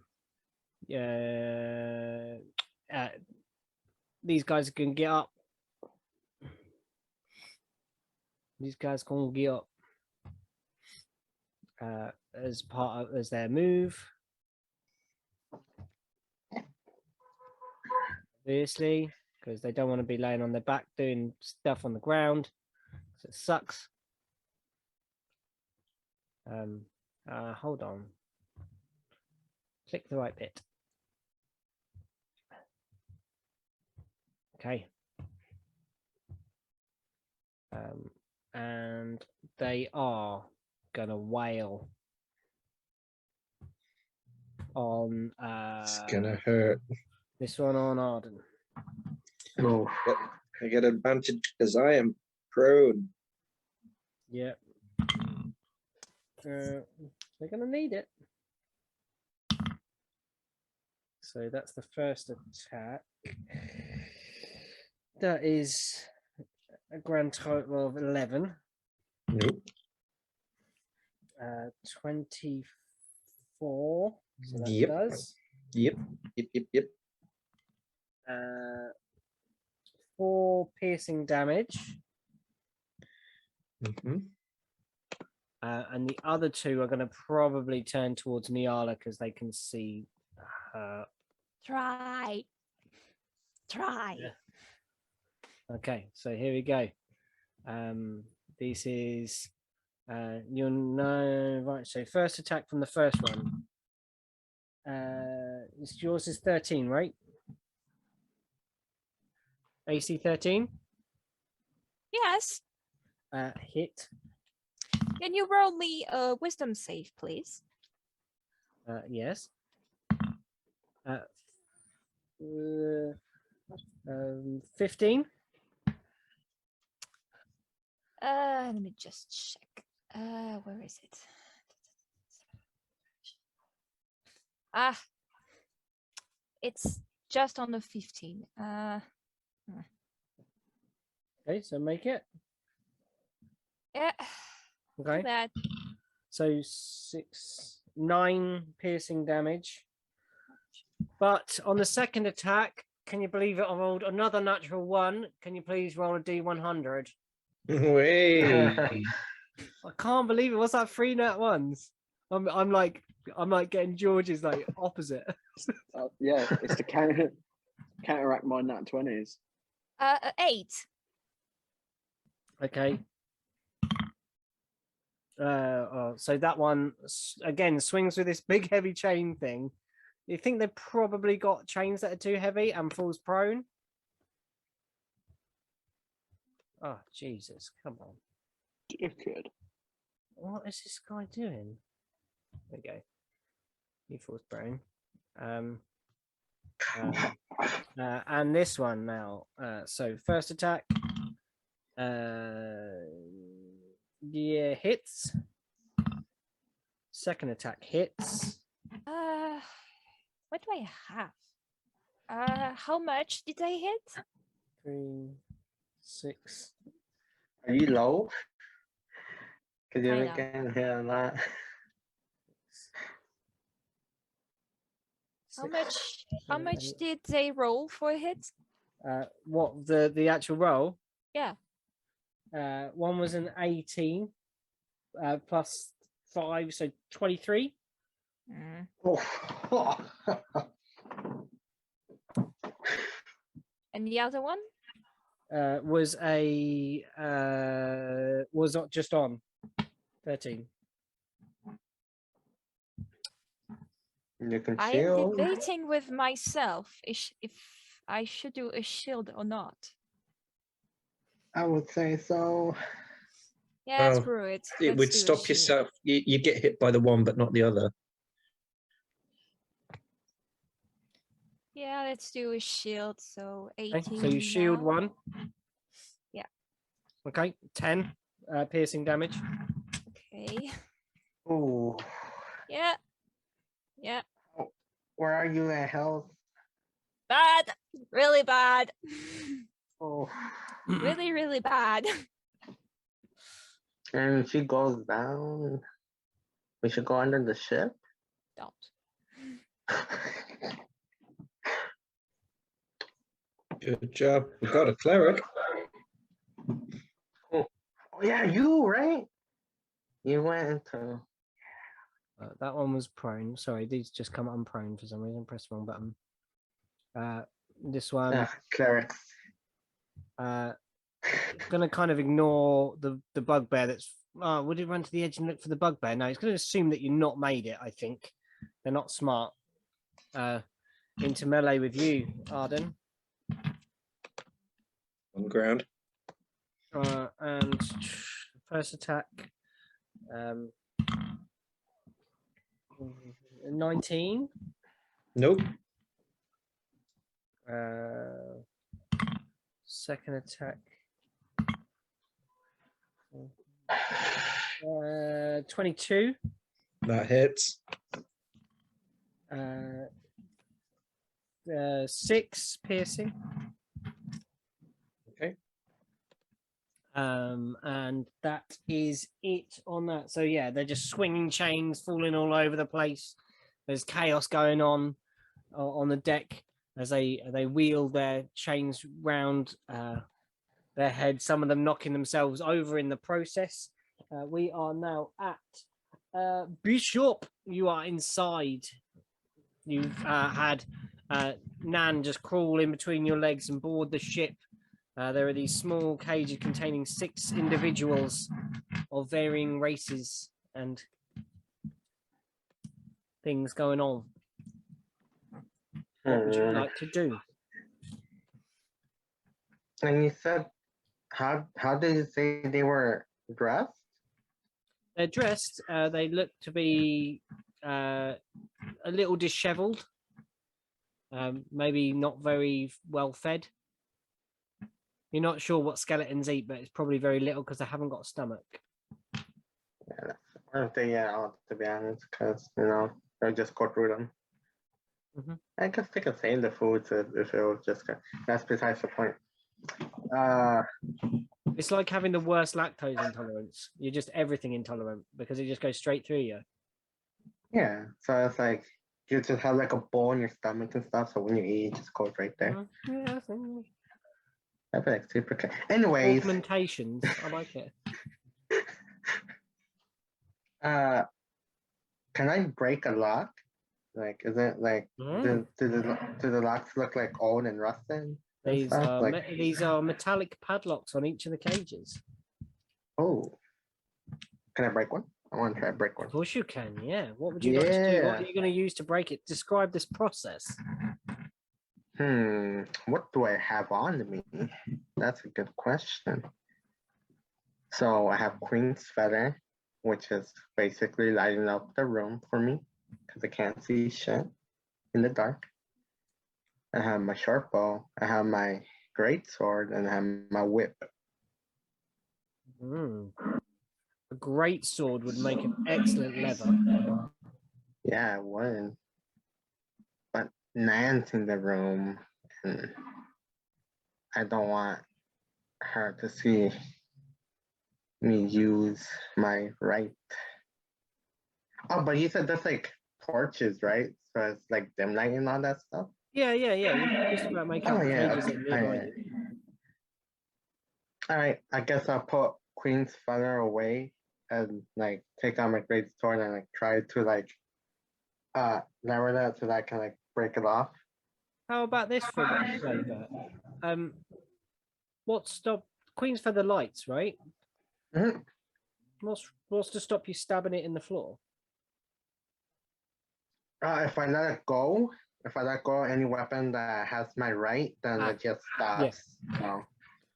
Speaker 1: these guys can get up. These guys can get up as their move. Obviously, because they don't want to be laying on their back doing stuff on the ground. So it sucks. Hold on. Click the right bit. Okay. And they are gonna wail on
Speaker 2: It's gonna hurt.
Speaker 1: this one on Arden.
Speaker 6: Oh,
Speaker 2: But I get advantage because I am prone.
Speaker 1: Yep. They're gonna need it. So that's the first attack. That is a grand total of 11.
Speaker 2: Nope.
Speaker 1: 24. So that
Speaker 2: Yep.
Speaker 1: does.
Speaker 2: Yep.
Speaker 1: 4 piercing damage.
Speaker 2: Mm-hmm.
Speaker 1: And the other 2 are going to probably turn towards Niala because they can see her.
Speaker 4: Try.
Speaker 1: Yeah. Okay, so here we go. This is you'll know, right? So first attack from the first one. Yours is 13, right? AC 13.
Speaker 4: Yes.
Speaker 1: hit.
Speaker 4: Can you roll me a wisdom save, please?
Speaker 1: Yes. 15.
Speaker 4: Let me just check. Where is it? Ah, it's just on the 15.
Speaker 1: Okay, so make it.
Speaker 4: Yeah.
Speaker 1: Okay.
Speaker 4: That
Speaker 1: So 9 piercing damage. But on the second attack, can you believe it? I rolled another natural 1. Can you please roll a D100?
Speaker 2: Way.
Speaker 1: I can't believe it. What's that? 3 nat 1s. I'm like getting George's like opposite.
Speaker 7: Yeah, it's to counteract my nat 20s.
Speaker 4: 8.
Speaker 1: Okay. So that one again swings with this big heavy chain thing. You think they've probably got chains that are too heavy and falls prone? Oh Jesus! Come on.
Speaker 7: Dickhead.
Speaker 1: What is this guy doing? There we go. He falls prone. And this one now. So first attack. Yeah, hits. Second attack hits.
Speaker 4: What do I have? How much did I hit?
Speaker 1: 3, 6.
Speaker 6: Are you low? Because you're
Speaker 4: Kinda.
Speaker 6: making hit a lot.
Speaker 4: How much did they roll for a hit?
Speaker 1: What the actual roll?
Speaker 4: Yeah.
Speaker 1: One was an 18 plus 5, so 23.
Speaker 4: And the other one?
Speaker 1: Was not just on 13.
Speaker 6: You can
Speaker 4: I am
Speaker 6: shield.
Speaker 4: debating with myself if I should do a shield or not.
Speaker 6: I would say so.
Speaker 4: Yeah,
Speaker 2: Well,
Speaker 4: screw it.
Speaker 2: It
Speaker 4: Let's
Speaker 2: would
Speaker 4: do a
Speaker 2: stop
Speaker 4: shield.
Speaker 2: yourself. You get hit by the one, but not the other.
Speaker 4: Yeah, let's do a shield. So 18.
Speaker 1: Okay, so you shield
Speaker 4: now.
Speaker 1: 1.
Speaker 4: Yeah.
Speaker 1: Okay, 10 piercing damage.
Speaker 4: Okay.
Speaker 6: Oh,
Speaker 4: Yeah. Yeah.
Speaker 6: where are you at health?
Speaker 4: Bad. Really bad.
Speaker 6: Oh,
Speaker 4: Really, really bad.
Speaker 6: and if she goes down, we should go under the ship.
Speaker 4: Don't.
Speaker 2: Good job. We got a cleric.
Speaker 6: Oh yeah, you right? You went into.
Speaker 1: That one was prone. Sorry, these just come unprone for some reason. Press the wrong button. This one.
Speaker 6: Cleric.
Speaker 1: Gonna kind of ignore the bugbear that's would it run to the edge and look for the bugbear? No, it's gonna assume that you're not made it. I think they're not smart. Into melee with you, Arden.
Speaker 2: On the ground.
Speaker 1: And first attack 19.
Speaker 2: Nope.
Speaker 1: Second attack 22.
Speaker 2: That hits.
Speaker 1: 6 piercing.
Speaker 2: Okay.
Speaker 1: And that is it on that. So yeah, they're just swinging chains, falling all over the place. There's chaos going on the deck as they wheel their chains round their head. Some of them knocking themselves over in the process. We are now at Bishop. You are inside. You've had Nan just crawl in between your legs and board the ship. There are these small cages containing 6 individuals of varying races and things going on. What would you like to do?
Speaker 6: And you said how did you say they were dressed?
Speaker 1: They're dressed. They look to be a little disheveled. Maybe not very well fed. You're not sure what skeletons eat, but it's probably very little because they haven't got a stomach.
Speaker 6: Yeah, I don't think to be honest, because they'll just go through them.
Speaker 1: Mhm.
Speaker 6: I guess they could save the food if it was just. That's besides the point.
Speaker 1: It's like having the worst lactose intolerance. You're just everything intolerant because it just goes straight through you.
Speaker 6: Yeah, so it's like you just have like a bowl in your stomach and stuff. So when you eat, it just goes right there.
Speaker 1: Yeah, I think
Speaker 6: That's like super. Anyways,
Speaker 1: augmentations. I like it.
Speaker 6: can I break a lock? Like, is it like do the locks look like old and rusted? And
Speaker 1: These
Speaker 6: stuff?
Speaker 1: are
Speaker 6: Like,
Speaker 1: these are metallic padlocks on each of the cages.
Speaker 6: oh, can I break one? I want to try to break one.
Speaker 1: Of course you can. Yeah. What would you like to do? What
Speaker 6: Yeah.
Speaker 1: are you going to use to break it? Describe this process.
Speaker 6: What do I have on me? That's a good question. So I have Queen's Feather, which is basically lighting up the room for me because I can't see shit in the dark. I have my short bow, I have my great sword, and I have my whip.
Speaker 1: A great sword would make an excellent leather.
Speaker 6: Yeah, I would. But Nan's in the room, and I don't want her to see me use my right. Oh, but you said that's like torches, right? So it's like dim light and all that stuff.
Speaker 1: Yeah. You just about make out
Speaker 6: Oh
Speaker 1: the
Speaker 6: yeah.
Speaker 1: cages that are nearby you.
Speaker 6: All right. I guess I'll put Queen's Feather away and like take out my great sword and like try to like lower that so that I can like break it off.
Speaker 1: How about this for a bit of flavour? What stop Queen's Feather lights, right?
Speaker 6: Mhm.
Speaker 1: What's to stop you stabbing it in the floor?
Speaker 6: If I let go any weapon that has my right, then it just stops. So,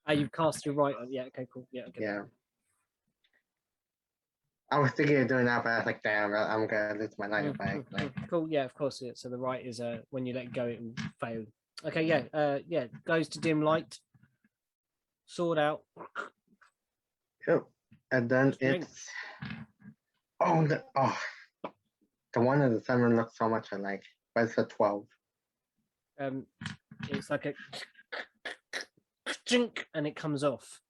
Speaker 1: You've cast your right on. Yeah, okay, cool. Yeah, okay.
Speaker 6: yeah. I was thinking of doing that, but I was like, damn, I'm gonna lose my life.
Speaker 1: Cool, yeah, of course. Yeah. So the right is when you let go, it will fail. Okay, yeah, goes to dim light. Sword out.
Speaker 6: Yep. And then
Speaker 1: Strength.
Speaker 6: the one of the 7 looks so much alike, but it's a 12.
Speaker 1: It's like a chink, and it comes off.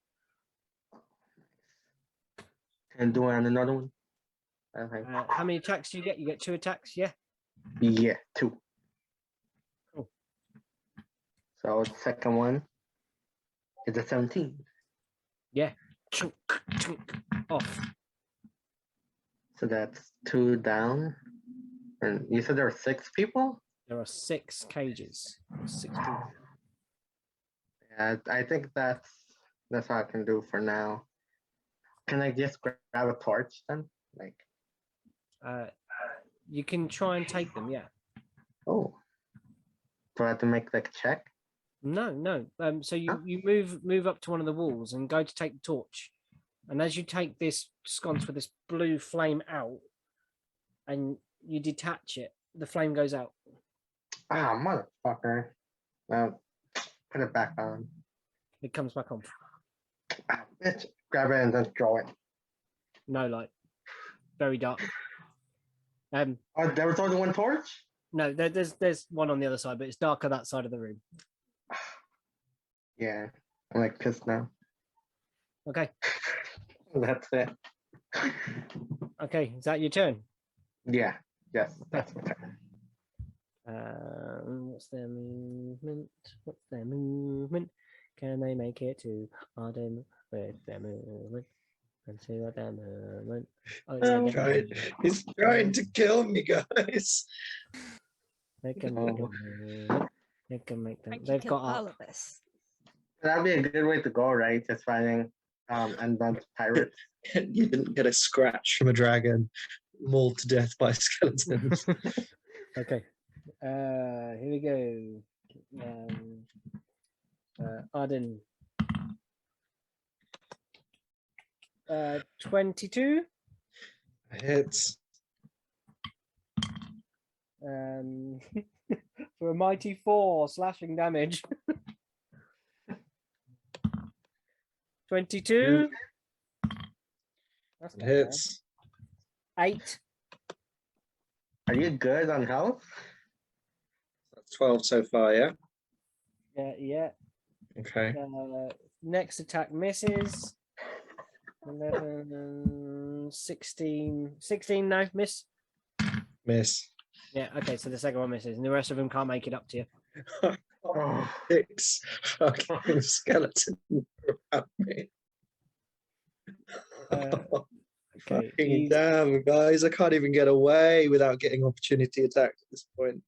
Speaker 6: And do another one. Okay.
Speaker 1: How many attacks do you get? You get 2 attacks, yeah?
Speaker 6: Yeah, 2.
Speaker 1: Cool.
Speaker 6: So the second one is a 17.
Speaker 1: Yeah. Chunk, off.
Speaker 6: So that's 2 down. And you said there were 6 people?
Speaker 1: There are 6 cages. 6 people.
Speaker 6: Yeah, I think that's all I can do for now. Can I just grab a torch then? Like,
Speaker 1: you can try and take them, yeah.
Speaker 6: oh. Do I have to make like a check?
Speaker 1: No. So you move up to one of the walls and go to take the torch. And as you take this sconce with this blue flame out and you detach it, the flame goes out.
Speaker 6: Ah, motherfucker. Put it back on.
Speaker 1: It comes back on.
Speaker 6: Ah, bitch. Grab it and then throw it.
Speaker 1: No light. Very dark.
Speaker 6: Oh, there was only one torch?
Speaker 1: No, there's one on the other side, but it's darker that side of the room.
Speaker 6: Yeah, I'm like pissed now.
Speaker 1: Okay.
Speaker 6: That's it.
Speaker 1: Okay, is that your turn?
Speaker 6: Yeah, yes, that's my turn.
Speaker 1: What's their movement? Can they make it to Arden with their movement? And see what their movement.
Speaker 2: He's trying to kill me, guys.
Speaker 1: They can make a movement. They can make them. They've got
Speaker 4: all
Speaker 1: up.
Speaker 4: of this.
Speaker 6: That'd be a good way to go, right? Just fighting unbound pirates.
Speaker 2: You didn't get a scratch from a dragon mauled to death by skeletons.
Speaker 1: Okay. Here we go. Arden. 22.
Speaker 2: Hits.
Speaker 1: For a mighty 4 slashing damage. 22. That's not bad.
Speaker 2: Hits.
Speaker 1: 8.
Speaker 6: Are you good on health?
Speaker 2: That's 12 so far, yeah?
Speaker 1: Yeah.
Speaker 2: Okay.
Speaker 1: Next attack misses. 11, 16. 16, no, miss.
Speaker 2: Miss.
Speaker 1: Yeah, okay, so the second one misses, and the rest of them can't make it up to you.
Speaker 6: Oh,
Speaker 2: 6 fucking skeleton around me.
Speaker 1: Okay,
Speaker 2: Fucking damn, guys. I can't even get away without getting opportunity attacked at this point.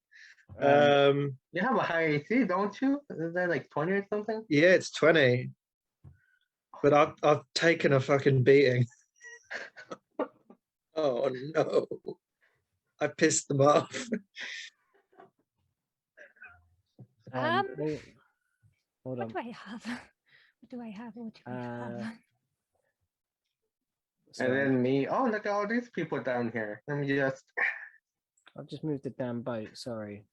Speaker 6: you have a high AC, don't you? Is that like 20 or something?
Speaker 2: Yeah, it's 20. But I've taken a fucking beating. Oh no. I pissed them off.
Speaker 1: Hold
Speaker 4: What
Speaker 1: on.
Speaker 4: do I have? What do I have? What do I have?
Speaker 1: Sorry,
Speaker 6: And then me, oh, look at all these people down here. Let me just.
Speaker 1: I've just moved the damn boat. Sorry.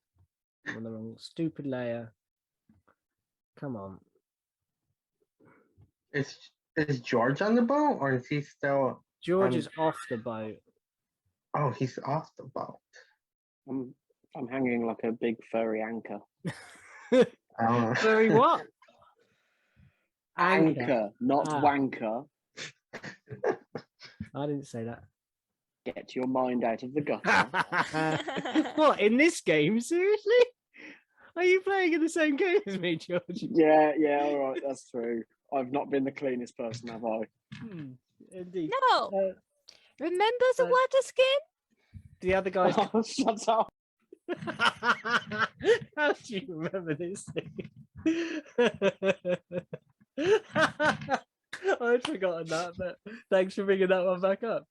Speaker 1: I'm on the wrong stupid layer. Come on.
Speaker 6: Is George on the boat or is he still?
Speaker 1: George is off the boat.
Speaker 6: Oh, he's off the boat.
Speaker 7: I'm hanging like a big furry anchor.
Speaker 6: Oh.
Speaker 1: Very what?
Speaker 7: Anchor, not
Speaker 1: Ah.
Speaker 7: wanker.
Speaker 1: I didn't say that.
Speaker 7: Get your mind out of the gutter.
Speaker 1: What, in this game? Seriously? Are you playing in the same game as me, George?
Speaker 7: Yeah, all right, that's true. I've not been the cleanest person, have I?
Speaker 1: Indeed.
Speaker 4: No. Remember the water skin?
Speaker 1: The other guys.
Speaker 7: Oh, shut up.
Speaker 1: How do you remember this thing? I'd forgotten that, but thanks for bringing that one back up.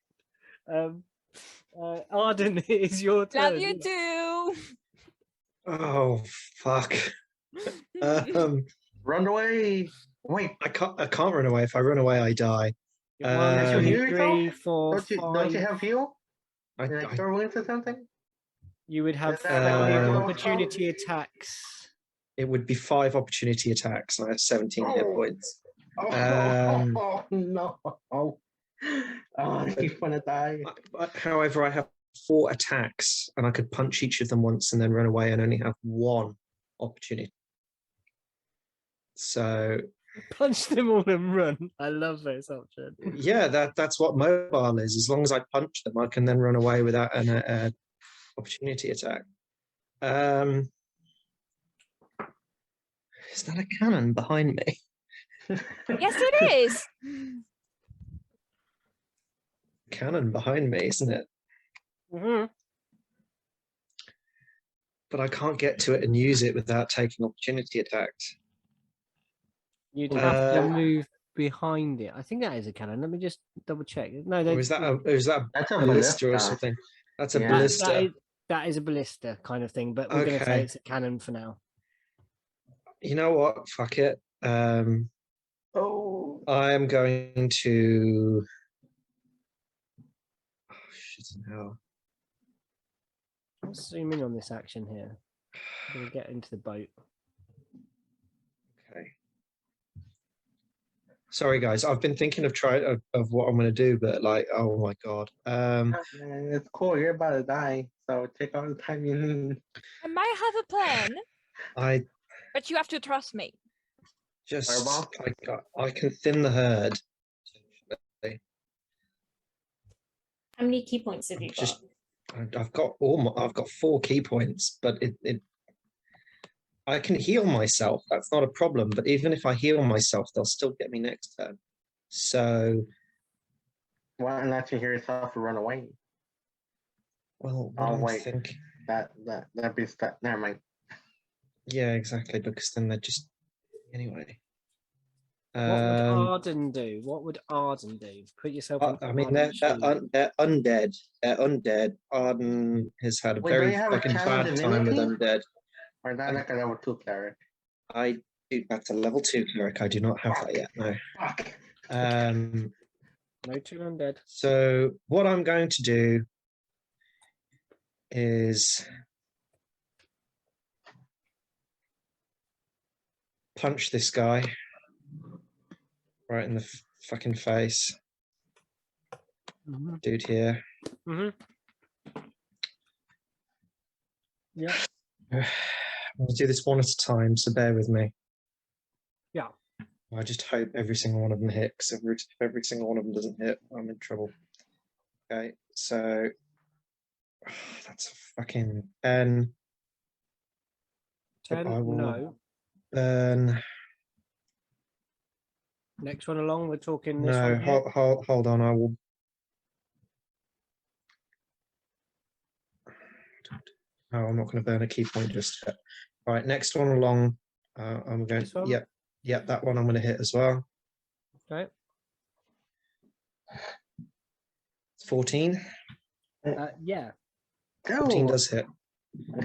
Speaker 1: Arden, it is your turn.
Speaker 4: Love you too.
Speaker 2: Oh fuck.
Speaker 6: Run away. Wait,
Speaker 2: I can't run away. If I run away, I die.
Speaker 1: One,
Speaker 6: you heal
Speaker 1: two,
Speaker 6: yourself?
Speaker 1: 3, 4,
Speaker 6: don't you
Speaker 1: 5.
Speaker 6: have heal?
Speaker 2: I,
Speaker 6: Like
Speaker 2: I,
Speaker 6: throw wounds or something?
Speaker 1: You would have
Speaker 6: Is that
Speaker 1: 5
Speaker 6: like
Speaker 1: opportunity attacks.
Speaker 2: it would be 5 opportunity attacks, and I have 17 hit
Speaker 6: Oh.
Speaker 2: points.
Speaker 6: Oh, no. Oh, he's gonna die.
Speaker 2: However, I have 4 attacks, and I could punch each of them once and then run away, and only have 1 opportunity. So
Speaker 1: Punch them all and run. I love this option.
Speaker 2: yeah, that's what mobile is. As long as I punch them, I can then run away without an opportunity attack. Is that a cannon behind me?
Speaker 4: Yes, it is.
Speaker 2: Cannon behind me, isn't it?
Speaker 1: Mm-hmm.
Speaker 2: But I can't get to it and use it without taking opportunity attacks.
Speaker 1: You'd have to move behind it. I think that is a cannon. Let me just double check. No,
Speaker 2: Or is that a
Speaker 6: That's a
Speaker 2: ballista or
Speaker 6: ballista.
Speaker 2: something? That's a
Speaker 6: Yeah.
Speaker 2: ballista.
Speaker 1: that is a ballista kind of thing, but we're going to say
Speaker 2: Okay.
Speaker 1: it's a cannon for now.
Speaker 2: You know what? Fuck it.
Speaker 6: Oh.
Speaker 2: I am going to. Oh, shit, no.
Speaker 1: Let's zoom in on this action here. I'm going to get into the boat.
Speaker 2: Okay. Sorry, guys. I've been thinking of what I'm going to do, but like, oh my god.
Speaker 6: It's cool. You're about to die, so take all the time you need.
Speaker 4: I might have a plan,
Speaker 2: I
Speaker 4: but you have to trust me.
Speaker 2: just
Speaker 6: Fireball?
Speaker 2: I can thin the herd.
Speaker 3: How many key points have you
Speaker 2: Just-
Speaker 3: got?
Speaker 2: I've got 4 key points, but I can heal myself. That's not a problem. But even if I heal myself, they'll still get me next turn. So,
Speaker 6: Why not you hear yourself run away?
Speaker 2: well,
Speaker 6: Oh,
Speaker 2: I
Speaker 6: wait.
Speaker 2: think,
Speaker 6: That'd be stuck. Never mind.
Speaker 2: yeah, exactly. Because then they're just anyway.
Speaker 1: What would Arden do? What would Arden do? Put yourself in.
Speaker 2: I mean, they're undead. They're undead. Arden has had a
Speaker 6: Wait, don't
Speaker 2: very
Speaker 6: you have a
Speaker 2: fucking
Speaker 6: challenge
Speaker 2: bad time with
Speaker 6: divinity?
Speaker 2: undead.
Speaker 6: Or is that like a level 2 cleric?
Speaker 2: I do. That's a level 2 cleric. I do not have that yet. No.
Speaker 6: Fuck.
Speaker 1: No two undead.
Speaker 2: So what I'm going to do is punch this guy right in the fucking face. Dude here.
Speaker 1: Yeah.
Speaker 2: I'm going to do this one at a time, so bear with me.
Speaker 1: Yeah.
Speaker 2: I just hope every single one of them hits. If every single one of them doesn't hit, I'm in trouble. Okay, so that's a fucking 10.
Speaker 1: 10.
Speaker 2: I will
Speaker 1: No.
Speaker 2: burn.
Speaker 1: Next one along. We're talking this
Speaker 2: No,
Speaker 1: one. Here.
Speaker 2: hold on. I will. Oh, I'm not going to burn a key point just yet. All right, next one along. I'm going.
Speaker 1: This one?
Speaker 2: Yep, that one I'm going to hit as well.
Speaker 1: Okay.
Speaker 2: 14.
Speaker 1: Yeah.
Speaker 2: 14 does hit.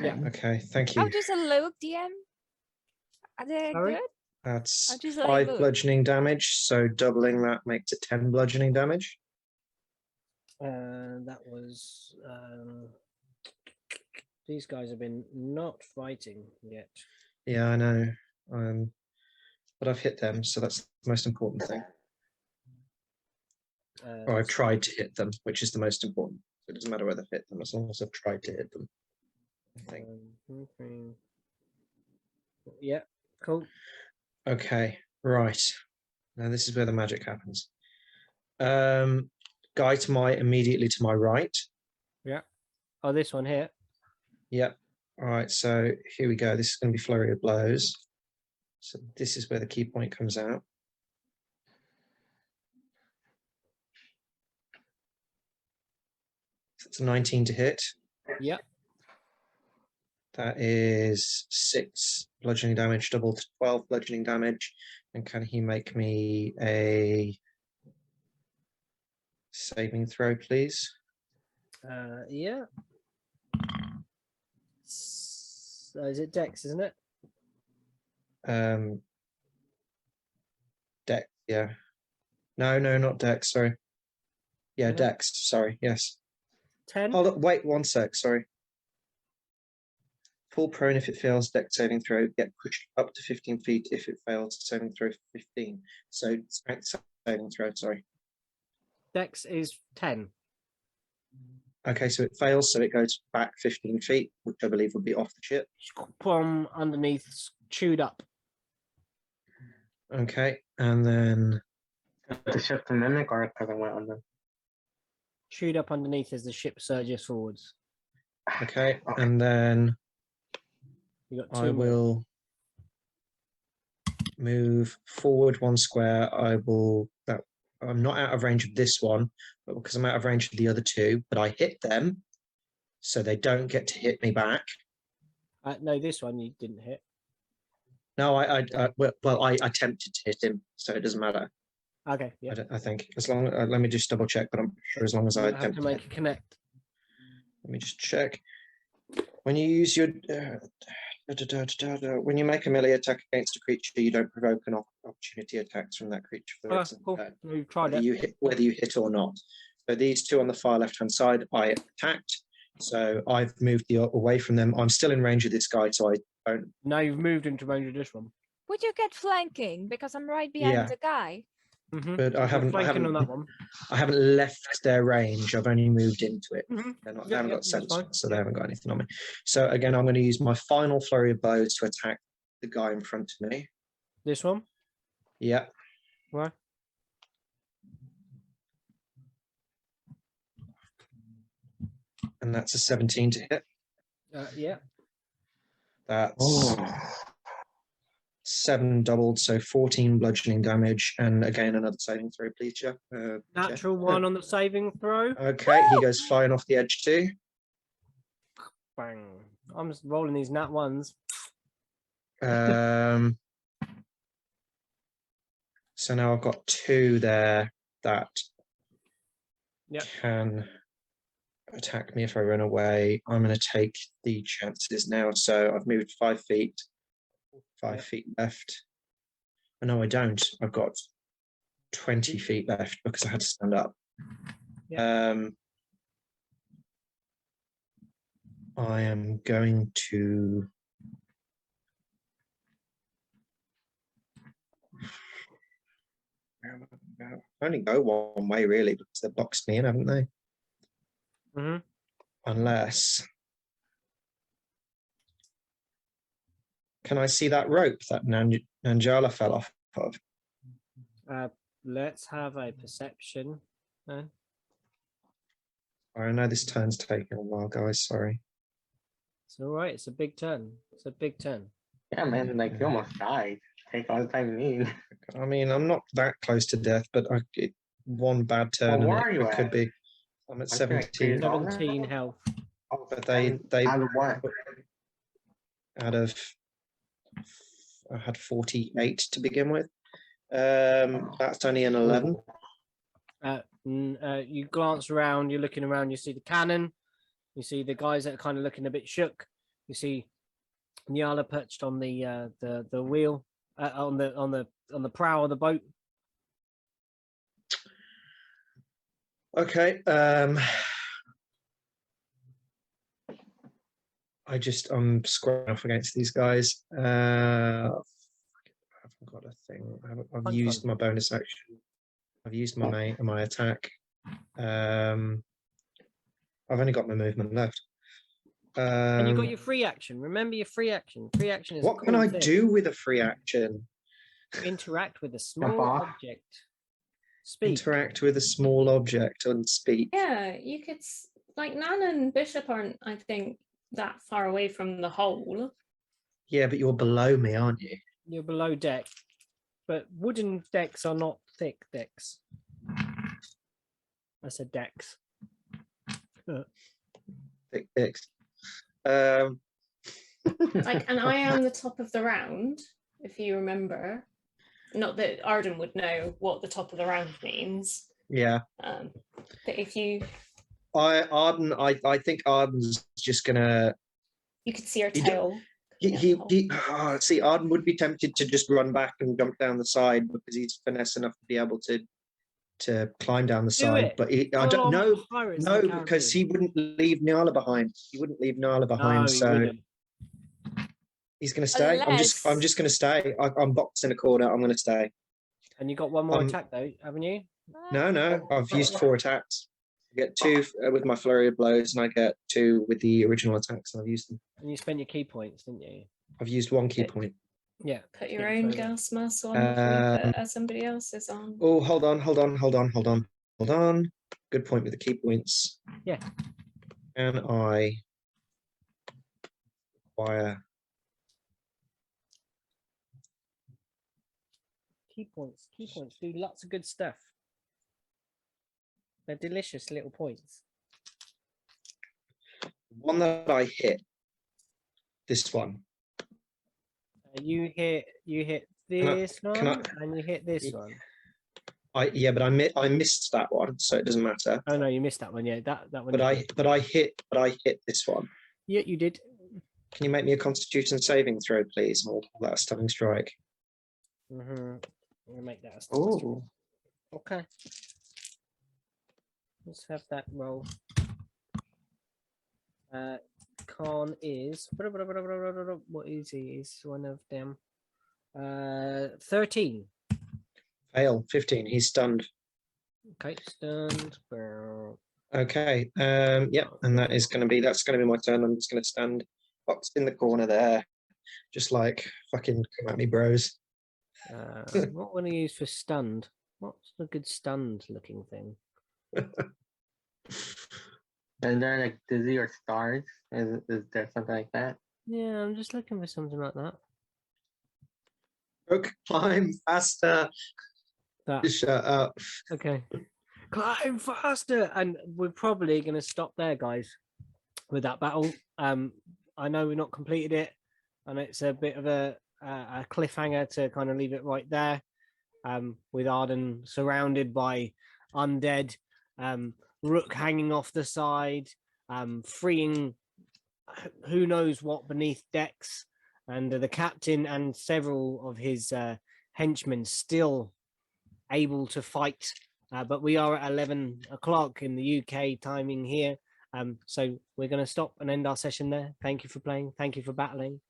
Speaker 1: Yeah.
Speaker 2: Okay, thank
Speaker 4: How
Speaker 2: you.
Speaker 4: does it look, DM? Are they
Speaker 1: Sorry?
Speaker 4: good?
Speaker 2: That's
Speaker 4: How does it
Speaker 2: 5
Speaker 4: look?
Speaker 2: bludgeoning damage, so doubling that makes it 10 bludgeoning damage.
Speaker 1: That was. These guys have been not fighting yet.
Speaker 2: Yeah, I know. But I've hit them, so that's the most important thing. Or I've tried to hit them, which is the most important. It doesn't matter whether I've hit them, as long as I've tried to hit them. I think.
Speaker 1: Yeah, cool.
Speaker 2: Okay, right. Now this is where the magic happens. Guy immediately to my right.
Speaker 1: Yeah. Oh, this one here.
Speaker 2: Yep. All right, so here we go. This is going to be flurry of blows. So this is where the key point comes out. So it's a 19 to hit.
Speaker 1: Yep.
Speaker 2: That is 6 bludgeoning damage, double to 12 bludgeoning damage. And can he make me a saving throw, please?
Speaker 1: Yeah. So is it Dex, isn't it?
Speaker 2: Dex, yeah. No, not Dex, sorry. Yeah,
Speaker 1: No.
Speaker 2: Dex, sorry, yes.
Speaker 1: 10.
Speaker 2: Hold up, wait 1 sec, sorry. Fall prone if it fails Dex saving throw, get pushed up to 15 feet if it fails saving throw 15. So strength saving throw, sorry.
Speaker 1: Dex is 10.
Speaker 2: Okay, so it fails, so it goes back 15 feet, which I believe would be off the ship.
Speaker 1: From underneath, chewed up.
Speaker 2: Okay, and then
Speaker 6: The ship to mimic or because I went on them?
Speaker 1: Chewed up underneath as the ship surges forwards.
Speaker 2: okay, and then
Speaker 1: You got 2
Speaker 2: I
Speaker 1: more.
Speaker 2: will move forward 1 square. I'm not out of range of this one, but because I'm out of range of the other 2, but I hit them, so they don't get to hit me back.
Speaker 1: No, this one you didn't hit.
Speaker 2: No, I attempted to hit him, so it doesn't matter.
Speaker 1: Okay, yeah.
Speaker 2: I think as long let me just double check, but I'm sure as long as
Speaker 1: You
Speaker 2: I
Speaker 1: have
Speaker 2: attempt
Speaker 1: to make a connect.
Speaker 2: Let me just check. When you use your when you make a melee attack against a creature, you don't provoke an opportunity attacks from that creature for the rest of the
Speaker 1: Cool.
Speaker 2: turn,
Speaker 1: We've tried it.
Speaker 2: whether you hit or not. So these 2 on the far left-hand side, I attacked. So I've moved away from them. I'm still in range of this guy, so I don't.
Speaker 1: Now you've moved into range of this one.
Speaker 4: Would you get flanking? Because I'm right behind
Speaker 2: Yeah.
Speaker 4: the guy.
Speaker 2: But I haven't
Speaker 1: Flanking on that one.
Speaker 2: I haven't left their range. I've only moved into it. They haven't got
Speaker 1: that's
Speaker 2: sense,
Speaker 1: fine.
Speaker 2: so they haven't got anything on me. So again, I'm going to use my final flurry of blows to attack the guy in front of me.
Speaker 1: This one?
Speaker 2: Yeah.
Speaker 1: Right.
Speaker 2: And that's a 17 to hit.
Speaker 1: Yeah.
Speaker 2: That's 7 doubled, so 14 bludgeoning damage. And again, another saving throw, please, Jeff.
Speaker 1: Natural 1 on the saving throw.
Speaker 2: Okay, he goes flying off the edge too.
Speaker 1: Bang. I'm just rolling these nat 1s.
Speaker 2: So now I've got 2 there that can attack me if I run away. I'm going to take the chances now. So I've moved 5 feet. 5 feet left. Oh, no, I don't. I've got 20 feet left because I had to stand up.
Speaker 1: Yeah.
Speaker 2: I am going to. Only go one way really because they boxed me in, haven't they?
Speaker 1: Mm-hmm.
Speaker 2: Unless. Can I see that rope that Nanjala fell off of?
Speaker 1: Let's have a perception.
Speaker 2: I know this turn's taking a while, guys. Sorry.
Speaker 1: It's all right. It's a big turn. It's a big turn.
Speaker 6: Yeah, man, like you almost died. Take all the time you need.
Speaker 2: I mean, I'm not that close to death, but one bad turn
Speaker 6: Well, where
Speaker 2: and
Speaker 6: are you
Speaker 2: it could
Speaker 6: at?
Speaker 2: be. I'm at
Speaker 6: Aren't you, like, pretty
Speaker 2: 17.
Speaker 6: low now?
Speaker 1: 17 health.
Speaker 6: Oh,
Speaker 2: But they
Speaker 6: out of what?
Speaker 2: out of I had 48 to begin with. That's only an 11.
Speaker 1: You glance around. You're looking around. You see the cannon. You see the guys that are kind of looking a bit shook. You see Nyala perched on the wheel on the prow of the boat.
Speaker 2: Okay. I'm squaring off against these guys. I haven't got a thing. I've used my bonus action. I've used my attack. I've only got my movement left.
Speaker 1: And you got your free action. Remember your free action. Free action is
Speaker 2: what can I do with a free action?
Speaker 1: Interact with a small
Speaker 6: off.
Speaker 1: object. Speak.
Speaker 2: Interact with a small object and speak.
Speaker 3: Yeah, you could like Nan and Bishop aren't, I think, that far away from the hole.
Speaker 2: Yeah, but you're below me, aren't you?
Speaker 1: You're below deck, but wooden decks are not thick decks. I said decks.
Speaker 2: Thick dicks.
Speaker 3: Like, and I am the top of the round, if you remember. Not that Arden would know what the top of the round means.
Speaker 2: Yeah.
Speaker 3: But if you,
Speaker 2: I think Arden's just gonna.
Speaker 3: you could see her
Speaker 2: He d-
Speaker 3: tail.
Speaker 2: See, Arden would be tempted to just run back and jump down the side because he's finesse enough to be able to climb down the side.
Speaker 1: it.
Speaker 2: But I
Speaker 1: Full
Speaker 2: don't
Speaker 1: on
Speaker 2: know.
Speaker 1: pirates
Speaker 2: No,
Speaker 1: in the
Speaker 2: because
Speaker 1: Caribbean.
Speaker 2: he wouldn't leave Nyala behind. He wouldn't leave Nyala behind.
Speaker 1: No, he
Speaker 2: so
Speaker 1: wouldn't.
Speaker 2: he's going to stay. I'm just
Speaker 4: Unless-
Speaker 2: going to stay. I'm boxed in a corner. I'm going to stay.
Speaker 1: And you got one more attack though, haven't you?
Speaker 2: No. I've used 4 attacks. I get 2 with my flurry of blows, and I get 2 with the original attacks, and I've used them.
Speaker 1: And you spent your key points, didn't you?
Speaker 2: I've used 1 key point.
Speaker 1: Yeah.
Speaker 3: Put your
Speaker 1: Yeah,
Speaker 3: own
Speaker 1: so-
Speaker 3: gas mask on before you put somebody else's on.
Speaker 2: Oh, hold on. Good point with the key points.
Speaker 1: Yeah.
Speaker 2: Can I acquire
Speaker 1: Key points. Key points do lots of good stuff. They're delicious little points.
Speaker 2: one that I hit? This one.
Speaker 1: You hit this one, and you hit this one.
Speaker 2: But I missed that one, so it doesn't matter.
Speaker 1: Oh no, you missed that one. Yeah, that one.
Speaker 2: But I hit this one.
Speaker 1: Yeah, you did.
Speaker 2: Can you make me a Constitution saving throw, please? Or that a stunning strike?
Speaker 1: Mm-hmm. I'm gonna make that a stunning strike. Okay. Let's have that roll. Khan is what is he? Is one of them. 13.
Speaker 2: Fail. 15. He's stunned.
Speaker 1: Okay, stunned.
Speaker 2: Okay. Yeah, and that's gonna be my turn. I'm just gonna stand boxed in the corner there, just like fucking come at me, bros.
Speaker 1: What would I use for stunned? What's a good stunned looking thing?
Speaker 6: And then like dizzy or stars? Is there something like that?
Speaker 1: Yeah, I'm just looking for something like that.
Speaker 2: Look, climb faster.
Speaker 1: That
Speaker 2: Shut up.
Speaker 1: okay. Climb faster, and we're probably going to stop there, guys, with that battle. I know we've not completed it, and it's a bit of a cliffhanger to kind of leave it right there. With Arden surrounded by undead, Rook hanging off the side, freeing who knows what beneath decks, and the captain and several of his henchmen still able to fight. But we are at 11 o'clock in the UK timing here. So we're going to stop and end our session there. Thank you for playing. Thank you for battling.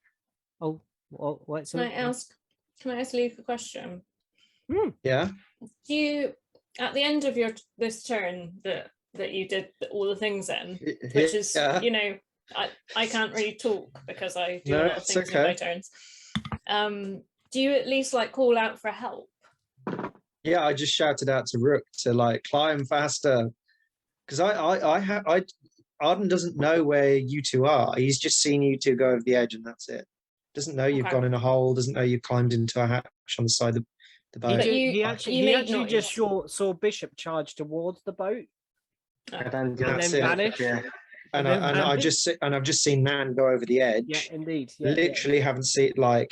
Speaker 1: Oh, what's
Speaker 3: Can I ask Luke a question?
Speaker 2: Yeah.
Speaker 3: Do you, at the end of this turn that you did all the things in, which is, you know, I can't really talk because I do a lot of things in my turns. Do you at least like call out for help?
Speaker 2: Yeah, I just shouted out to Rook to like climb faster, because Arden doesn't know where you two are. He's just seen you two go over the edge, and that's it. Doesn't know you've gone in a hole. Doesn't know you've climbed into a hatch on the side of the boat.
Speaker 1: He actually just saw Bishop charge towards the boat,
Speaker 6: And
Speaker 1: then vanish.
Speaker 6: Yeah.
Speaker 2: And I've just seen Man go over the edge.
Speaker 1: Yeah, indeed. Yeah,
Speaker 2: Literally haven't seen, like,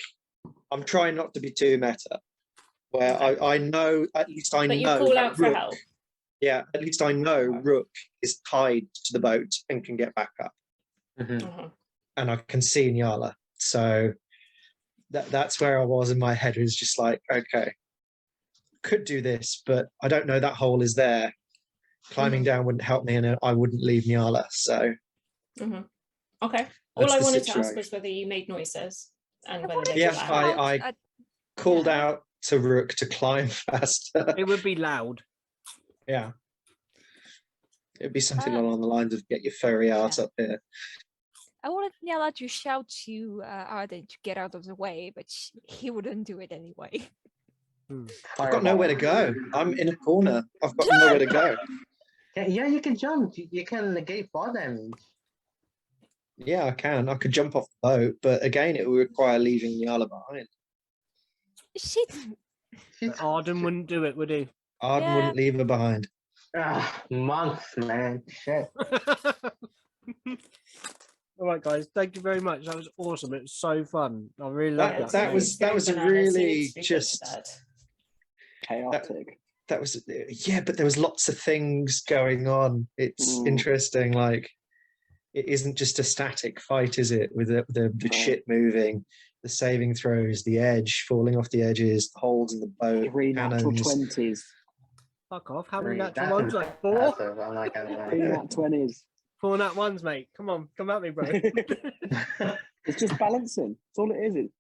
Speaker 2: I'm trying not to be too meta, where I know, at least I know.
Speaker 3: But you call out for help.
Speaker 2: Yeah, at least I know Rook is tied to the boat and can get back up. And I can see Nyala. So that's where I was in my head. It was just like, okay, could do this, but I don't know that hole is there. Climbing down wouldn't help me, and I wouldn't leave Nyala. So
Speaker 3: okay. All I wanted to ask was whether you made noises and whether they were loud.
Speaker 2: I called out to Rook to climb faster.
Speaker 1: It would be loud.
Speaker 2: Yeah. It'd be something along the lines of get your furry ass up here.
Speaker 4: I wanted Nyala to shout to Arden to get out of the way, but he wouldn't do it anyway.
Speaker 2: I've got nowhere to go. I'm in a corner. I've got nowhere to go.
Speaker 6: Yeah, you can jump. You can negate fall damage.
Speaker 2: Yeah, I can. I could jump off the boat, but again, it would require leaving Nyala behind.
Speaker 1: Arden wouldn't do it, would he?
Speaker 2: Arden wouldn't leave her behind.
Speaker 6: Months, man. Shit.
Speaker 1: All right, guys. Thank you very much. That was awesome. It was so fun. I really loved that.
Speaker 2: That was really just
Speaker 7: chaotic.
Speaker 2: That was but there was lots of things going on. It's interesting. Like, it isn't just a static fight, is it? With the shit moving, the saving throws, the edge falling off the edges, the holes in the boat,
Speaker 7: 3 natural 20s.
Speaker 1: Fuck off! How many natural ones? Like 4?
Speaker 7: 3 nat 20s.
Speaker 1: 4 nat ones, mate. Come on, come at me, bro.
Speaker 7: It's just balancing. That's all it is.